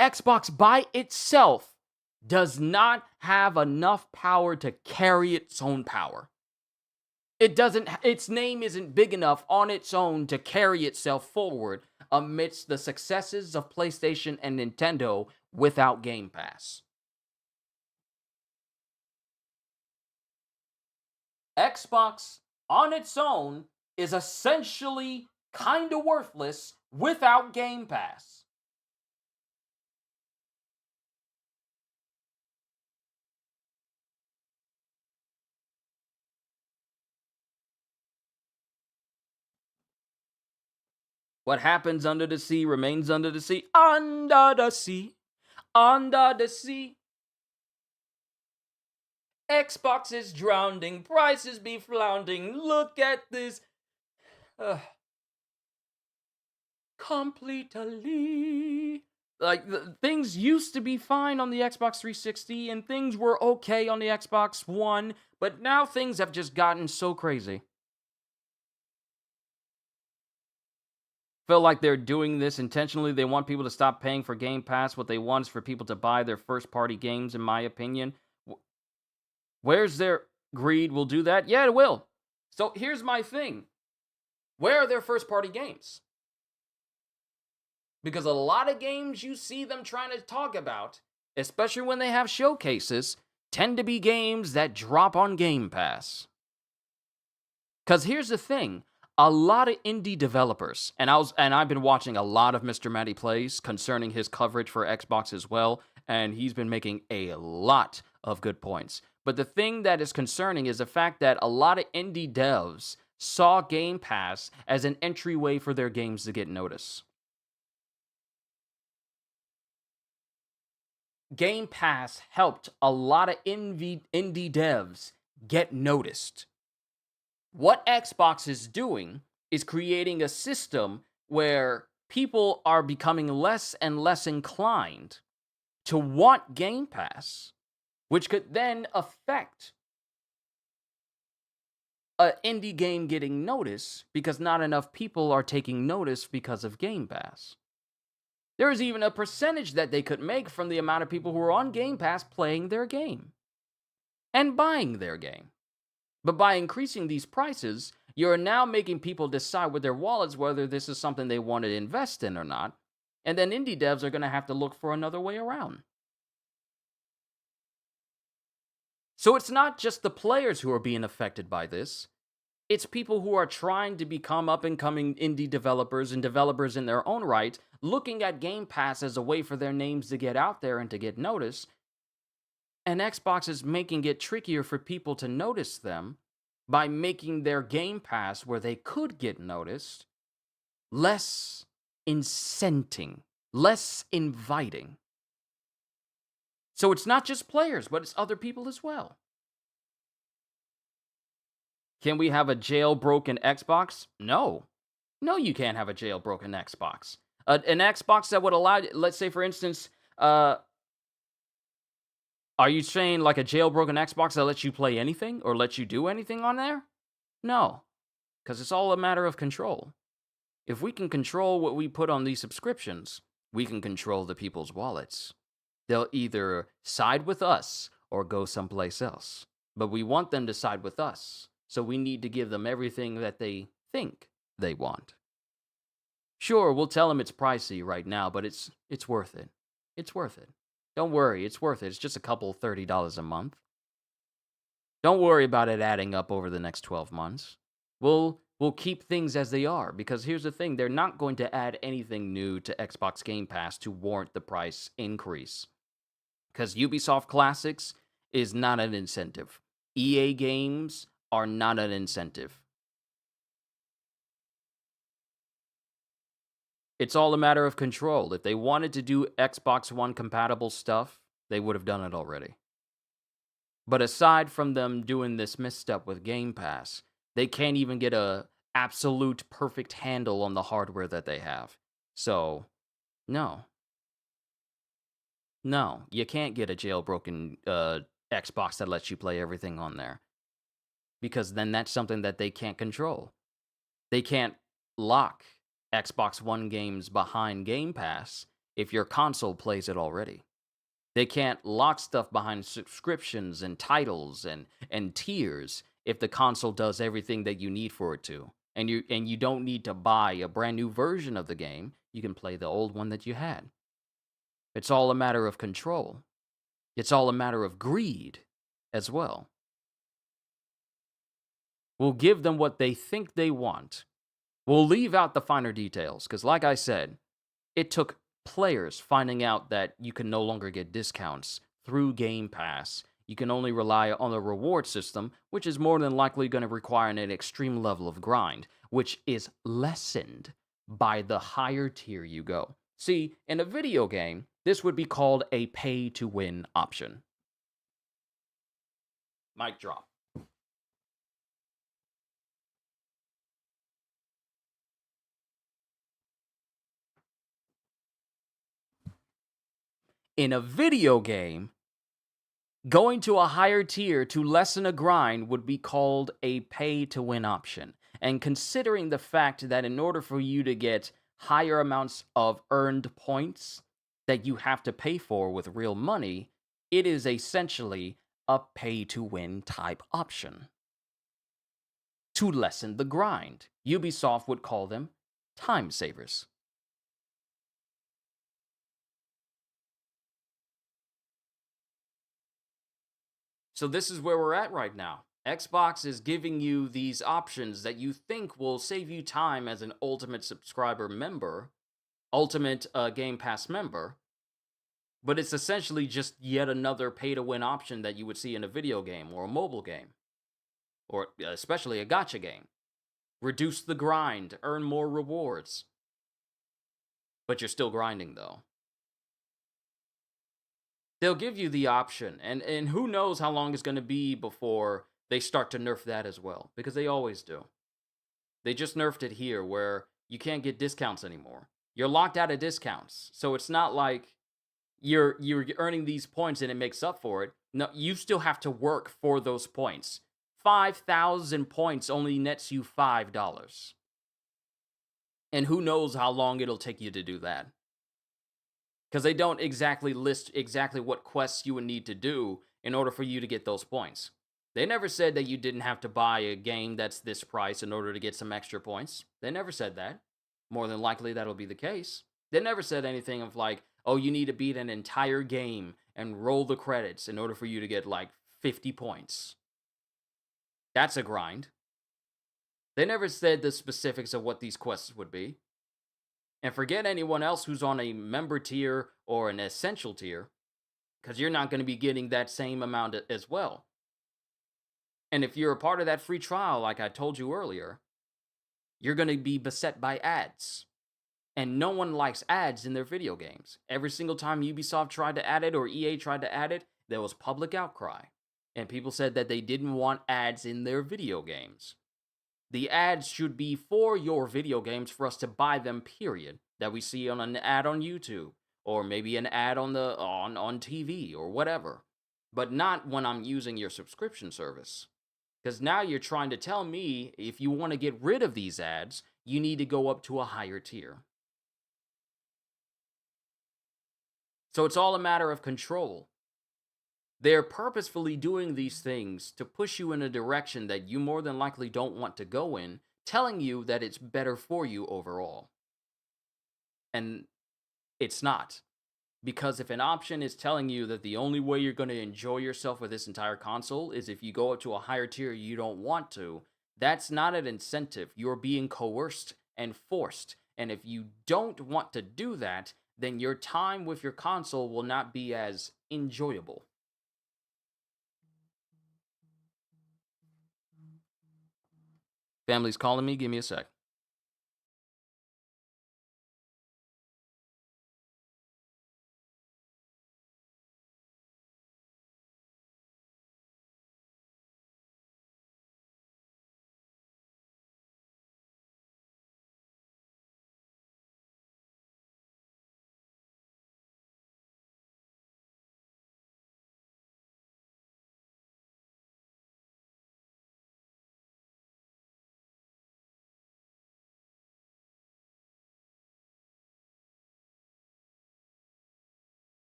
Xbox by itself does not have enough power to carry its own power. Its name isn't big enough on its own to carry itself forward amidst the successes of PlayStation and Nintendo without Game Pass. Xbox on its own is essentially kind of worthless without Game Pass. What happens under the sea remains under the sea. Under the sea. Under the sea. Xbox is drowning. Prices be floundering. Look at this. Completely. Like, things used to be fine on the Xbox 360, and things were okay on the Xbox One, but now things have just gotten so crazy. Feel like they're doing this intentionally. They want people to stop paying for Game Pass. What they want is for people to buy their first-party games, in my opinion. Where's their greed will do that? Yeah, it will. So here's my thing. Where are their first-party games? Because a lot of games you see them trying to talk about, especially when they have showcases, tend to be games that drop on Game Pass. Because here's the thing. A lot of indie developers, and I've been watching a lot of Mr. Matty Plays concerning his coverage for Xbox as well, and he's been making a lot of good points. But the thing that is concerning is the fact that a lot of indie devs saw Game Pass as an entryway for their games to get noticed. Game Pass helped a lot of indie devs get noticed. What Xbox is doing is creating a system where people are becoming less and less inclined to want Game Pass, which could then affect an indie game getting noticed because not enough people are taking notice because of Game Pass. There is even a percentage that they could make from the amount of people who are on Game Pass playing their game and buying their game. But by increasing these prices, you're now making people decide with their wallets whether this is something they want to invest in or not. And then indie devs are going to have to look for another way around. So it's not just the players who are being affected by this. It's people who are trying to become up-and-coming indie developers and developers in their own right, looking at Game Pass as a way for their names to get out there and to get noticed. And Xbox is making it trickier for people to notice them by making their Game Pass, where they could get noticed, less incenting, less inviting. So it's not just players, but it's other people as well. Can we have a jailbroken Xbox? No. No, you can't have a jailbroken Xbox. An Xbox that would allow, let's say, for instance, uh, are you saying like a jailbroken Xbox that lets you play anything or lets you do anything on there? No, because it's all a matter of control. If we can control what we put on these subscriptions, we can control the people's wallets. They'll either side with us or go someplace else. But we want them to side with us, so we need to give them everything that they think they want. Sure, we'll tell them it's pricey right now, but it's worth it. It's worth it. Don't worry, it's worth it. It's just a couple $30 a month. Don't worry about it adding up over the next 12 months. We'll keep things as they are, because here's the thing, they're not going to add anything new to Xbox Game Pass to warrant the price increase. Because Ubisoft Classics is not an incentive. EA games are not an incentive. It's all a matter of control. If they wanted to do Xbox One compatible stuff, they would have done it already. But aside from them doing this misstep with Game Pass, they can't even get a absolute perfect handle on the hardware that they have. So, no. No, you can't get a jailbroken Xbox that lets you play everything on there. Because then that's something that they can't control. They can't lock Xbox One games behind Game Pass if your console plays it already. They can't lock stuff behind subscriptions and titles and tiers if the console does everything that you need for it to. And you don't need to buy a brand new version of the game. You can play the old one that you had. It's all a matter of control. It's all a matter of greed as well. We'll give them what they think they want. We'll leave out the finer details, because like I said, it took players finding out that you can no longer get discounts through Game Pass. You can only rely on the reward system, which is more than likely going to require an extreme level of grind, which is lessened by the higher tier you go. See, in a video game, this would be called a pay-to-win option. Mic drop. In a video game, going to a higher tier to lessen a grind would be called a pay-to-win option. And considering the fact that in order for you to get higher amounts of earned points that you have to pay for with real money, it is essentially a pay-to-win type option. To lessen the grind, Ubisoft would call them time savers. So this is where we're at right now. Xbox is giving you these options that you think will save you time as an Ultimate subscriber member, Ultimate Game Pass member, but it's essentially just yet another pay-to-win option that you would see in a video game or a mobile game, or especially a gacha game. Reduce the grind, earn more rewards. But you're still grinding, though. They'll give you the option, and who knows how long it's going to be before they start to nerf that as well, because they always do. They just nerfed it here, where you can't get discounts anymore. You're locked out of discounts, so it's not like you're earning these points and it makes up for it. No, you still have to work for those points. 5,000 points only nets you $5. And who knows how long it'll take you to do that. Because they don't exactly list exactly what quests you would need to do in order for you to get those points. They never said that you didn't have to buy a game that's this price in order to get some extra points. They never said that. More than likely that'll be the case. They never said anything of like, oh, you need to beat an entire game and roll the credits in order for you to get like 50 points. That's a grind. They never said the specifics of what these quests would be. And forget anyone else who's on a member tier or an essential tier, because you're not going to be getting that same amount as well. And if you're a part of that free trial, like I told you earlier, you're going to be beset by ads. And no one likes ads in their video games. Every single time Ubisoft tried to add it or EA tried to add it, there was public outcry. And people said that they didn't want ads in their video games. The ads should be for your video games for us to buy them, period. That we see on an ad on YouTube or maybe an ad on TV or whatever. But not when I'm using your subscription service. Cuz now you're trying to tell me if you want to get rid of these ads, you need to go up to a higher tier. So it's all a matter of control. They're purposefully doing these things to push you in a direction that you more than likely don't want to go in, telling you that it's better for you overall. And it's not. Because if an option is telling you that the only way you're going to enjoy yourself with this entire console is if you go up to a higher tier you don't want to, that's not an incentive. You're being coerced and forced. And if you don't want to do that, then your time with your console will not be as enjoyable. Family's calling me. Give me a sec.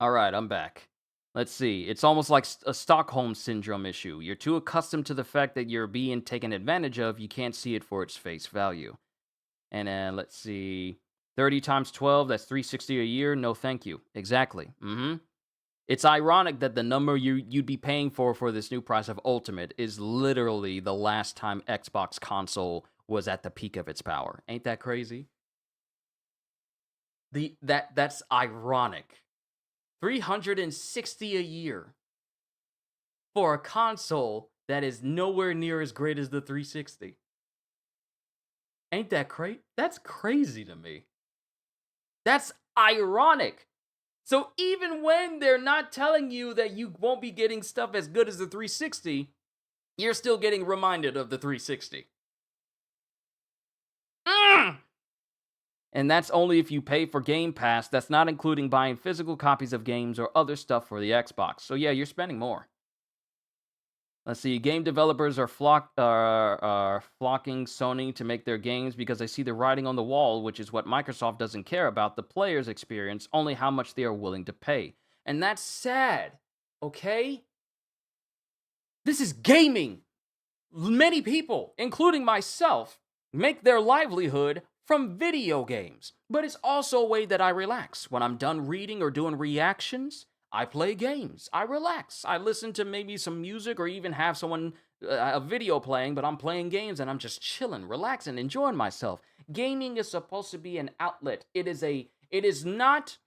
All right, I'm back. Let's see. It's almost like a Stockholm syndrome issue. You're too accustomed to the fact that you're being taken advantage of, you can't see it for its face value. And then let's see. 30 times 12, that's 360 a year. No, thank you. Exactly. It's ironic that the number you'd be paying for this new price of Ultimate is literally the last time Xbox console was at the peak of its power. Ain't that crazy? That's ironic. 360 a year for a console that is nowhere near as great as the 360. Ain't that crazy? That's crazy to me. That's ironic. So even when they're not telling you that you won't be getting stuff as good as the 360, you're still getting reminded of the 360. And that's only if you pay for Game Pass. That's not including buying physical copies of games or other stuff for the Xbox. So yeah, you're spending more. Let's see. Game developers are flocking Sony to make their games because they see the writing on the wall, which is what Microsoft doesn't care about, the player's experience, only how much they are willing to pay. And that's sad, okay? This is gaming. Many people, including myself, make their livelihood from video games. But it's also a way that I relax. When I'm done reading or doing reactions, I play games. I relax. I listen to maybe some music or even have someone, a video playing, but I'm playing games and I'm just chilling, relaxing, enjoying myself. Gaming is supposed to be an outlet. It is not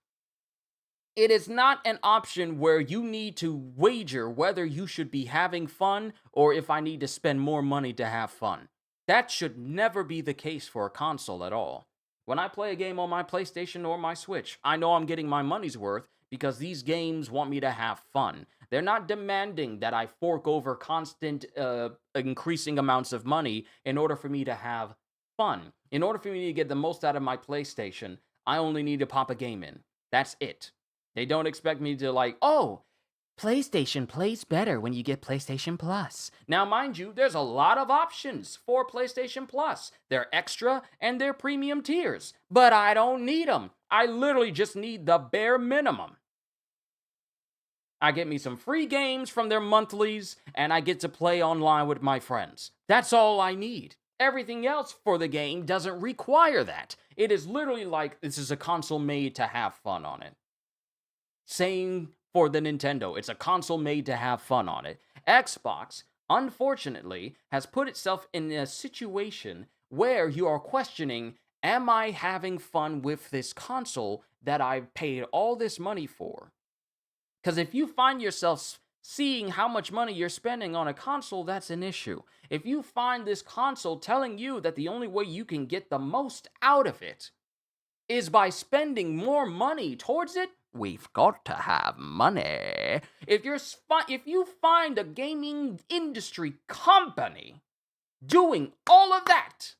an option where you need to wager whether you should be having fun or if I need to spend more money to have fun. That should never be the case for a console at all. When I play a game on my PlayStation or my Switch, I know I'm getting my money's worth because these games want me to have fun. They're not demanding that I fork over constant, increasing amounts of money in order for me to have fun. In order for me to get the most out of my PlayStation, I only need to pop a game in. That's it. They don't expect me to PlayStation plays better when you get PlayStation Plus. Now, mind you, there's a lot of options for PlayStation Plus. They're extra and they're premium tiers. But I don't need them. I literally just need the bare minimum. I get me some free games from their monthlies, and I get to play online with my friends. That's all I need. Everything else for the game doesn't require that. It is literally like this is a console made to have fun on it. Same for the Nintendo. It's a console made to have fun on it. Xbox, unfortunately, has put itself in a situation where you are questioning, am I having fun with this console that I paid all this money for? Because if you find yourself seeing how much money you're spending on a console, that's an issue. If you find this console telling you that the only way you can get the most out of it is by spending more money towards it, we've got to have money. If you find a gaming industry company doing all of that,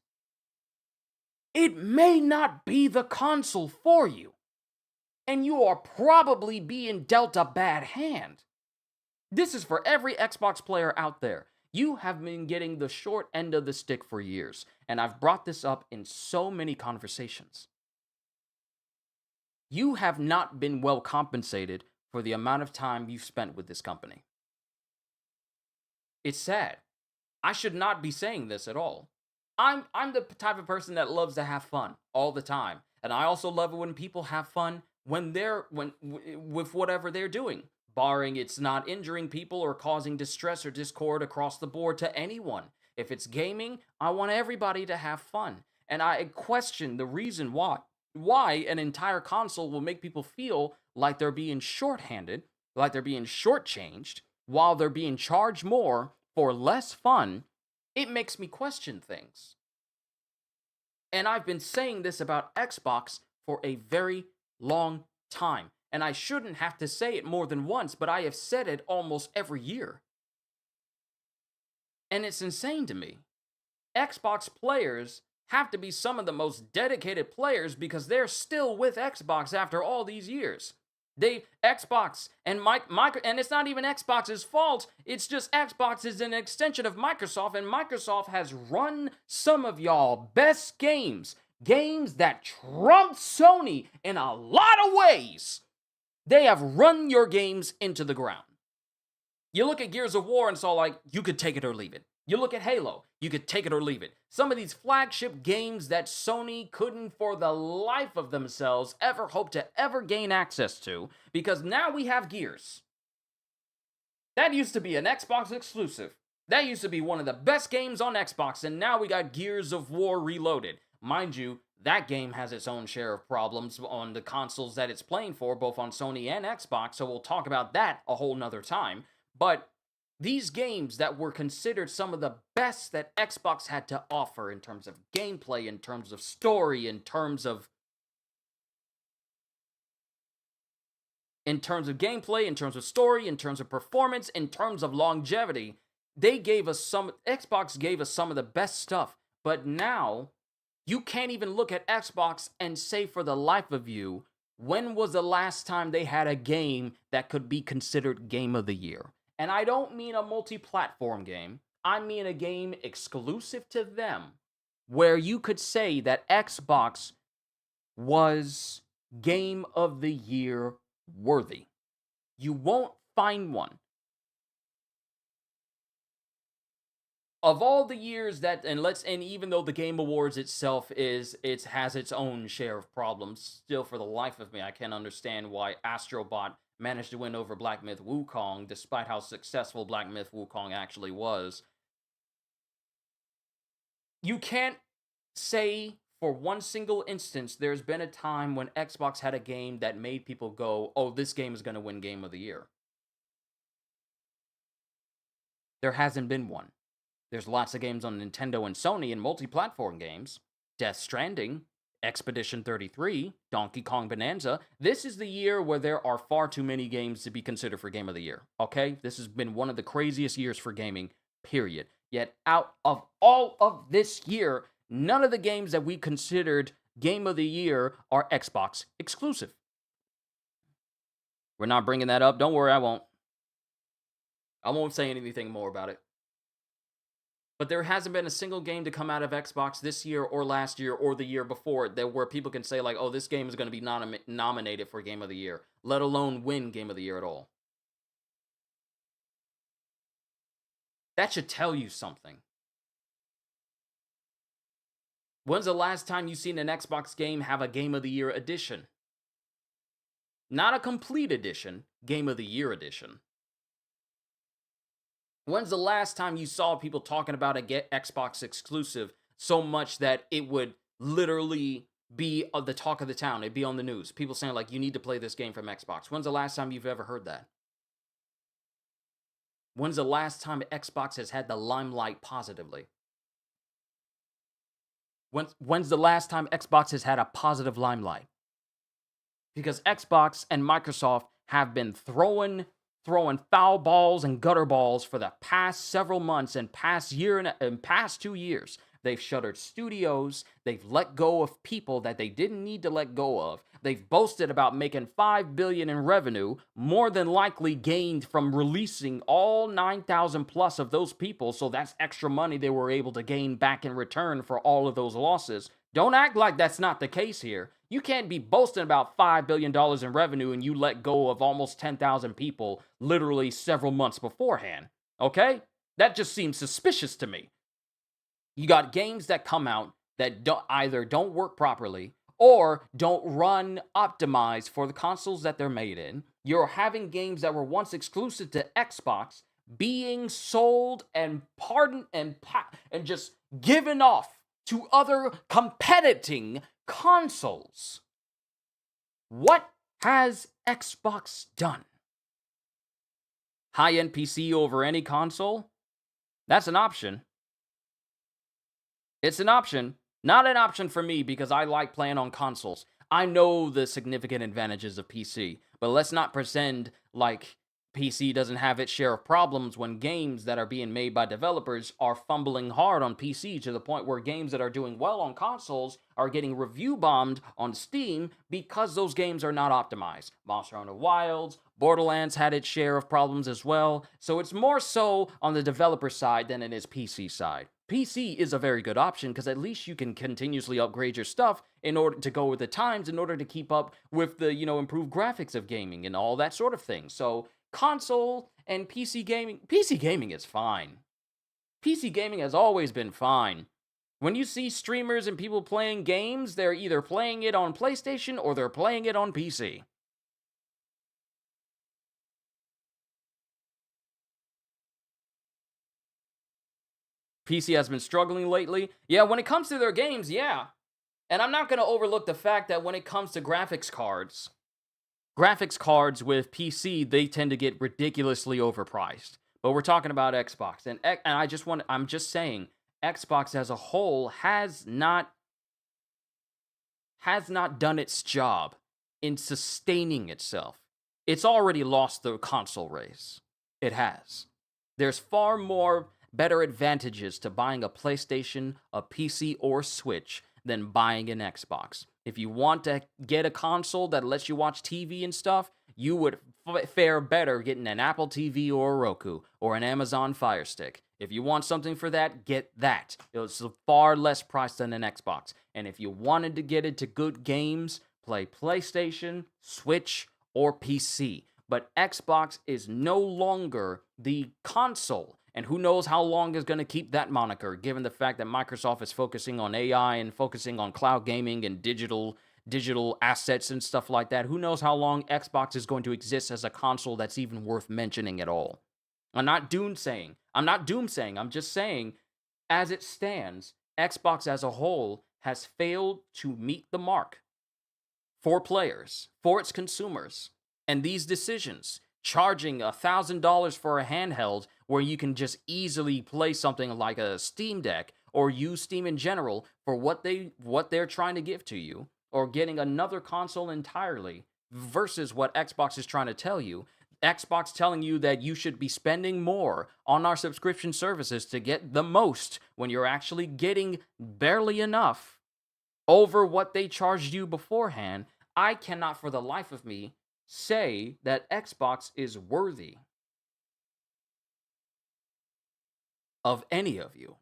it may not be the console for you. And you are probably being dealt a bad hand. This is for every Xbox player out there. You have been getting the short end of the stick for years, and I've brought this up in so many conversations. You have not been well compensated for the amount of time you've spent with this company. It's sad. I should not be saying this at all. I'm the type of person that loves to have fun all the time, and I also love it when people have fun with whatever they're doing, barring it's not injuring people or causing distress or discord across the board to anyone. If it's gaming, I want everybody to have fun, and I question the reason why an entire console will make people feel like they're being shorthanded, like they're being shortchanged, while they're being charged more for less fun. It makes me question things. And I've been saying this about Xbox for a very long time. And I shouldn't have to say it more than once, but I have said it almost every year. And it's insane to me. Xbox players have to be some of the most dedicated players because they're still with Xbox after all these years. Xbox and and it's not even Xbox's fault. It's just Xbox is an extension of Microsoft, and Microsoft has run some of y'all best games that trump Sony in a lot of ways. They have run your games into the ground. You look at Gears of War and it's all like, you could take it or leave it. You look at Halo, you could take it or leave it. Some of these flagship games that Sony couldn't for the life of themselves ever hope to ever gain access to, because now we have Gears. That used to be an Xbox exclusive. That used to be one of the best games on Xbox, and now we got Gears of War Reloaded. Mind you, that game has its own share of problems on the consoles that it's playing for, both on Sony and Xbox, so we'll talk about that a whole nother time. But these games that were considered some of the best that Xbox had to offer in terms of gameplay, in terms of story, in terms of gameplay, in terms of story, in terms of performance, in terms of longevity, Xbox gave us some of the best stuff. But now, you can't even look at Xbox and say for the life of you, when was the last time they had a game that could be considered Game of the Year? And I don't mean a multi-platform game. I mean a game exclusive to them, where you could say that Xbox was Game of the Year worthy. You won't find one. Of all the years that, and even though the Game Awards itself has its own share of problems, still for the life of me, I can't understand why Astrobot managed to win over Black Myth Wukong, despite how successful Black Myth Wukong actually was. You can't say for one single instance there's been a time when Xbox had a game that made people go, oh, this game is going to win Game of the Year. There hasn't been one. There's lots of games on Nintendo and Sony and multi-platform games. Death Stranding, Expedition 33, Donkey Kong Bonanza. This is the year where there are far too many games to be considered for Game of the Year, okay? This has been one of the craziest years for gaming, period. Yet out of all of this year, none of the games that we considered Game of the Year are Xbox exclusive. We're not bringing that up. Don't worry, I won't. I won't say anything more about it. But there hasn't been a single game to come out of Xbox this year or last year or the year before where people can say, like, oh, this game is going to be nominated for Game of the Year, let alone win Game of the Year at all. That should tell you something. When's the last time you've seen an Xbox game have a Game of the Year edition? Not a complete edition, Game of the Year edition. When's the last time you saw people talking about a Xbox exclusive so much that it would literally be the talk of the town? It'd be on the news. People saying, like, you need to play this game from Xbox. When's the last time you've ever heard that? When's the last time Xbox has had the limelight positively? When's the last time Xbox has had a positive limelight? Because Xbox and Microsoft have been throwing foul balls and gutter balls for the past several months and past year and past 2 years. They've shuttered studios. They've let go of people that they didn't need to let go of. They've boasted about making $5 billion in revenue, more than likely gained from releasing all 9,000 plus of those people. So that's extra money they were able to gain back in return for all of those losses. Don't act like that's not the case here. You can't be boasting about $5 billion in revenue and you let go of almost 10,000 people literally several months beforehand. Okay? That just seems suspicious to me. You got games that come out that either don't work properly or don't run optimized for the consoles that they're made in. You're having games that were once exclusive to Xbox being sold and just given off to other competing consoles. What has Xbox done? High-end PC over any console? That's an option. It's an option. Not an option for me because I like playing on consoles. I know the significant advantages of PC, but let's not pretend like PC doesn't have its share of problems when games that are being made by developers are fumbling hard on PC to the point where games that are doing well on consoles are getting review bombed on Steam because those games are not optimized. Monster Hunter Wilds, Borderlands had its share of problems as well, so it's more so on the developer side than it is PC side. PC is a very good option because at least you can continuously upgrade your stuff in order to go with the times, in order to keep up with the, improved graphics of gaming and all that sort of thing. So console and PC gaming is fine. PC gaming has always been fine. When you see streamers and people playing games, they're either playing it on PlayStation or they're playing it on PC. PC has been struggling lately. Yeah, when it comes to their games, yeah. And I'm not going to overlook the fact that when it comes to graphics cards with PC, they tend to get ridiculously overpriced. But we're talking about Xbox. And I'm just saying, Xbox as a whole has not done its job in sustaining itself. It's already lost the console race. It has. There's far more better advantages to buying a PlayStation, a PC, or Switch than buying an Xbox. If you want to get a console that lets you watch TV and stuff, you would fare better getting an Apple TV or a Roku or an Amazon Fire Stick. If you want something for that, get that. It's far less priced than an Xbox. And if you wanted to get into good games, play PlayStation, Switch, or PC. But Xbox is no longer the console. And who knows how long is going to keep that moniker, given the fact that Microsoft is focusing on AI and focusing on cloud gaming and digital assets and stuff like that. Who knows how long Xbox is going to exist as a console that's even worth mentioning at all. I'm not doomsaying. I'm just saying, as it stands, Xbox as a whole has failed to meet the mark for players, for its consumers. And these decisions, charging $1,000 for a handheld where you can just easily play something like a Steam Deck or use Steam in general for what they're trying to give to you, or getting another console entirely versus what Xbox is trying to tell you. Xbox telling you that you should be spending more on our subscription services to get the most when you're actually getting barely enough over what they charged you beforehand. I cannot for the life of me say that Xbox is worthy of any of you.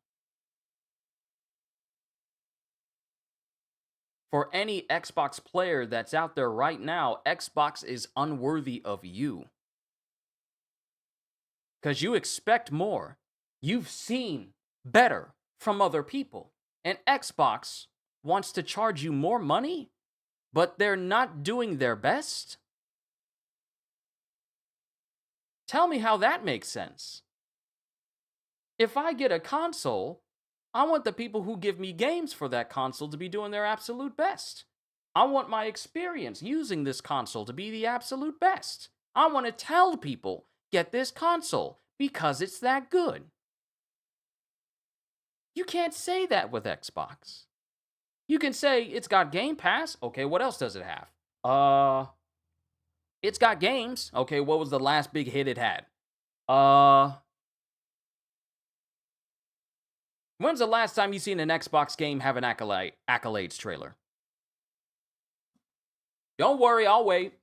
For any Xbox player that's out there right now, Xbox is unworthy of you. Because you expect more. You've seen better from other people. And Xbox wants to charge you more money, but they're not doing their best? Tell me how that makes sense. If I get a console, I want the people who give me games for that console to be doing their absolute best. I want my experience using this console to be the absolute best. I want to tell people, get this console because it's that good. You can't say that with Xbox. You can say it's got Game Pass. Okay, what else does it have? Uh, it's got games. Okay, what was the last big hit it had? Uh, when's the last time you seen an Xbox game have an accolades trailer? Don't worry, I'll wait.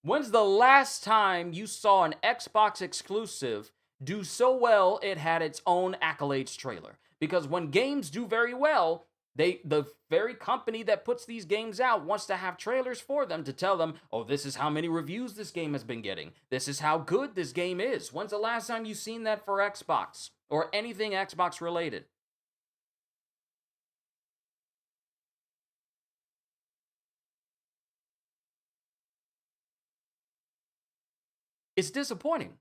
When's the last time you saw an Xbox exclusive do so well it had its own accolades trailer? Because when games do very well, the very company that puts these games out wants to have trailers for them to tell them, "Oh, this is how many reviews this game has been getting. This is how good this game is." When's the last time you've seen that for Xbox or anything Xbox related? It's disappointing.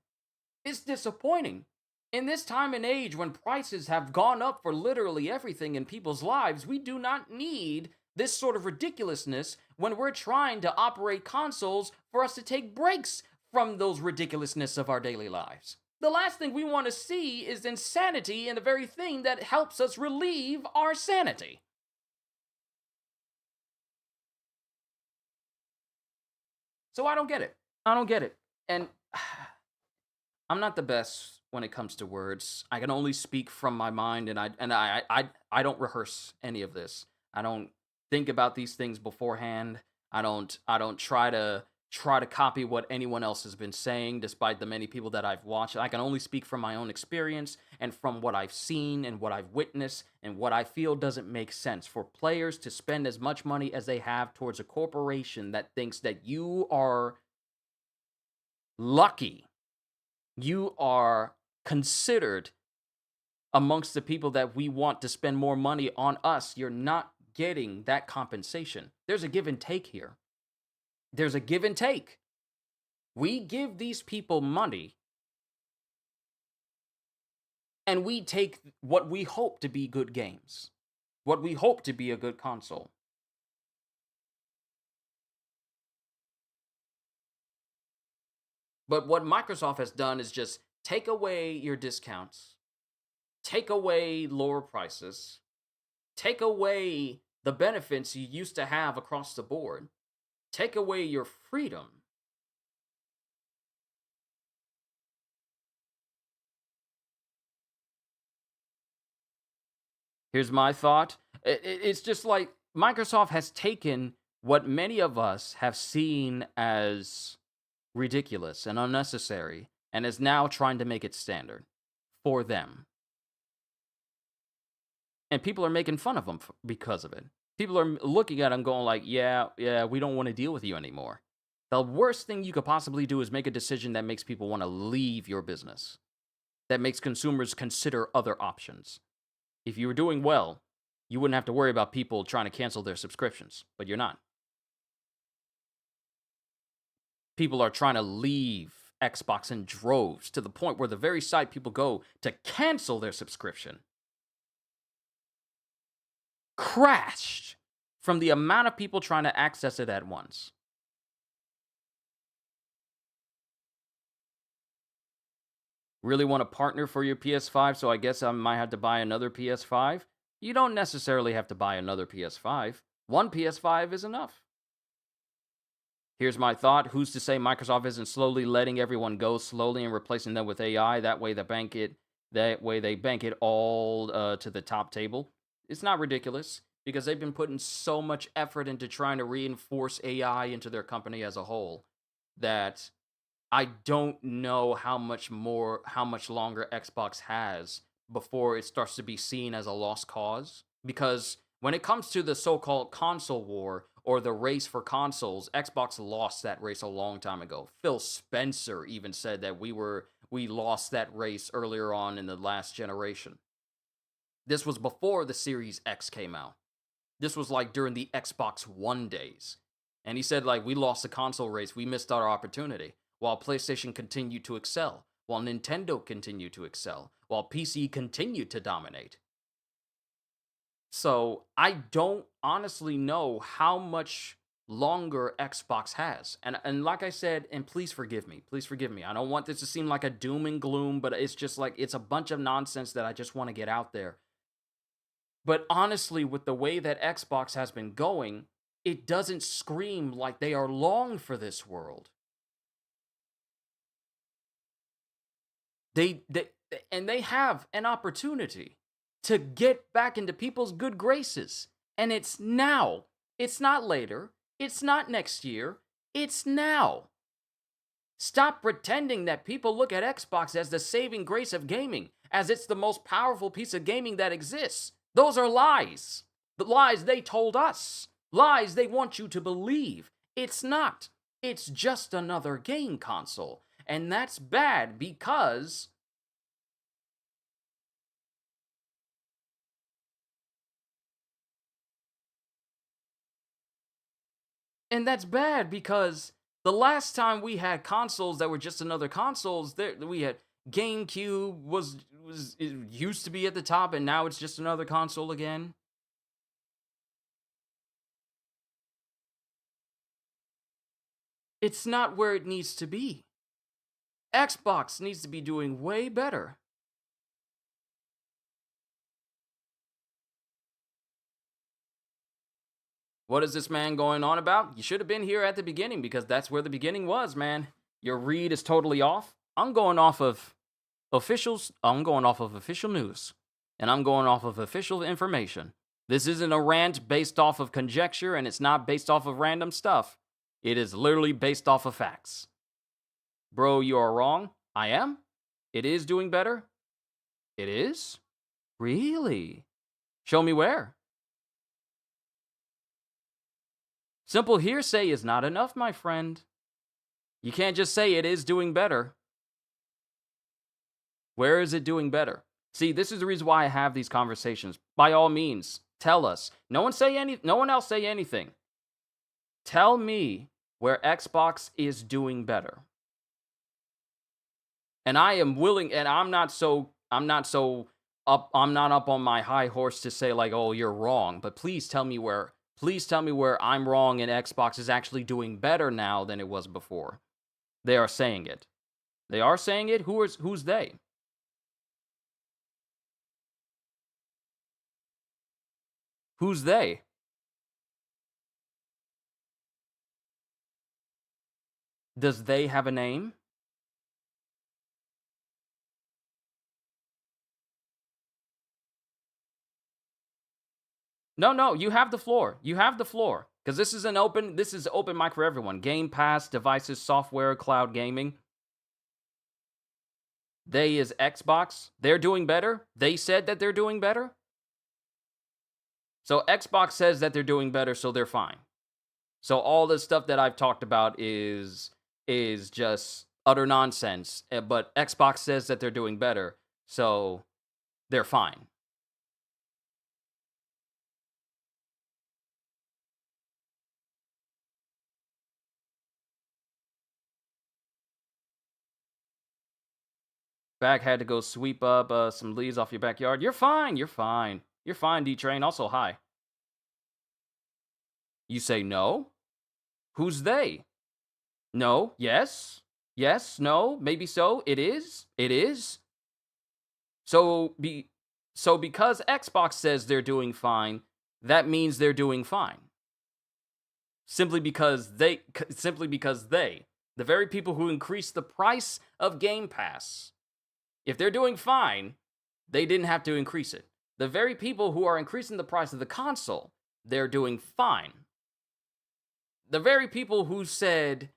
It's disappointing. In this time and age when prices have gone up for literally everything in people's lives, we do not need this sort of ridiculousness when we're trying to operate consoles for us to take breaks from those ridiculousness of our daily lives. The last thing we want to see is insanity in the very thing that helps us relieve our sanity. So I don't get it. I don't get it. And I'm not the best when it comes to words. I can only speak from my mind, and I don't rehearse any of this. I don't think about these things beforehand. I don't try to copy what anyone else has been saying, despite the many people that I've watched. I can only speak from my own experience and from what I've seen and what I've witnessed and what I feel doesn't make sense for players to spend as much money as they have towards a corporation that thinks that you are lucky, you are considered amongst the people that we want to spend more money on us. You're not getting that compensation. There's a give and take here. There's a give and take. We give these people money and we take what we hope to be good games, what we hope to be a good console. But what Microsoft has done is just take away your discounts, take away lower prices, take away the benefits you used to have across the board, take away your freedom. Here's my thought. It's just like Microsoft has taken what many of us have seen as ridiculous and unnecessary and is now trying to make it standard for them. And people are making fun of them because of it. People are looking at them going like, "Yeah, yeah, we don't want to deal with you anymore." The worst thing you could possibly do is make a decision that makes people want to leave your business, that makes consumers consider other options. If you were doing well, you wouldn't have to worry about people trying to cancel their subscriptions, but you're not. People are trying to leave Xbox in droves to the point where the very site people go to cancel their subscription crashed from the amount of people trying to access it at once. Really want to partner for your PS5, so I guess I might have to buy another PS5? You don't necessarily have to buy another PS5. One PS5 is enough. Here's my thought. Who's to say Microsoft isn't slowly letting everyone go slowly and replacing them with AI? That way they bank it all to the top table. It's not ridiculous because they've been putting so much effort into trying to reinforce AI into their company as a whole that I don't know how much longer Xbox has before it starts to be seen as a lost cause. Because when it comes to the so called console war or the race for consoles, Xbox lost that race a long time ago. Phil Spencer even said that we lost that race earlier on in the last generation. This was before the Series X came out. This was like during the Xbox One days. And he said, like, we lost the console race. We missed our opportunity. While PlayStation continued to excel. While Nintendo continued to excel. While PC continued to dominate. So I don't honestly know how much longer Xbox has. And like I said, and please forgive me. Please forgive me. I don't want this to seem like a doom and gloom, but it's just like it's a bunch of nonsense that I just want to get out there. But honestly, with the way that Xbox has been going, it doesn't scream like they are long for this world. They and they have an opportunity to get back into people's good graces. And it's now. It's not later. It's not next year. It's now. Stop pretending that people look at Xbox as the saving grace of gaming, as it's the most powerful piece of gaming that exists. Those are lies. The lies they told us. Lies they want you to believe. It's not. It's just another game console. And that's bad because the last time we had consoles that were just another consoles, there we had GameCube was it used to be at the top and now it's just another console again. It's not where it needs to be. Xbox needs to be doing way better. What is this man going on about? You should have been here at the beginning because that's where the beginning was, man. Your read is totally off. I'm going off of official news. And I'm going off of official information. This isn't a rant based off of conjecture and it's not based off of random stuff. It is literally based off of facts. Bro, you are wrong. I am. It is doing better. It is? Really? Show me where. Simple hearsay is not enough, my friend. You can't just say it is doing better. Where is it doing better? See, this is the reason why I have these conversations. By all means, tell us. No one else say anything. Tell me where Xbox is doing better. And I am willing, and I'm not up on my high horse to say like, "Oh, you're wrong." But please tell me where I'm wrong and Xbox is actually doing better now than it was before. They are saying it. They are saying it. Who's they? Who's they? Does they have a name? No, you have the floor. You have the floor. Because this is open mic for everyone. Game Pass, devices, software, cloud gaming. They is Xbox. They're doing better. They said that they're doing better. So Xbox says that they're doing better, so they're fine. So all the stuff that I've talked about is just utter nonsense. But Xbox says that they're doing better, so they're fine. Back had to go sweep up some leaves off your backyard. You're fine. You're fine. You're fine, D Train. Also, hi. You say no? Who's they? No. Yes. Yes. No. Maybe so. It is. It is. So because Xbox says they're doing fine, that means they're doing fine. Simply because they, the very people who increased the price of Game Pass, if they're doing fine, they didn't have to increase it. The very people who are increasing the price of the console, they're doing fine. The very people who said,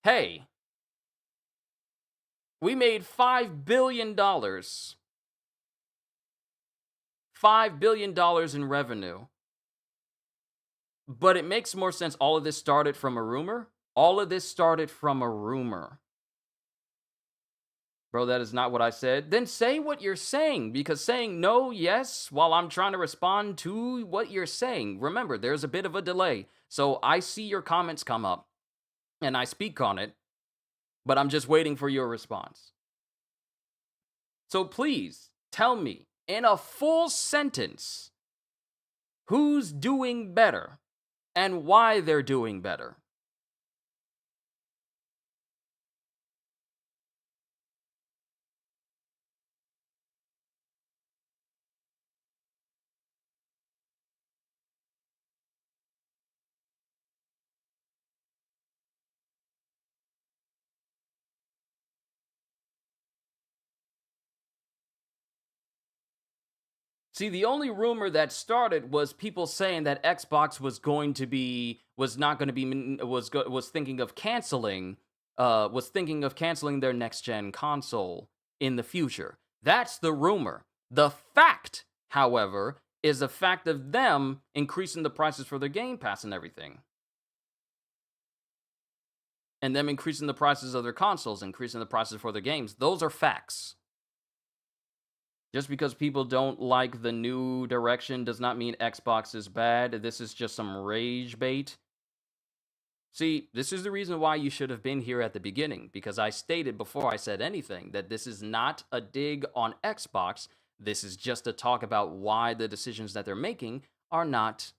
hey, we made $5 billion. $5 billion in revenue. But it makes more sense. All of this started from a rumor. All of this started from a rumor. Bro, that is not what I said. Then say what you're saying, because saying no, yes, while I'm trying to respond to what you're saying. Remember, there's a bit of a delay. So I see your comments come up, and I speak on it, but I'm just waiting for your response. So please, tell me, in a full sentence, who's doing better? and why they're doing better. See, the only rumor that started was people saying that Xbox was not going to be was thinking of canceling their next gen console in the future. That's the rumor. The fact, however, is the fact of them increasing the prices for their Game Pass and everything. And them increasing the prices of their consoles, increasing the prices for their games. Those are facts. Just because people don't like the new direction does not mean Xbox is bad. This is just some rage bait. See, this is the reason why you should have been here at the beginning, because I stated before I said anything that this is not a dig on Xbox. This is just a talk about why the decisions that they're making are not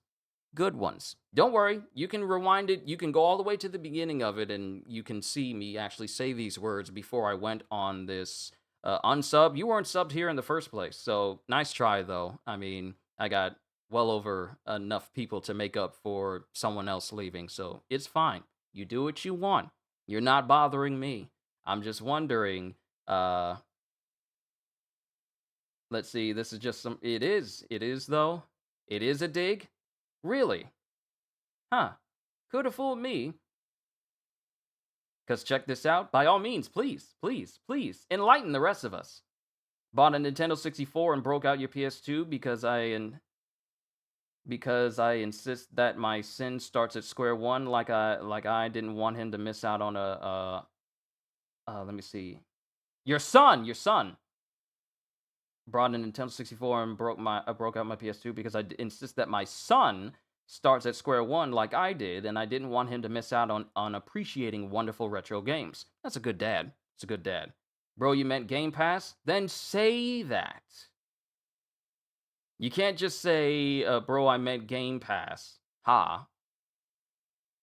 good ones. Don't worry, you can rewind it. You can go all the way to the beginning of it, and you can see me actually say these words before I went on this unsub. You weren't subbed here in the first place, so nice try, though. I mean, I got well over enough people to make up for someone else leaving, so it's fine. You do what you want. You're not bothering me. I'm just wondering. Let's see. This is just some. It is. It is though. It is a dig. Really? Huh. Could have fooled me. Because check this out. By all means, please, please, please, enlighten the rest of us. Bought a Nintendo 64 and broke out your PS2 because I insist that my sin starts at square one, like I didn't want him to miss out on let me see. Your son brought a Nintendo 64 and broke out my PS2 because I insist that my son starts at square one like I did, and I didn't want him to miss out on appreciating wonderful retro games. That's a good dad. It's a good dad. Bro, you meant Game Pass? Then say that. You can't just say, bro, I meant Game Pass. Ha.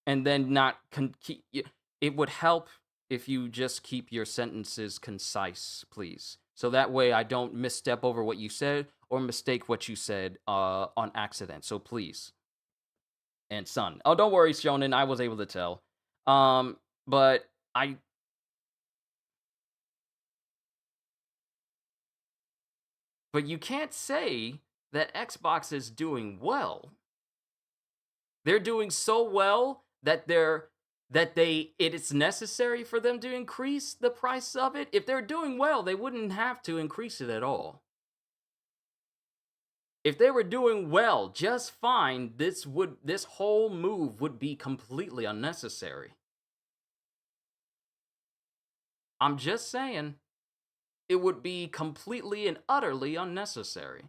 And then not it would help if you just keep your sentences concise, please. So that way I don't misstep over what you said or mistake what you said on accident. So please. And son. Oh, don't worry, Shonen. I was able to tell. But you can't say that Xbox is doing well. They're doing so well that it's necessary for them to increase the price of it. If they're doing well, they wouldn't have to increase it at all. If they were doing well, just fine, this whole move would be completely unnecessary. I'm just saying, it would be completely and utterly unnecessary.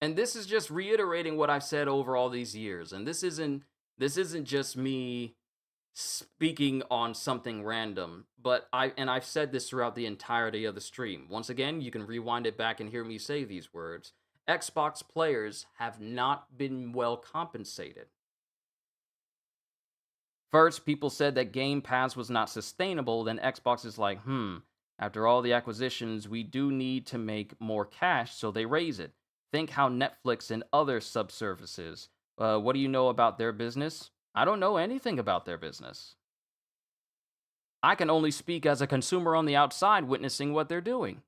And this is just reiterating what I've said over all these years. And this isn't just me speaking on something random, but I've said this throughout the entirety of the stream. Once again, you can rewind it back and hear me say these words. Xbox players have not been well compensated. First, people said that Game Pass was not sustainable, then Xbox is like, after all the acquisitions, we do need to make more cash, so they raise it. Think how Netflix and other subservices. What do you know about their business? I don't know anything about their business. I can only speak as a consumer on the outside witnessing what they're doing.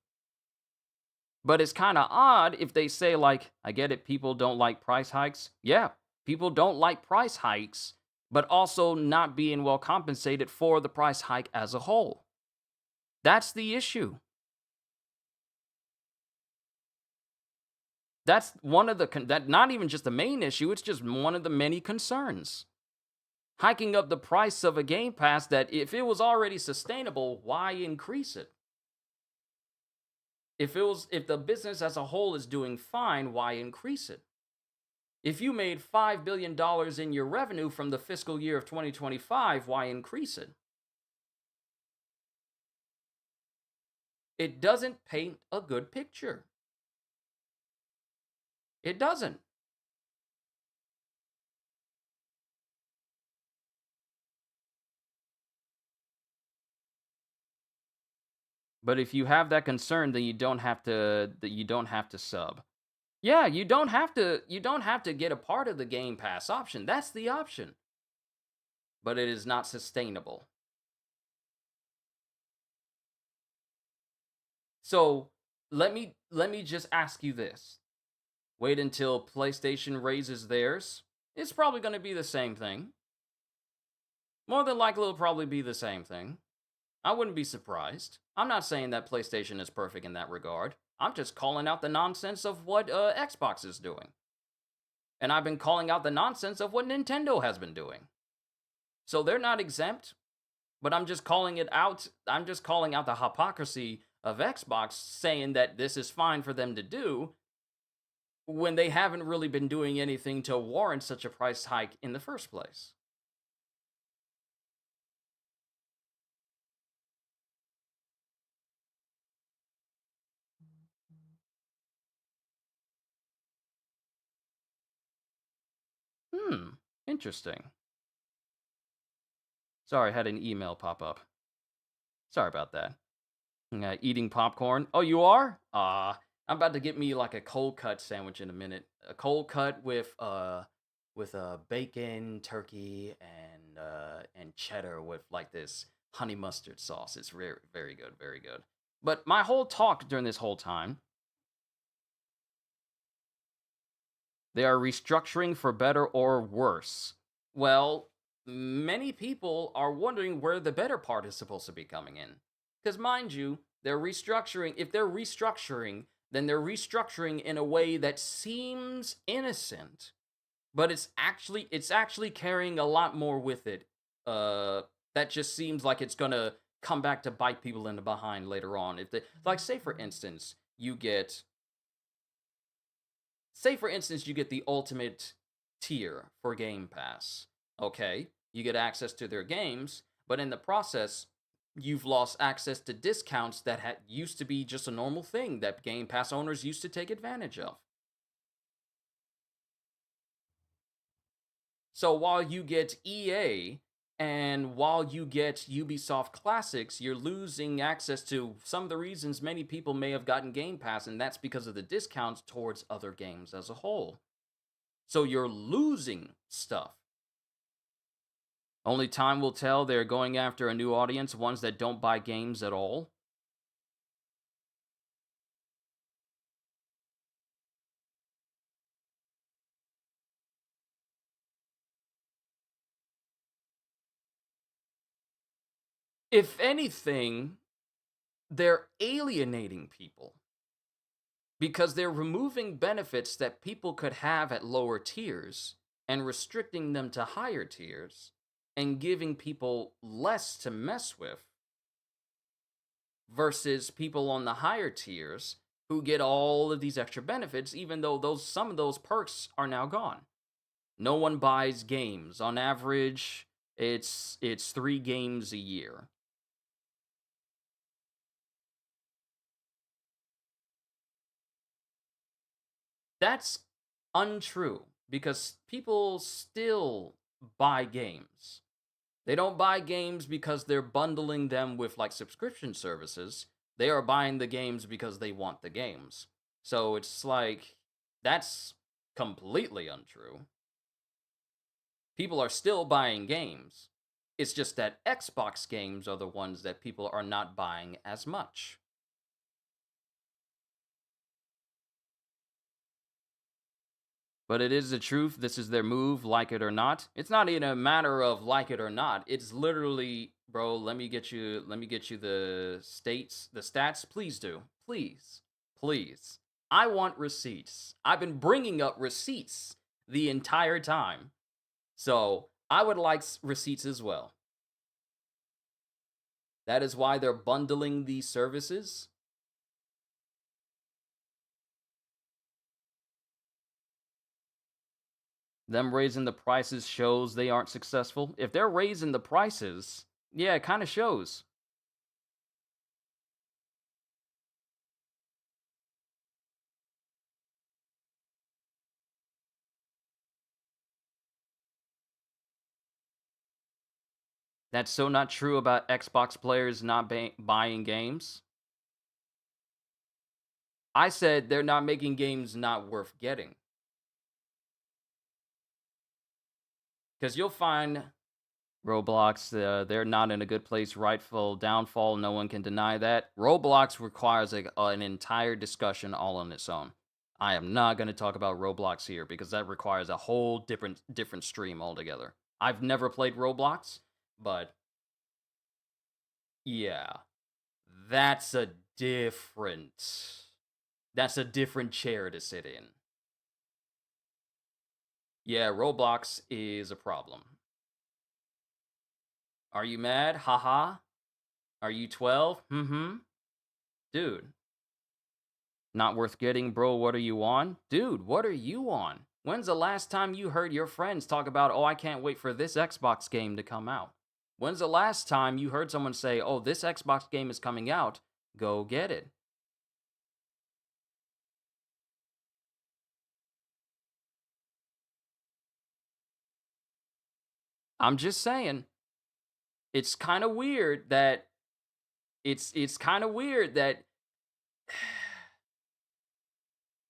But it's kind of odd if they say, like, I get it, people don't like price hikes. Yeah, people don't like price hikes, but also not being well compensated for the price hike as a whole. That's the issue. That's one of that not even just the main issue, it's just one of the many concerns. Hiking up the price of a Game Pass that if it was already sustainable, why increase it? If the business as a whole is doing fine, why increase it? If you made $5 billion in your revenue from the fiscal year of 2025, why increase it? It doesn't paint a good picture. It doesn't. But if you have that concern, then you don't have to sub. Yeah, you don't have to get a part of the Game Pass option. That's the option. But it is not sustainable. So, let me just ask you this. Wait until PlayStation raises theirs. It's probably going to be the same thing. More than likely it'll probably be the same thing. I wouldn't be surprised. I'm not saying that PlayStation is perfect in that regard. I'm just calling out the nonsense of what Xbox is doing. And I've been calling out the nonsense of what Nintendo has been doing. So they're not exempt, but I'm just calling it out. I'm just calling out the hypocrisy of Xbox saying that this is fine for them to do when they haven't really been doing anything to warrant such a price hike in the first place. Hmm, interesting. Sorry, I had an email pop up. Sorry about that. Eating popcorn. Oh, you are? I'm about to get me like a cold cut sandwich in a minute. A cold cut with bacon, turkey, and cheddar with like this honey mustard sauce. It's very very good, very good. But my whole talk during this whole time, they are restructuring for better or worse. Well, many people are wondering where the better part is supposed to be coming in. Because, mind you, they're restructuring. If they're restructuring, then they're restructuring in a way that seems innocent, but it's actually carrying a lot more with it. That just seems like it's gonna come back to bite people in the behind later on. If they like, say for instance you get the ultimate tier for Game Pass. Okay, you get access to their games, but in the process you've lost access to discounts that used to be just a normal thing that Game Pass owners used to take advantage of. So while you get EA and while you get Ubisoft Classics, you're losing access to some of the reasons many people may have gotten Game Pass, and that's because of the discounts towards other games as a whole. So you're losing stuff. Only time will tell. They're going after a new audience, ones that don't buy games at all. If anything, they're alienating people because they're removing benefits that people could have at lower tiers and restricting them to higher tiers and giving people less to mess with versus people on the higher tiers who get all of these extra benefits, even though some of those perks are now gone. No one buys games. On average, it's 3 games a year. That's untrue because people still buy games. They don't buy games because they're bundling them with like subscription services. They are buying the games because they want the games. So it's like that's completely untrue. People are still buying games. It's just that Xbox games are the ones that people are not buying as much. But it is the truth. This is their move, like it or not. It's not even a matter of like it or not. It's literally, bro, let me get you the stats. Please do. Please. Please. I want receipts. I've been bringing up receipts the entire time. So, I would like receipts as well. That is why they're bundling these services. Them raising the prices shows they aren't successful. If they're raising the prices, yeah, it kind of shows. That's so not true about Xbox players not buying games. I said they're not making games not worth getting. Because you'll find Roblox, they're not in a good place. Rightful downfall. No one can deny that. Roblox requires an entire discussion all on its own. I am not going to talk about Roblox here because that requires a whole different stream altogether. I've never played Roblox, but yeah, that's a different that's a different chair to sit in. Yeah, Roblox is a problem. Are you mad? Haha. Are you 12? Mm-hmm. Dude, not worth getting, bro. What are you on? Dude, what are you on? When's the last time you heard your friends talk about, oh, I can't wait for this Xbox game to come out? When's the last time you heard someone say, oh, this Xbox game is coming out? Go get it. I'm just saying, it's kind of weird that it's kind of weird that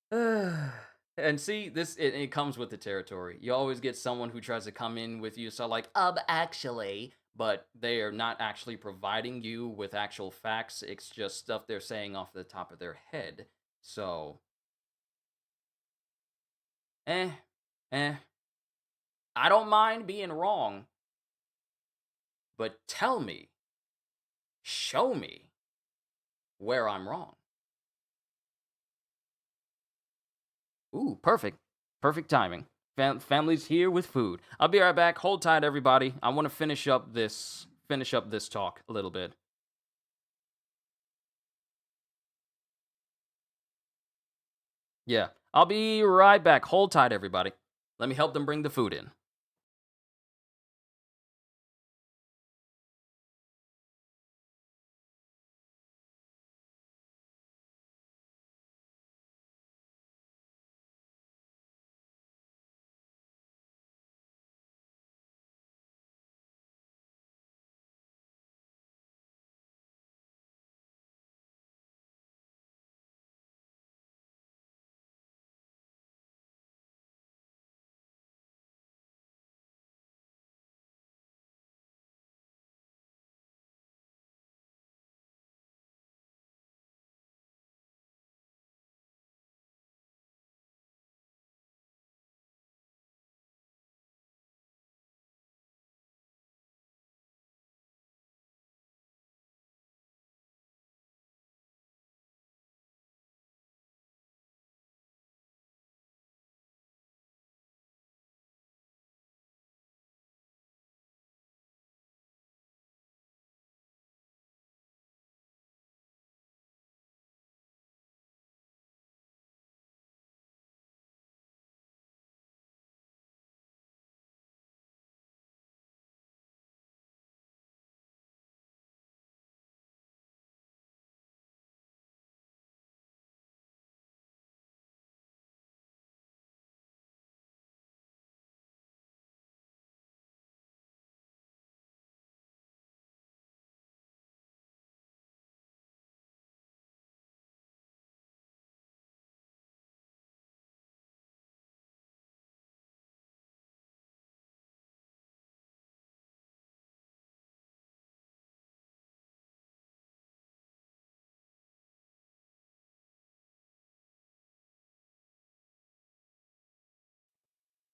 and see, it comes with the territory. You always get someone who tries to come in with you, so like, actually, but they are not actually providing you with actual facts. It's just stuff they're saying off the top of their head. So, eh, eh. I don't mind being wrong, but tell me, show me where I'm wrong. Ooh, perfect. Perfect timing. Family's here with food. I'll be right back. Hold tight, everybody. I want to finish up this talk a little bit. Yeah, I'll be right back. Hold tight, everybody. Let me help them bring the food in.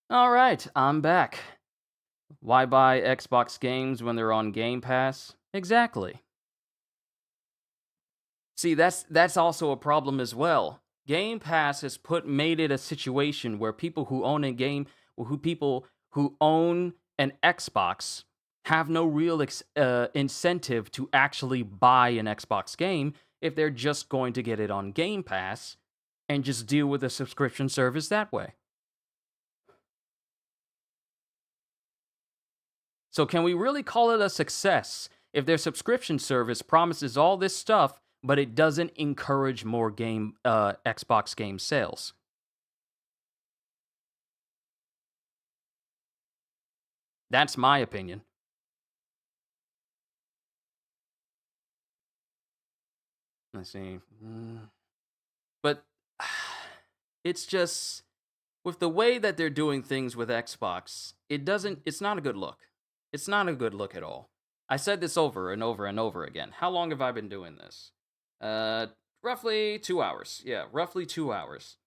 All right, I'm back. Why buy Xbox games when they're on Game Pass? Exactly. See, that's also a problem as well. Game Pass has made it a situation where people who own a game, or who people who own an Xbox have no real incentive to actually buy an Xbox game if they're just going to get it on Game Pass and just deal with a subscription service that way. So can we really call it a success if their subscription service promises all this stuff, but it doesn't encourage more Xbox game sales? That's my opinion. Let's see. But it's just with the way that they're doing things with Xbox, it's not a good look. It's not a good look at all. I said this over and over and over again. How long have I been doing this? Uh Roughly 2 hours. Yeah, roughly 2 hours.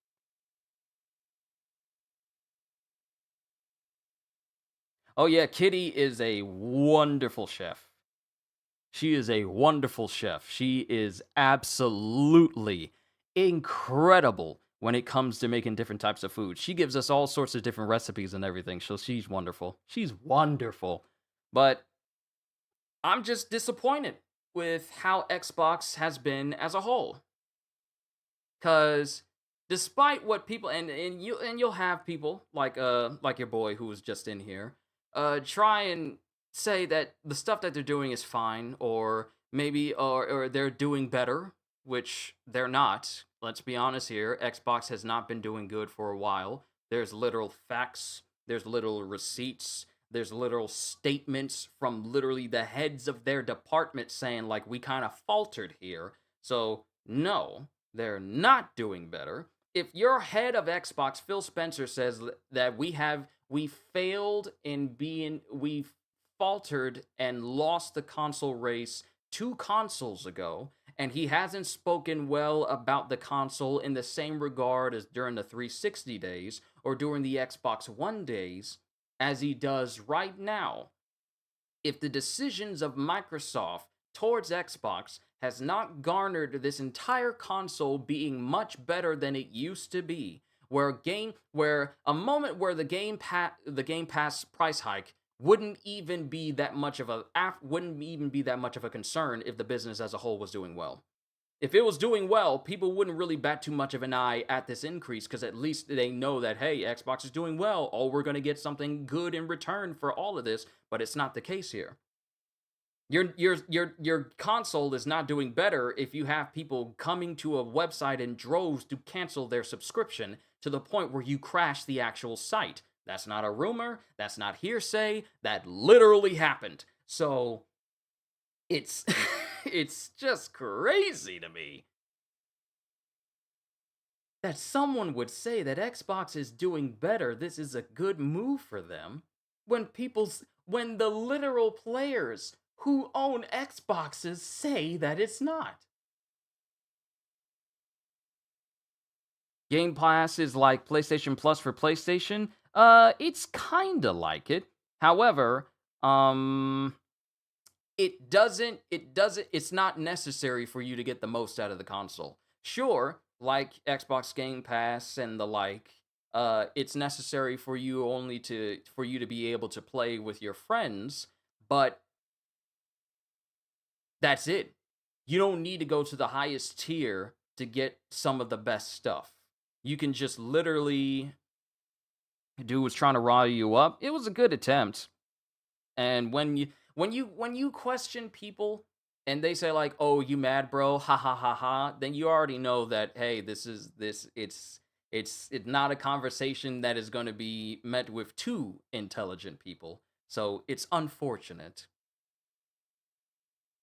Oh yeah, Kitty is a wonderful chef. She is a wonderful chef. She is absolutely incredible when it comes to making different types of food. She gives us all sorts of different recipes and everything. So she's wonderful. She's wonderful. But I'm just disappointed with how Xbox has been as a whole. Cause despite what people and you'll have people like your boy who was just in here try and say that the stuff that they're doing is fine, or maybe or they're doing better, which they're not. Let's be honest here. Xbox has not been doing good for a while. There's literal facts, there's literal receipts, there's literal statements from literally the heads of their department saying like we kind of faltered here. So no, they're not doing better. If your head of Xbox, Phil Spencer, says that we failed in being we faltered and lost the console race 2 consoles ago, and he hasn't spoken well about the console in the same regard as during the 360 days or during the Xbox One days as he does right now, if the decisions of Microsoft towards Xbox has not garnered this entire console being much better than it used to be, where a moment where the Game Pass price hike wouldn't even be that much of a concern if the business as a whole was doing well. If it was doing well, people wouldn't really bat too much of an eye at this increase because at least they know that, hey, Xbox is doing well. Oh, we're going to get something good in return for all of this, but it's not the case here. Your console is not doing better if you have people coming to a website in droves to cancel their subscription to the point where you crash the actual site. That's not a rumor, that's not hearsay, that literally happened. So it's it's just crazy to me that someone would say that Xbox is doing better, this is a good move for them, when the literal players who own Xboxes say that it's not. Game Pass is like PlayStation Plus for PlayStation. It's kind of like it. However, it's not necessary for you to get the most out of the console. Sure, like Xbox Game Pass and the like, it's necessary for you to be able to play with your friends, but that's it. You don't need to go to the highest tier to get some of the best stuff. You can just literally do what's trying to rile you up. It was a good attempt. And when you question people and they say like, "Oh, you mad, bro? Ha ha ha ha," then you already know that hey, it's not a conversation that is going to be met with two intelligent people. So it's unfortunate,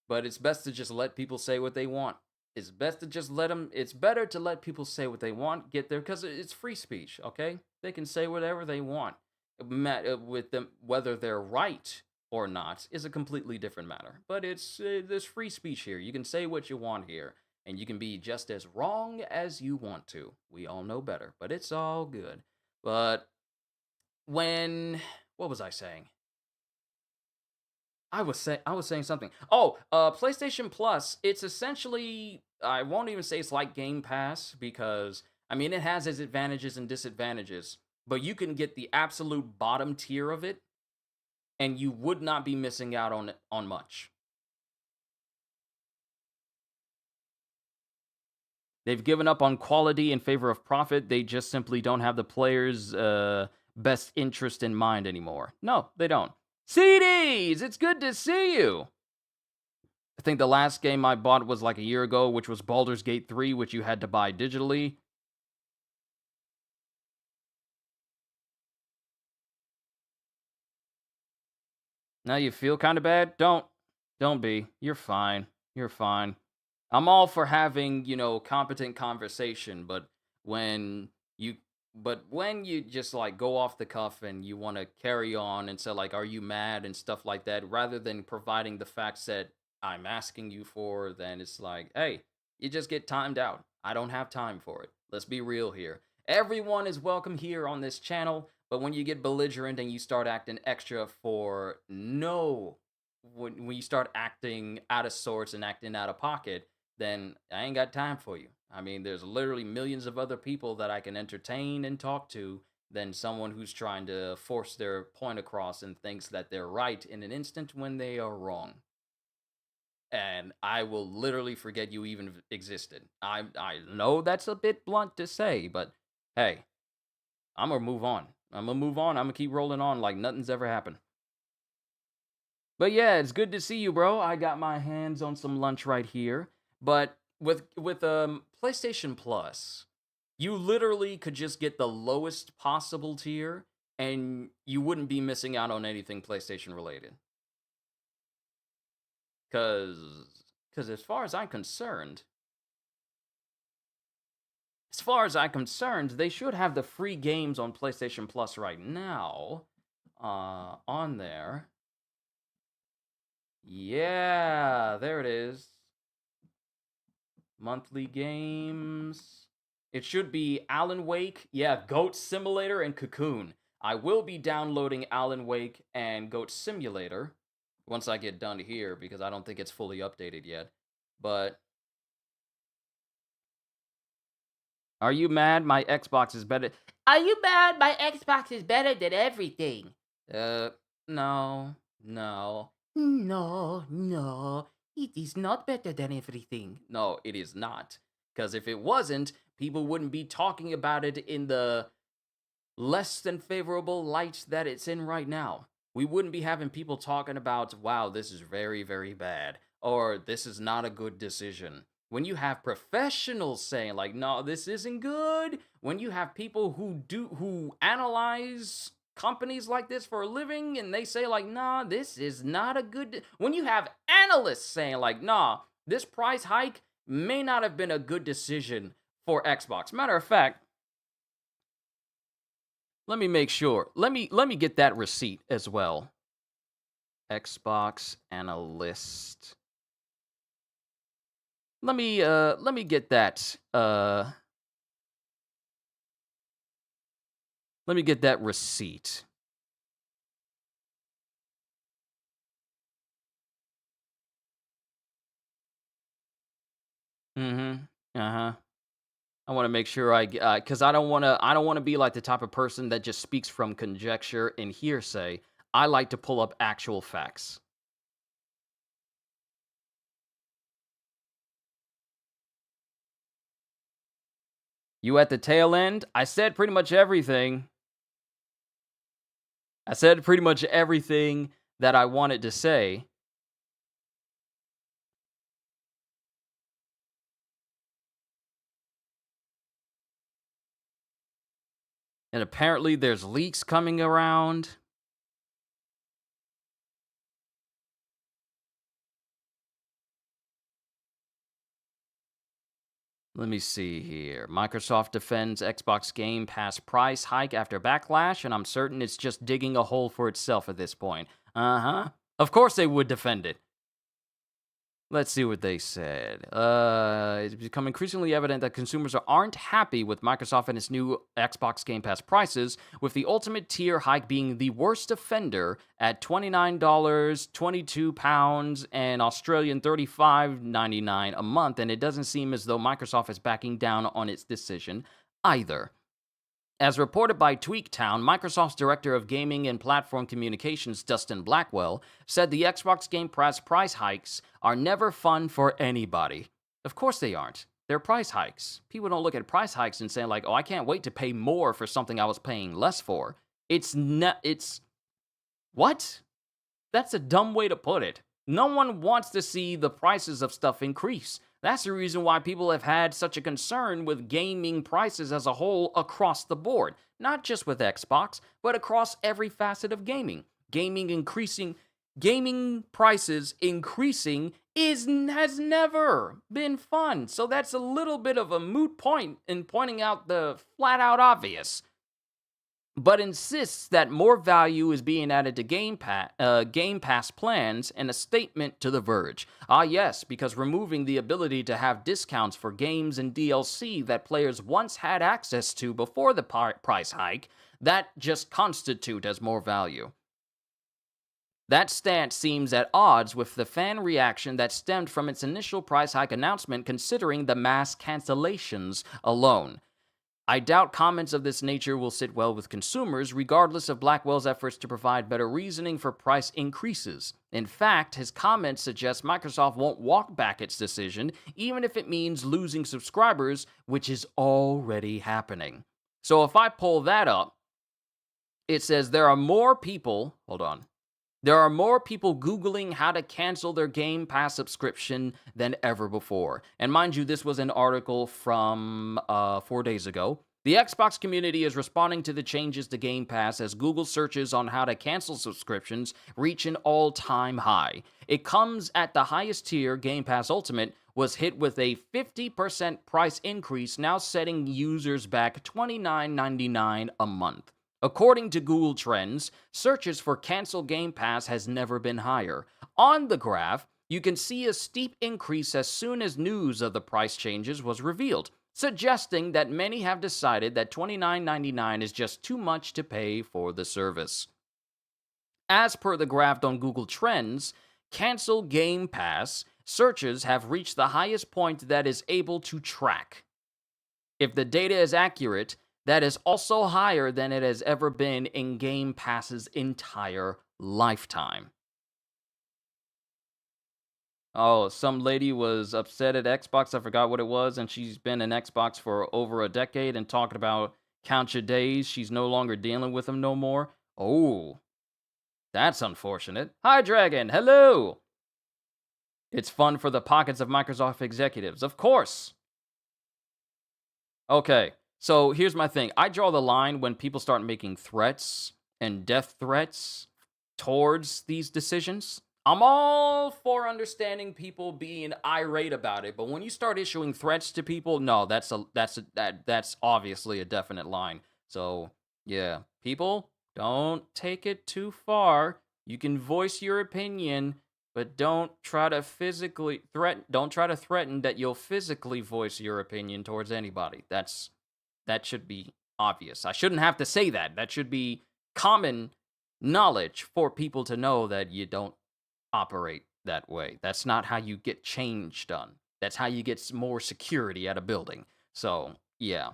but it's best to just let people say what they want. It's best to just let them. It's better to let people say what they want, get there, because it's free speech. Okay, they can say whatever they want. With them, whether they're right or not is a completely different matter. But there's free speech here. You can say what you want here, and you can be just as wrong as you want to. We all know better, but it's all good. But when what was I saying? I was saying something. Oh, PlayStation Plus. It's essentially I won't even say it's like Game Pass because I mean it has its advantages and disadvantages, but you can get the absolute bottom tier of it, and you would not be missing out on much. They've given up on quality in favor of profit. They just simply don't have the players' best interest in mind anymore. No, they don't. CDs, it's good to see you. I think the last game I bought was like a year ago, which was Baldur's Gate 3, which you had to buy digitally. Now you feel kind of bad? Don't be. You're fine. You're fine. I'm all for having, competent conversation, but when you when you just like go off the cuff and you want to carry on and say like are you mad and stuff like that rather than providing the facts that I'm asking you for, then it's like, hey, you just get timed out. I don't have time for it. Let's be real here. Everyone is welcome here on this channel, but when you get belligerent and you start acting extra for no when you start acting out of sorts and acting out of pocket, then I ain't got time for you. I mean, there's literally millions of other people that I can entertain and talk to than someone who's trying to force their point across and thinks that they're right in an instant when they are wrong. And I will literally forget you even existed. I know that's a bit blunt to say, but hey, I'm gonna move on. I'm gonna move on. I'm gonna keep rolling on like nothing's ever happened. But yeah, it's good to see you, bro. I got my hands on some lunch right here. But with PlayStation Plus, you literally could just get the lowest possible tier and you wouldn't be missing out on anything PlayStation related. Cuz as far as I'm concerned, they should have the free games on PlayStation Plus right now on there. Yeah, there it is. Monthly games. It should be Alan Wake, yeah, Goat Simulator, and Cocoon. I will be downloading Alan Wake and Goat Simulator once I get done here because I don't think it's fully updated yet. But are you mad my Xbox is better? Are you mad my Xbox is better than everything? Uh, no, no, no. It is not better than everything. No, it is not. Because if it wasn't, people wouldn't be talking about it in the less than favorable light that it's in right now. We wouldn't be having people talking about, wow, this is very, very bad, or this is not a good decision. When you have professionals saying, like, no, this isn't good, when you have people who analyze companies like this for a living and they say, like, nah, this is not a good, when you have analysts saying, like, nah, this price hike may not have been a good decision for Xbox. Matter of fact, let me make sure. Let me get that receipt as well. Xbox analyst. Let me get that let me get that receipt. Mhm. Uh-huh. I want to make sure cuz I don't want to be like the type of person that just speaks from conjecture and hearsay. I like to pull up actual facts. You at the tail end? I said pretty much everything. I said pretty much everything that I wanted to say. And apparently there's leaks coming around. Let me see here. Microsoft defends Xbox Game Pass price hike after backlash, and I'm certain it's just digging a hole for itself at this point. Uh-huh. Of course they would defend it. Let's see what they said. It's become increasingly evident that consumers aren't happy with Microsoft and its new Xbox Game Pass prices, with the ultimate tier hike being the worst offender at $29, £22, and Australian $35.99 a month, and it doesn't seem as though Microsoft is backing down on its decision either. As reported by Tweaktown, Microsoft's Director of Gaming and Platform Communications, Dustin Blackwell, said the Xbox Game Pass price hikes are never fun for anybody. Of course they aren't. They're price hikes. People don't look at price hikes and say like, "Oh, I can't wait to pay more for something I was paying less for." It's what? That's a dumb way to put it. No one wants to see the prices of stuff increase. That's the reason why people have had such a concern with gaming prices as a whole across the board. Not just with Xbox, but across every facet of gaming. Gaming prices increasing has never been fun. So that's a little bit of a moot point in pointing out the flat out obvious, but insists that more value is being added to Game Pass plans in a statement to The Verge. Ah, yes, because removing the ability to have discounts for games and DLC that players once had access to before the price hike, that just constitute as more value. That stance seems at odds with the fan reaction that stemmed from its initial price hike announcement, considering the mass cancellations alone. I doubt comments of this nature will sit well with consumers, regardless of Blackwell's efforts to provide better reasoning for price increases. In fact, his comments suggest Microsoft won't walk back its decision, even if it means losing subscribers, which is already happening. So if I pull that up, it says there are more people, there are more people Googling how to cancel their Game Pass subscription than ever before. And mind you, this was an article from 4 days ago. The Xbox community is responding to the changes to Game Pass as Google searches on how to cancel subscriptions reach an all-time high. It comes at the highest tier. Game Pass Ultimate was hit with a 50% price increase, now setting users back $29.99 a month. According to Google Trends, searches for cancel Game Pass has never been higher. On the graph, you can see a steep increase as soon as news of the price changes was revealed, suggesting that many have decided that $29.99 is just too much to pay for the service. As per the graph on Google Trends, cancel Game Pass searches have reached the highest point that is able to track. If the data is accurate, that is also higher than it has ever been in Game Pass's entire lifetime. Oh, some lady was upset at Xbox. I forgot what it was, and she's been in Xbox for over a decade and talking about count your days. She's no longer dealing with them no more. Oh, that's unfortunate. Hi, Dragon. Hello. It's fun for the pockets of Microsoft executives. Of course. Okay. So here's my thing. I draw the line when people start making threats and death threats towards these decisions. I'm all for understanding people being irate about it, but when you start issuing threats to people, no, that's obviously a definite line. So yeah, people, don't take it too far. You can voice your opinion, but don't try to threaten that you'll physically voice your opinion towards anybody. That should be obvious. I shouldn't have to say that. That should be common knowledge for people to know that you don't operate that way. That's not how you get change done. That's how you get more security at a building. So, yeah.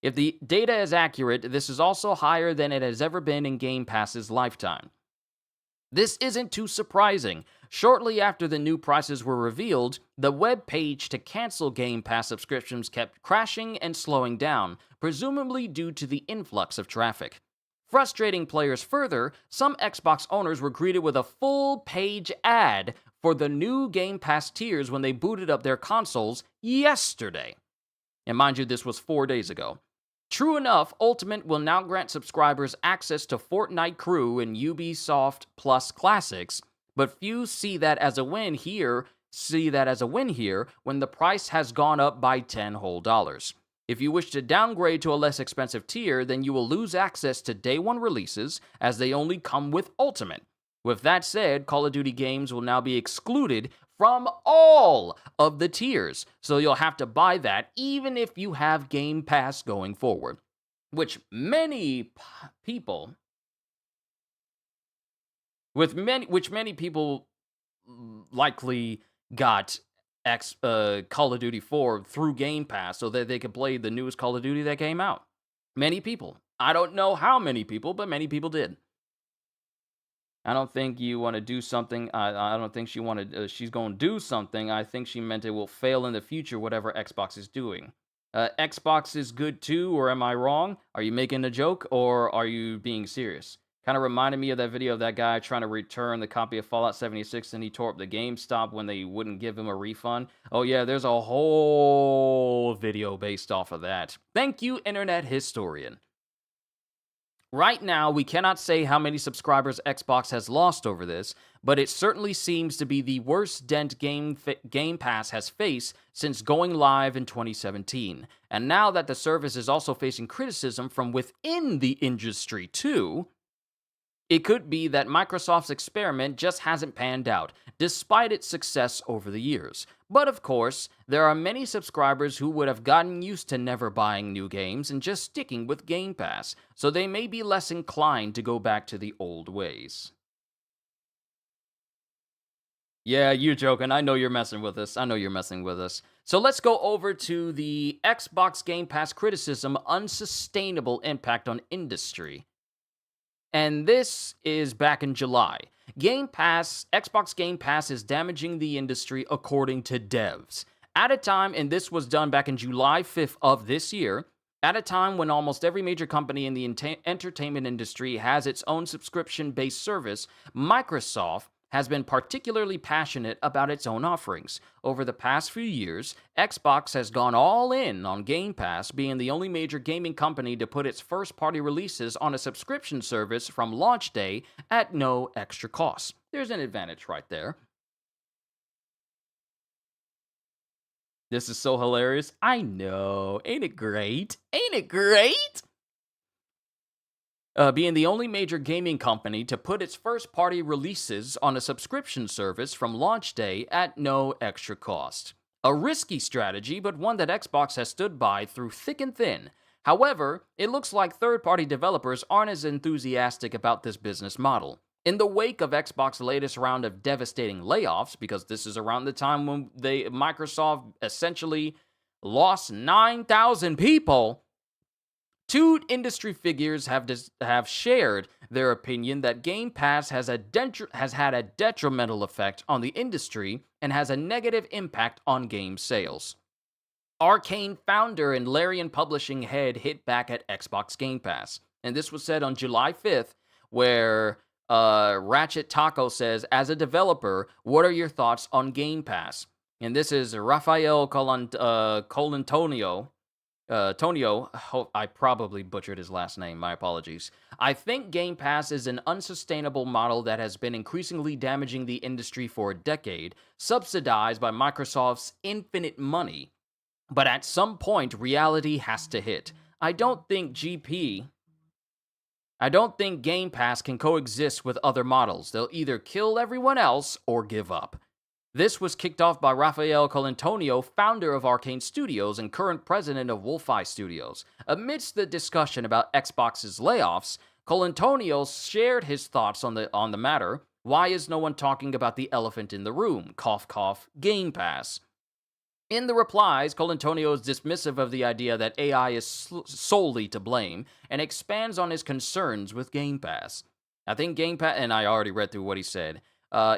If the data is accurate, this is also higher than it has ever been in Game Pass's lifetime. This isn't too surprising. Shortly after the new prices were revealed, the web page to cancel Game Pass subscriptions kept crashing and slowing down, presumably due to the influx of traffic. Frustrating players further, some Xbox owners were greeted with a full-page ad for the new Game Pass tiers when they booted up their consoles yesterday. And mind you, this was 4 days ago. True enough, Ultimate will now grant subscribers access to Fortnite Crew and Ubisoft Plus Classics, but few see that as a win here when the price has gone up by $10 whole. If you wish to downgrade to a less expensive tier, then you will lose access to day one releases, as they only come with Ultimate. With that said, Call of Duty games will now be excluded from all of the tiers, so you'll have to buy that even if you have Game Pass going forward, which many people likely got Call of Duty 4 through Game Pass so that they could play the newest Call of Duty that came out. Many people. I don't know how many people, but many people did. I don't think you want to do something. I don't think she's going to do something. I think she meant it will fail in the future, whatever Xbox is doing. Xbox is good too, or am I wrong? Are you making a joke, or are you being serious? Kind of reminded me of that video of that guy trying to return the copy of Fallout 76 and he tore up the GameStop when they wouldn't give him a refund. Oh yeah, there's a whole video based off of that. Thank you, Internet Historian. Right now, we cannot say how many subscribers Xbox has lost over this, but it certainly seems to be the worst dent Game Pass has faced since going live in 2017. And now that the service is also facing criticism from within the industry too, it could be that Microsoft's experiment just hasn't panned out, despite its success over the years. But of course, there are many subscribers who would have gotten used to never buying new games and just sticking with Game Pass, so they may be less inclined to go back to the old ways. Yeah, you're joking. I know you're messing with us. I know you're messing with us. So let's go over to the Xbox Game Pass criticism unsustainable impact on industry. And this is back in July. Xbox Game Pass is damaging the industry according to devs. At a time, and this was done back in July 5th of this year, at a time when almost every major company in the entertainment industry has its own subscription based service, Microsoft has been particularly passionate about its own offerings. Over the past few years, Xbox has gone all in on Game Pass, being the only major gaming company to put its first party releases on a subscription service from launch day at no extra cost. There's an advantage right there. This is so hilarious. I know. Ain't it great? Ain't it great? Being the only major gaming company to put its first party releases on a subscription service from launch day at no extra cost. A risky strategy, but one that Xbox has stood by through thick and thin. However, it looks like third party developers aren't as enthusiastic about this business model. In the wake of Xbox's latest round of devastating layoffs, because this is around the time when Microsoft essentially lost 9,000 people, two industry figures have shared their opinion that Game Pass has had a detrimental effect on the industry and has a negative impact on game sales. Arcane founder and Larian publishing head hit back at Xbox Game Pass, and this was said on July 5th, where Ratchet Taco says, "As a developer, what are your thoughts on Game Pass?" And this is Rafael Colantonio. Tonio, I probably butchered his last name, my apologies. "I think Game Pass is an unsustainable model that has been increasingly damaging the industry for a decade, subsidized by Microsoft's infinite money. But at some point, reality has to hit. I don't think Game Pass can coexist with other models. They'll either kill everyone else or give up." This was kicked off by Rafael Colantonio, founder of Arcane Studios and current president of Wolfeye Studios. Amidst the discussion about Xbox's layoffs, Colantonio shared his thoughts on the matter. "Why is no one talking about the elephant in the room? Cough, cough, Game Pass." In the replies, Colantonio is dismissive of the idea that AI is solely to blame and expands on his concerns with Game Pass. I think Game Pass, and I already read through what he said.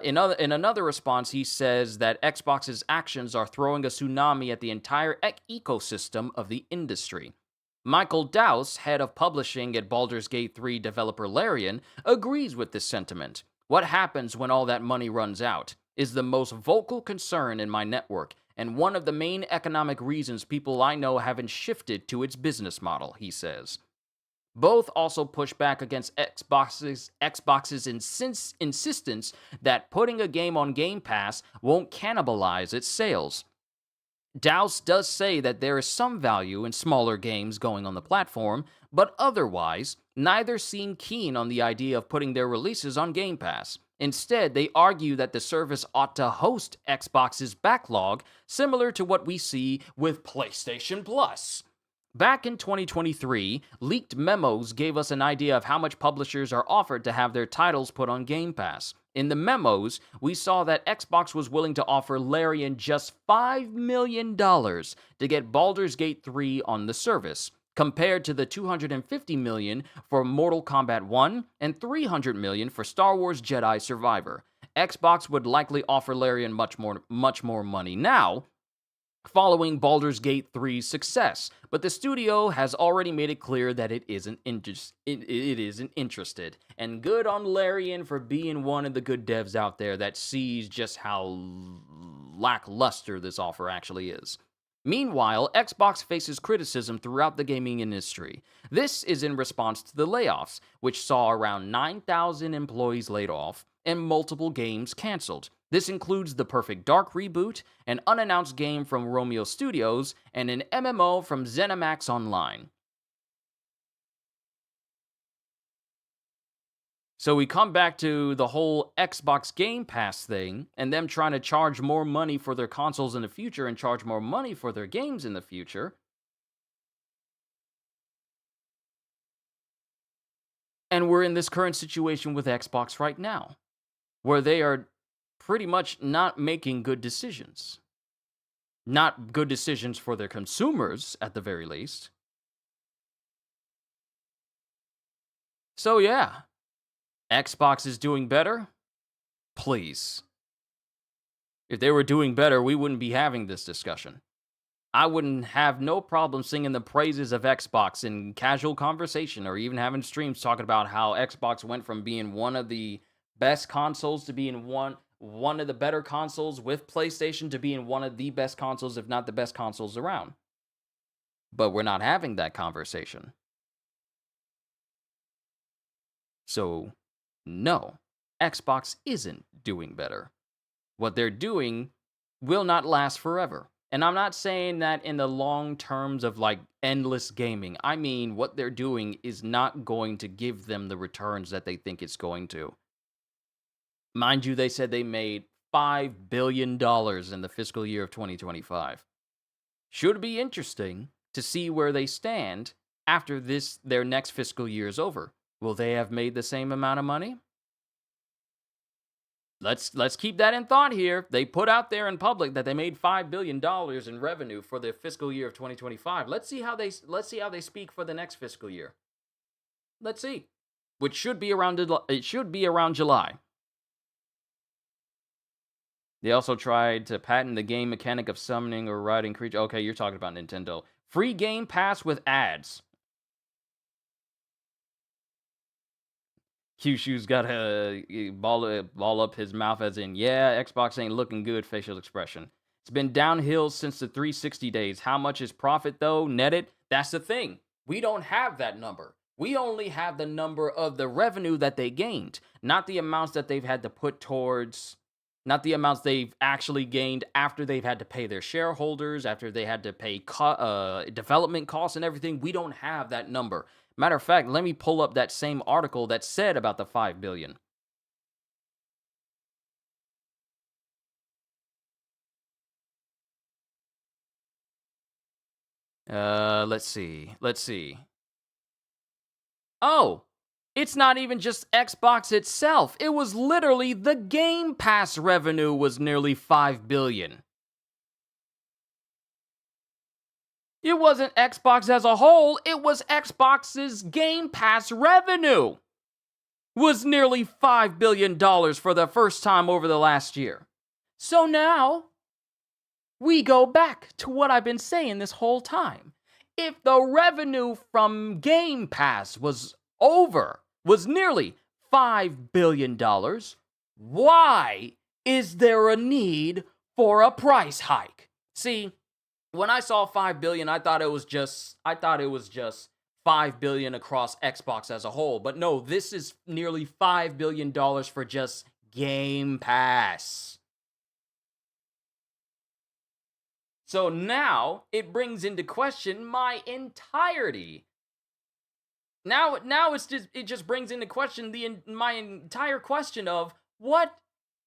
In another response, he says that Xbox's actions are throwing a tsunami at the entire ecosystem of the industry. Michael Dowse, head of publishing at Baldur's Gate 3 developer Larian, agrees with this sentiment. "What happens when all that money runs out is the most vocal concern in my network, and one of the main economic reasons people I know haven't shifted to its business model," he says. Both also push back against Xbox's insistence that putting a game on Game Pass won't cannibalize its sales. Dowse does say that there is some value in smaller games going on the platform, but otherwise, neither seem keen on the idea of putting their releases on Game Pass. Instead, they argue that the service ought to host Xbox's backlog, similar to what we see with PlayStation Plus. Back in 2023, leaked memos gave us an idea of how much publishers are offered to have their titles put on Game Pass. In the memos, we saw that Xbox was willing to offer Larian just $5 million to get Baldur's Gate 3 on the service, compared to the $250 million for Mortal Kombat 1 and $300 million for Star Wars Jedi Survivor. Xbox would likely offer Larian much more money now, following Baldur's Gate 3's success, but the studio has already made it clear that it isn't interested. And good on Larian for being one of the good devs out there that sees just how lackluster this offer actually is. Meanwhile, Xbox faces criticism throughout the gaming industry. This is in response to the layoffs, which saw around 9,000 employees laid off and multiple games canceled. This includes the Perfect Dark reboot, an unannounced game from Romeo Studios, and an MMO from ZeniMax Online. So we come back to the whole Xbox Game Pass thing and them trying to charge more money for their consoles in the future and charge more money for their games in the future. And we're in this current situation with Xbox right now, where they are pretty much not making good decisions. Not good decisions for their consumers, at the very least. So yeah, Xbox is doing better? Please. If they were doing better, we wouldn't be having this discussion. I wouldn't have no problem singing the praises of Xbox in casual conversation or even having streams talking about how Xbox went from being one of the best consoles to being one of the better consoles with PlayStation to being one of the best consoles, if not the best consoles around. But we're not having that conversation. So, no, Xbox isn't doing better. What they're doing will not last forever. And I'm not saying that in the long terms of like endless gaming. I mean, what they're doing is not going to give them the returns that they think it's going to. Mind you, they said they made $5 billion in the fiscal year of 2025. Should be interesting to see where they stand after their next fiscal year is over. Will they have made the same amount of money? Let's keep that in thought here. They put out there in public that they made $5 billion in revenue for the fiscal year of 2025. Let's see how they speak for the next fiscal year. Let's see. Which should be around July. They also tried to patent the game mechanic of summoning or riding creatures. Okay, you're talking about Nintendo. Free Game Pass with ads. Kyushu's got a ball up his mouth as in, yeah, Xbox ain't looking good facial expression. It's been downhill since the 360 days. How much is profit, though, netted? That's the thing. We don't have that number. We only have the number of the revenue that they gained, not the amounts that they've had to put towards, not the amounts they've actually gained after they've had to pay their shareholders, after they had to pay development costs and everything. We don't have that number. Matter of fact, let me pull up that same article that said about the $5 billion. Let's see. Oh, it's not even just Xbox itself. It was literally the Game Pass revenue was nearly $5 billion. It wasn't Xbox as a whole, it was Xbox's Game Pass revenue was nearly $5 billion for the first time over the last year. So now, we go back to what I've been saying this whole time. If the revenue from Game Pass was nearly $5 billion, why is there a need for a price hike? See, when I saw $5 billion, I thought it was just $5 billion across Xbox as a whole. But no, this is nearly $5 billion for just Game Pass. So now it brings into question my entirety. Now it just brings into question my entire question of what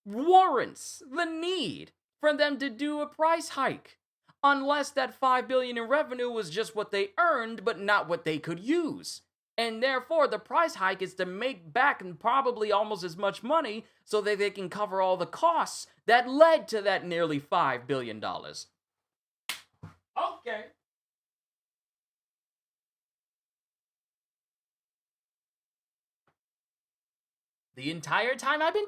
warrants the need for them to do a price hike. Unless that $5 billion in revenue was just what they earned, but not what they could use. And therefore, the price hike is to make back and probably almost as much money so that they can cover all the costs that led to that nearly $5 billion. Okay. The entire time I've been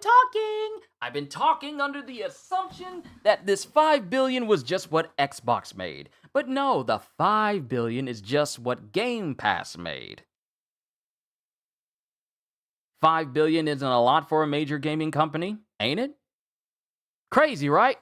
talking under the assumption that this $5 billion was just what Xbox made. But no, the $5 billion is just what Game Pass made. $5 billion isn't a lot for a major gaming company, ain't it? Crazy, right?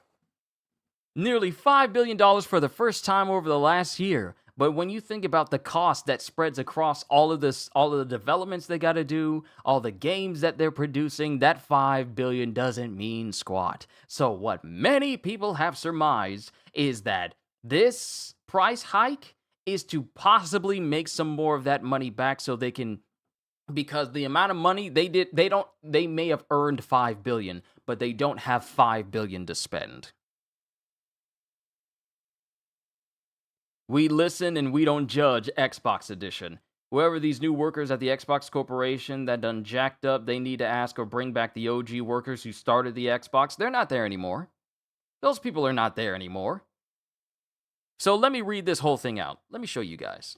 Nearly $5 billion for the first time over the last year. But when you think about the cost that spreads across all of this, all of the developments they got to do, all the games that they're producing, that 5 billion doesn't mean squat. So what many people have surmised is that this price hike is to possibly make some more of that money back so they can, because the amount of money they may have earned 5 billion, but they don't have 5 billion to spend. We listen and we don't judge, Xbox Edition. Whoever these new workers at the Xbox Corporation that done jacked up, they need to ask or bring back the OG workers who started the Xbox. They're not there anymore. Those people are not there anymore. So let me read this whole thing out. Let me show you guys.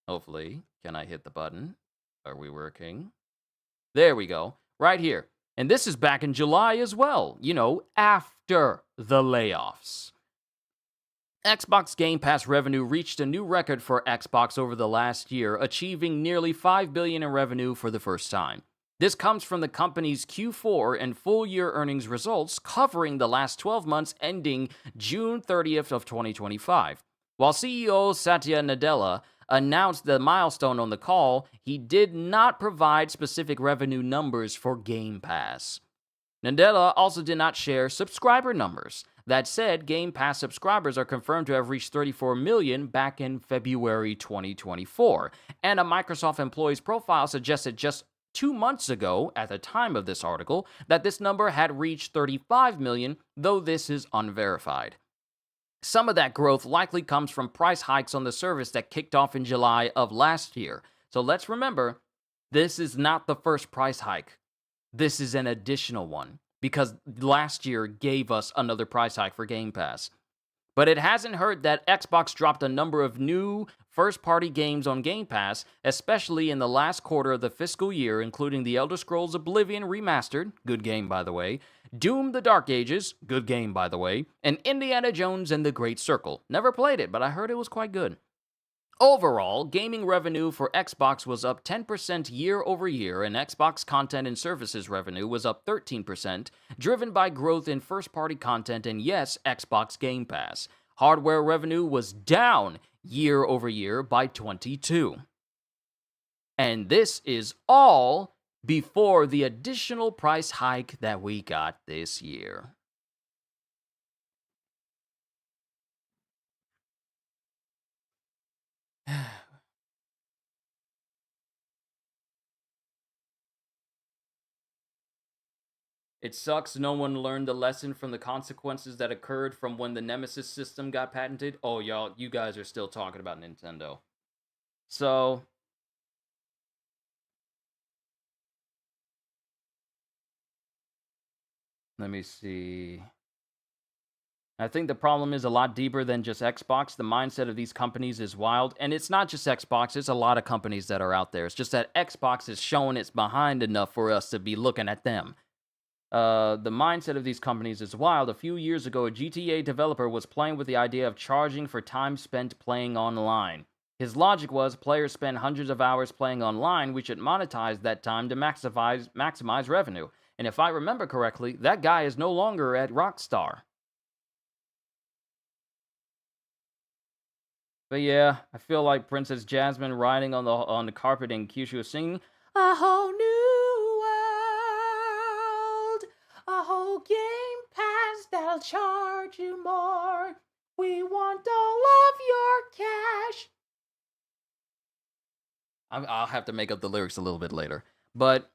Hopefully, can I hit the button? Are we working? There we go. Right here. And this is back in July as well. You know, after the layoffs. Xbox Game Pass revenue reached a new record for Xbox over the last year, achieving nearly $5 billion in revenue for the first time. This comes from the company's Q4 and full-year earnings results covering the last 12 months ending June 30th of 2025. While CEO Satya Nadella announced the milestone on the call, he did not provide specific revenue numbers for Game Pass. Nadella also did not share subscriber numbers. That said, Game Pass subscribers are confirmed to have reached 34 million back in February 2024, and a Microsoft employee's profile suggested just 2 months ago, at the time of this article, that this number had reached 35 million, though this is unverified. Some of that growth likely comes from price hikes on the service that kicked off in July of last year. So let's remember, this is not the first price hike. This is an additional one, because last year gave us another price hike for Game Pass. But it hasn't hurt that Xbox dropped a number of new first-party games on Game Pass, especially in the last quarter of the fiscal year, including The Elder Scrolls Oblivion Remastered, good game by the way, Doom the Dark Ages, good game by the way, and Indiana Jones and the Great Circle. Never played it, but I heard it was quite good. Overall, gaming revenue for Xbox was up 10% year over year, and Xbox content and services revenue was up 13%, driven by growth in first-party content and, yes, Xbox Game Pass. Hardware revenue was down year over year by 22%. And this is all before the additional price hike that we got this year. It sucks no one learned the lesson from the consequences that occurred from when the Nemesis system got patented. Oh, y'all, you guys are still talking about Nintendo. So, let me see. I think the problem is a lot deeper than just Xbox. The mindset of these companies is wild. And it's not just Xbox, it's a lot of companies that are out there. It's just that Xbox is showing it's behind enough for us to be looking at them. The mindset of these companies is wild. A few years ago, a GTA developer was playing with the idea of charging for time spent playing online. His logic was players spend hundreds of hours playing online, we should monetize that time to maximize revenue. And if I remember correctly, that guy is no longer at Rockstar. But yeah, I feel like Princess Jasmine riding on the carpet and Kyushu singing a whole new world, a whole Game Pass that'll charge you more. We want all of your cash. I'll have to make up the lyrics a little bit later. But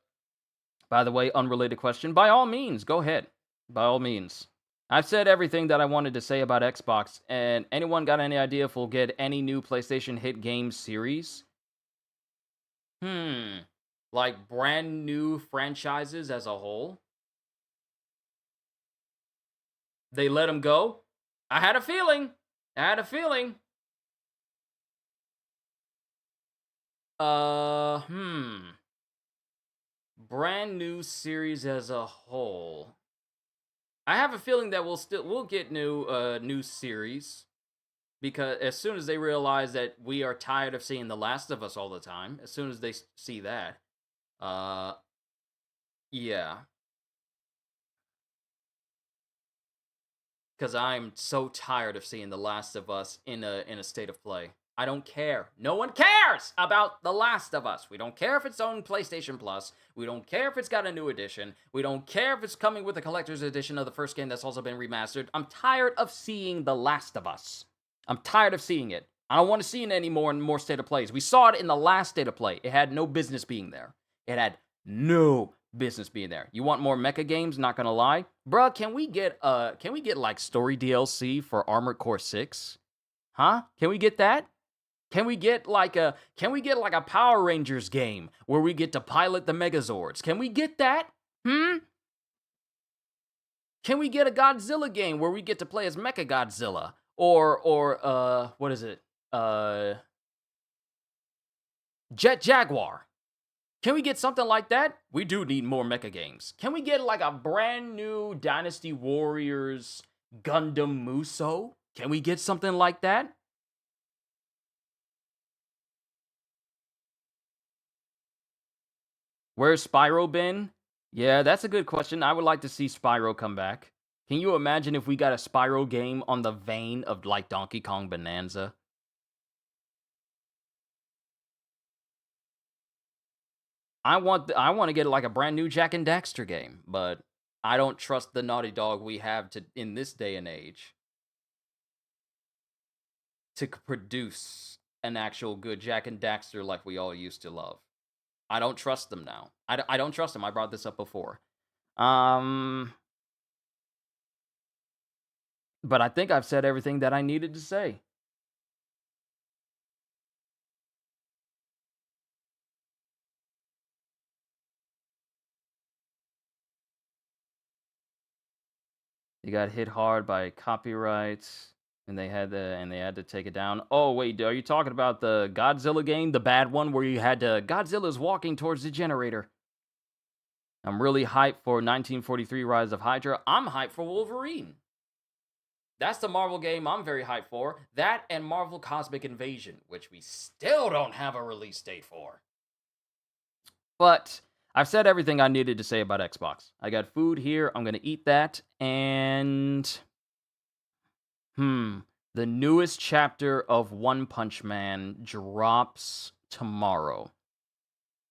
by the way, unrelated question. By all means, go ahead. By all means. I've said everything that I wanted to say about Xbox, and anyone got any idea if we'll get any new PlayStation hit game series? Like brand new franchises as a whole? They let them go? I had a feeling. Brand new series as a whole. I have a feeling that we'll get new series, because as soon as they realize that we are tired of seeing The Last of Us all the time, as soon as they see that, yeah. because I'm so tired of seeing The Last of Us in a state of play. I don't care. No one cares about The Last of Us. We don't care if it's on PlayStation Plus. We don't care if it's got a new edition. We don't care if it's coming with a collector's edition of the first game that's also been remastered. I'm tired of seeing The Last of Us. I'm tired of seeing it. I don't want to see it anymore in more state of plays. We saw it in the last state of play. It had no business being there. It had no business being there. You want more mecha games? Not gonna lie, bruh. Can we get like story DLC for Armored Core 6? Huh? Can we get that? Can we get like a Power Rangers game where we get to pilot the Megazords? Can we get that? Can we get a Godzilla game where we get to play as Mecha Godzilla? Or what is it? Jet Jaguar. Can we get something like that? We do need more mecha games. Can we get like a brand new Dynasty Warriors Gundam Muso? Can we get something like that? Where's Spyro been? Yeah, that's a good question. I would like to see Spyro come back. Can you imagine if we got a Spyro game on the vein of like Donkey Kong Bonanza? I want to get like a brand new Jack and Daxter game, but I don't trust the Naughty Dog we have to in this day and age to produce an actual good Jack and Daxter like we all used to love. I don't trust them now. I don't trust them. I brought this up before. But I think I've said everything that I needed to say. They got hit hard by copyrights, and they had to take it down. Oh wait, are you talking about the Godzilla game, the bad one where you had to Godzilla's walking towards the generator? I'm really hyped for 1943 Rise of Hydra. I'm hyped for Wolverine. That's the Marvel game I'm very hyped for. That and Marvel Cosmic Invasion, which we still don't have a release date for. But I've said everything I needed to say about Xbox. I got food here. I'm going to eat that. And the newest chapter of One Punch Man drops tomorrow.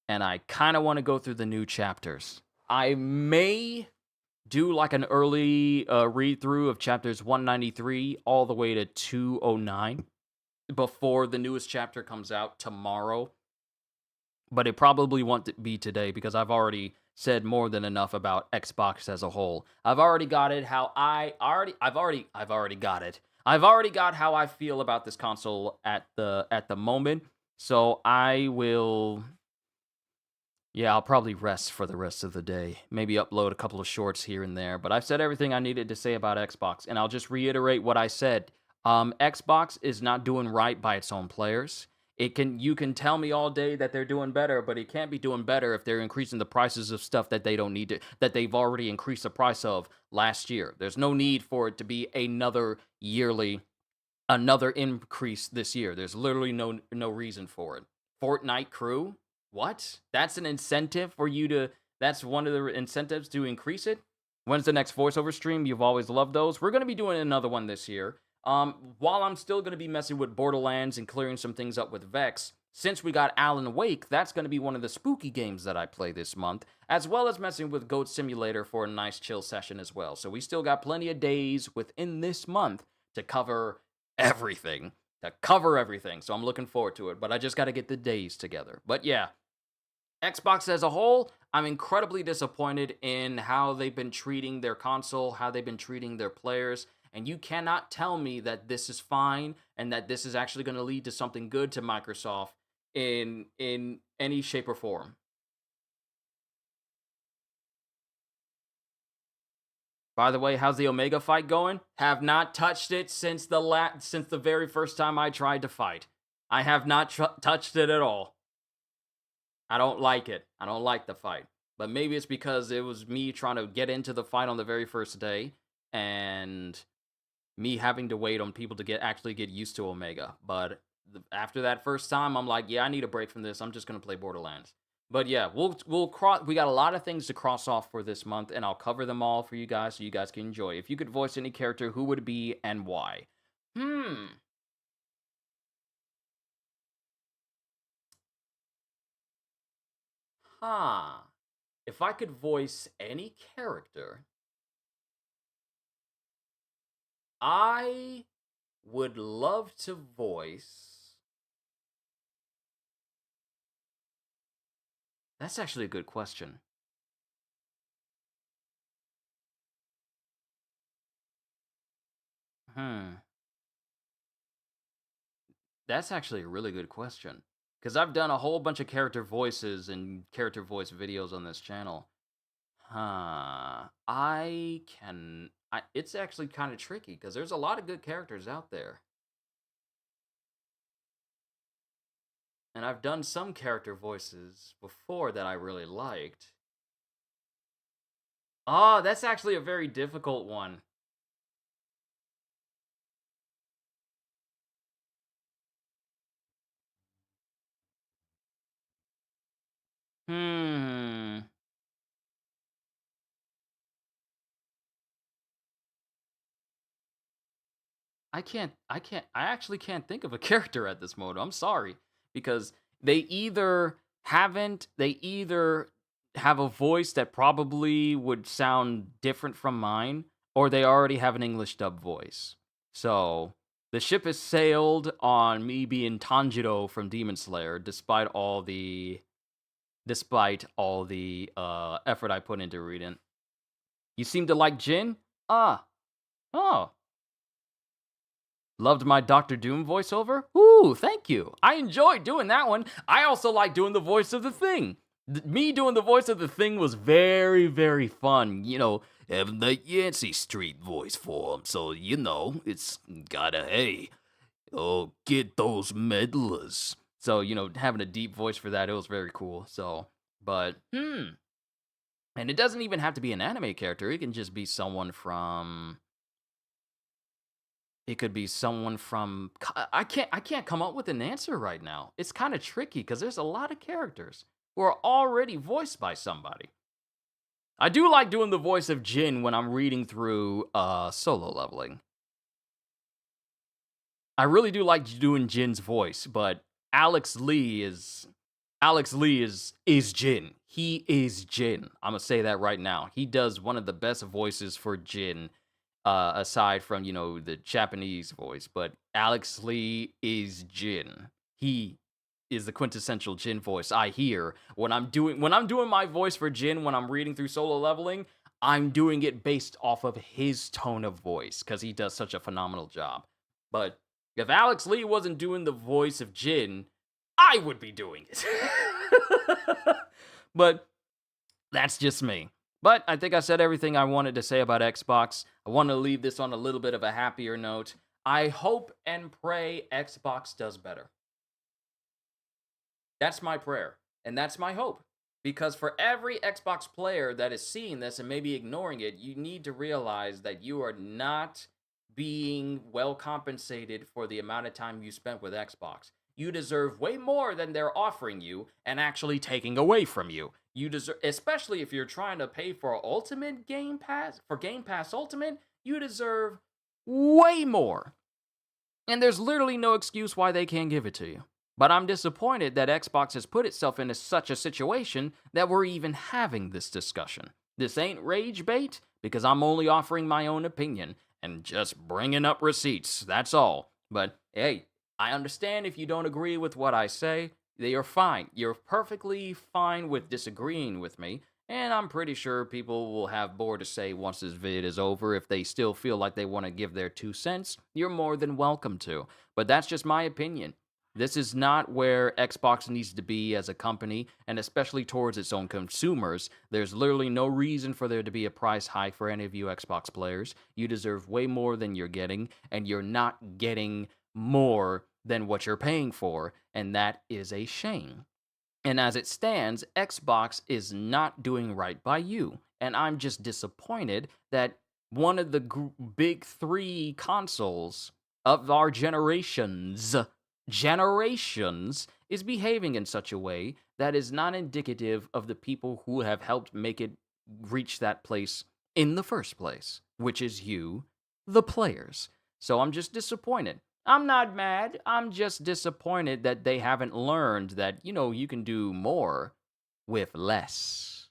And I kind of want to go through the new chapters. I may do like an early read through of chapters 193 all the way to 209 before the newest chapter comes out tomorrow. But it probably won't be today because I've already said more than enough about Xbox as a whole. I've already got it I've already got it. I've already got how I feel about this console at the moment. So I will I'll probably rest for the rest of the day. Maybe upload a couple of shorts here and there. But I've said everything I needed to say about Xbox. And I'll just reiterate what I said. Xbox is not doing right by its own players. You can tell me all day that they're doing better, but it can't be doing better if they're increasing the prices of stuff that they don't need to, that they've already increased the price of last year. There's no need for it to be another increase this year. There's literally no reason for it. Fortnite crew? What? That's an incentive for you to, that's one of the incentives to increase it? When's the next voiceover stream? You've always loved those. We're going to be doing another one this year. While I'm still going to be messing with Borderlands and clearing some things up with Vex, since we got Alan Wake, that's going to be one of the spooky games that I play this month, as well as messing with Goat Simulator for a nice chill session as well. So we still got plenty of days within this month to cover everything. So I'm looking forward to it, but I just got to get the days together. But yeah, Xbox as a whole, I'm incredibly disappointed in how they've been treating their console, how they've been treating their players. And you cannot tell me that this is fine and that this is actually going to lead to something good to Microsoft in any shape or form. By the way, how's the Omega fight going? Have not touched it since the very first time I tried to fight. I have not touched it at all. I don't like it. I don't like the fight. But maybe it's because it was me trying to get into the fight on the very first day and me having to wait on people to actually get used to Omega. But after that first time, I'm like, yeah, I need a break from this. I'm just going to play Borderlands. But yeah, we'll cross. We got a lot of things to cross off for this month, and I'll cover them all for you guys so you guys can enjoy. If you could voice any character, who would it be and why? Hmm. Huh. If I could voice any character, I would love to voice. That's actually a good question. Hmm. That's actually a really good question. Because I've done a whole bunch of character voices and character voice videos on this channel. Huh. It's actually kind of tricky because there's a lot of good characters out there. And I've done some character voices before that I really liked. Oh, that's actually a very difficult one. Hmm. I actually can't think of a character at this moment. I'm sorry because they either have a voice that probably would sound different from mine or they already have an English dub voice. So, the ship has sailed on me being Tanjiro from Demon Slayer despite all the effort I put into reading. You seem to like Jin? Ah. Oh. Loved my Doctor Doom voiceover? Ooh, thank you. I enjoyed doing that one. I also like doing the voice of the Thing. Me doing the voice of the Thing was very, very fun. Having the Yancey Street voice for him. So, it's gotta, hey, oh, get those medlars. So, having a deep voice for that, it was very cool. So, but. And it doesn't even have to be an anime character. It can just be someone from It could be someone from I can't come up with an answer right now. It's kind of tricky because there's a lot of characters who are already voiced by somebody. I do like doing the voice of Jin when I'm reading through Solo Leveling. I really do like doing Jin's voice, but Alex Lee is Jin. He is Jin. I'm gonna say that right now. He does one of the best voices for Jin, aside from the Japanese voice. But Alex Lee is Jin. He is the quintessential Jin voice I hear when I'm doing my voice for Jin when I'm reading through Solo Leveling. I'm doing it based off of his tone of voice because he does such a phenomenal job. But if Alex Lee wasn't doing the voice of Jin, I would be doing it. But that's just me. But I think I said everything I wanted to say about Xbox. I want to leave this on a little bit of a happier note. I hope and pray Xbox does better. That's my prayer. And that's my hope. Because for every Xbox player that is seeing this and maybe ignoring it, you need to realize that you are not being well compensated for the amount of time you spent with Xbox. You deserve way more than they're offering you and actually taking away from you. You deserve, especially if you're trying to pay for Ultimate Game Pass, for Game Pass Ultimate, you deserve way more. And there's literally no excuse why they can't give it to you. But I'm disappointed that Xbox has put itself into such a situation that we're even having this discussion. This ain't rage bait because I'm only offering my own opinion and just bringing up receipts. That's all. But hey, I understand if you don't agree with what I say. You're fine. You're perfectly fine with disagreeing with me. And I'm pretty sure people will have more to say once this vid is over. If they still feel like they want to give their 2 cents, you're more than welcome to. But that's just my opinion. This is not where Xbox needs to be as a company, and especially towards its own consumers. There's literally no reason for there to be a price hike for any of you Xbox players. You deserve way more than you're getting, and you're not getting more than what you're paying for, and that is a shame. And as it stands, Xbox is not doing right by you. And I'm just disappointed that one of the big three consoles of our generations is behaving in such a way that is not indicative of the people who have helped make it reach that place in the first place, which is you, the players. So I'm just disappointed. I'm not mad. I'm just disappointed that they haven't learned that, you can do more with less.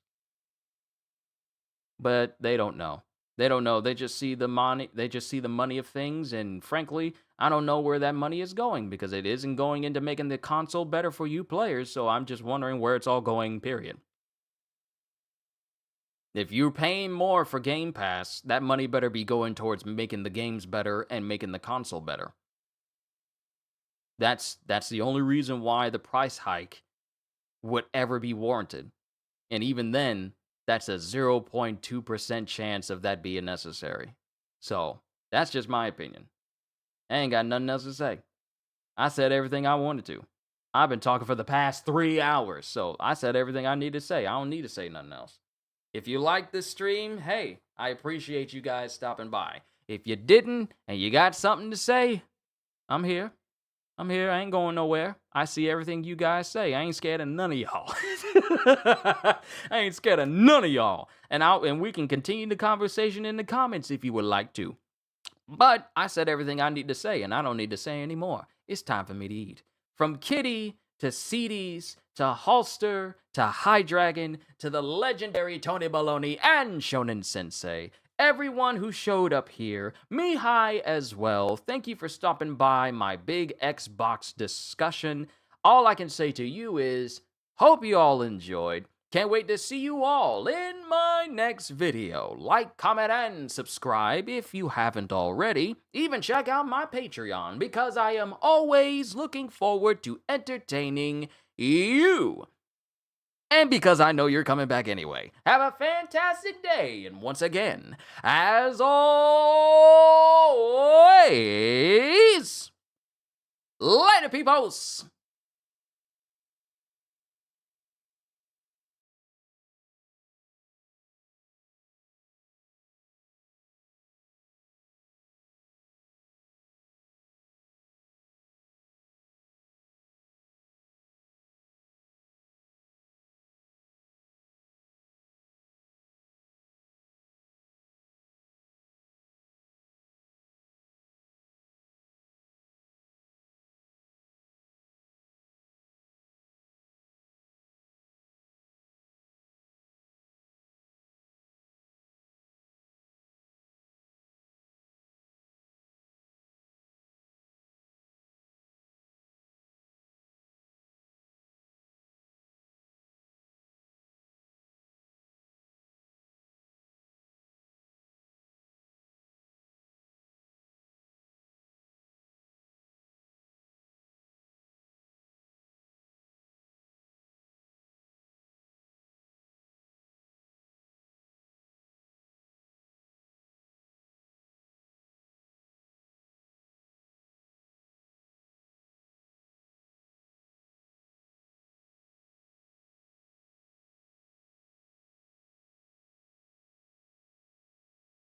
But they don't know. They don't know. They just see the money. They just see the money of things, and frankly, I don't know where that money is going because it isn't going into making the console better for you players. So I'm just wondering where it's all going. Period. If you're paying more for Game Pass, that money better be going towards making the games better and making the console better. That's the only reason why the price hike would ever be warranted. And even then, that's a 0.2% chance of that being necessary. So, that's just my opinion. I ain't got nothing else to say. I said everything I wanted to. I've been talking for the past 3 hours, so I said everything I need to say. I don't need to say nothing else. If you like this stream, hey, I appreciate you guys stopping by. If you didn't and you got something to say, I'm here. I'm here. I ain't going nowhere. I see everything you guys say. I ain't scared of none of y'all. I ain't scared of none of y'all. And we can continue the conversation in the comments if you would like to. But I said everything I need to say, and I don't need to say anymore. It's time for me to eat. From Kitty to CDs to Holster to High Dragon to the legendary Tony Baloney and Shonen Sensei. Everyone who showed up here, me high as well, thank you for stopping by my big Xbox discussion. All I can say to you is, hope you all enjoyed. Can't wait to see you all in my next video. Like, comment, and subscribe if you haven't already. Even check out my Patreon because I am always looking forward to entertaining you. And because I know you're coming back anyway. Have a fantastic day, and once again, as always, later, peoples!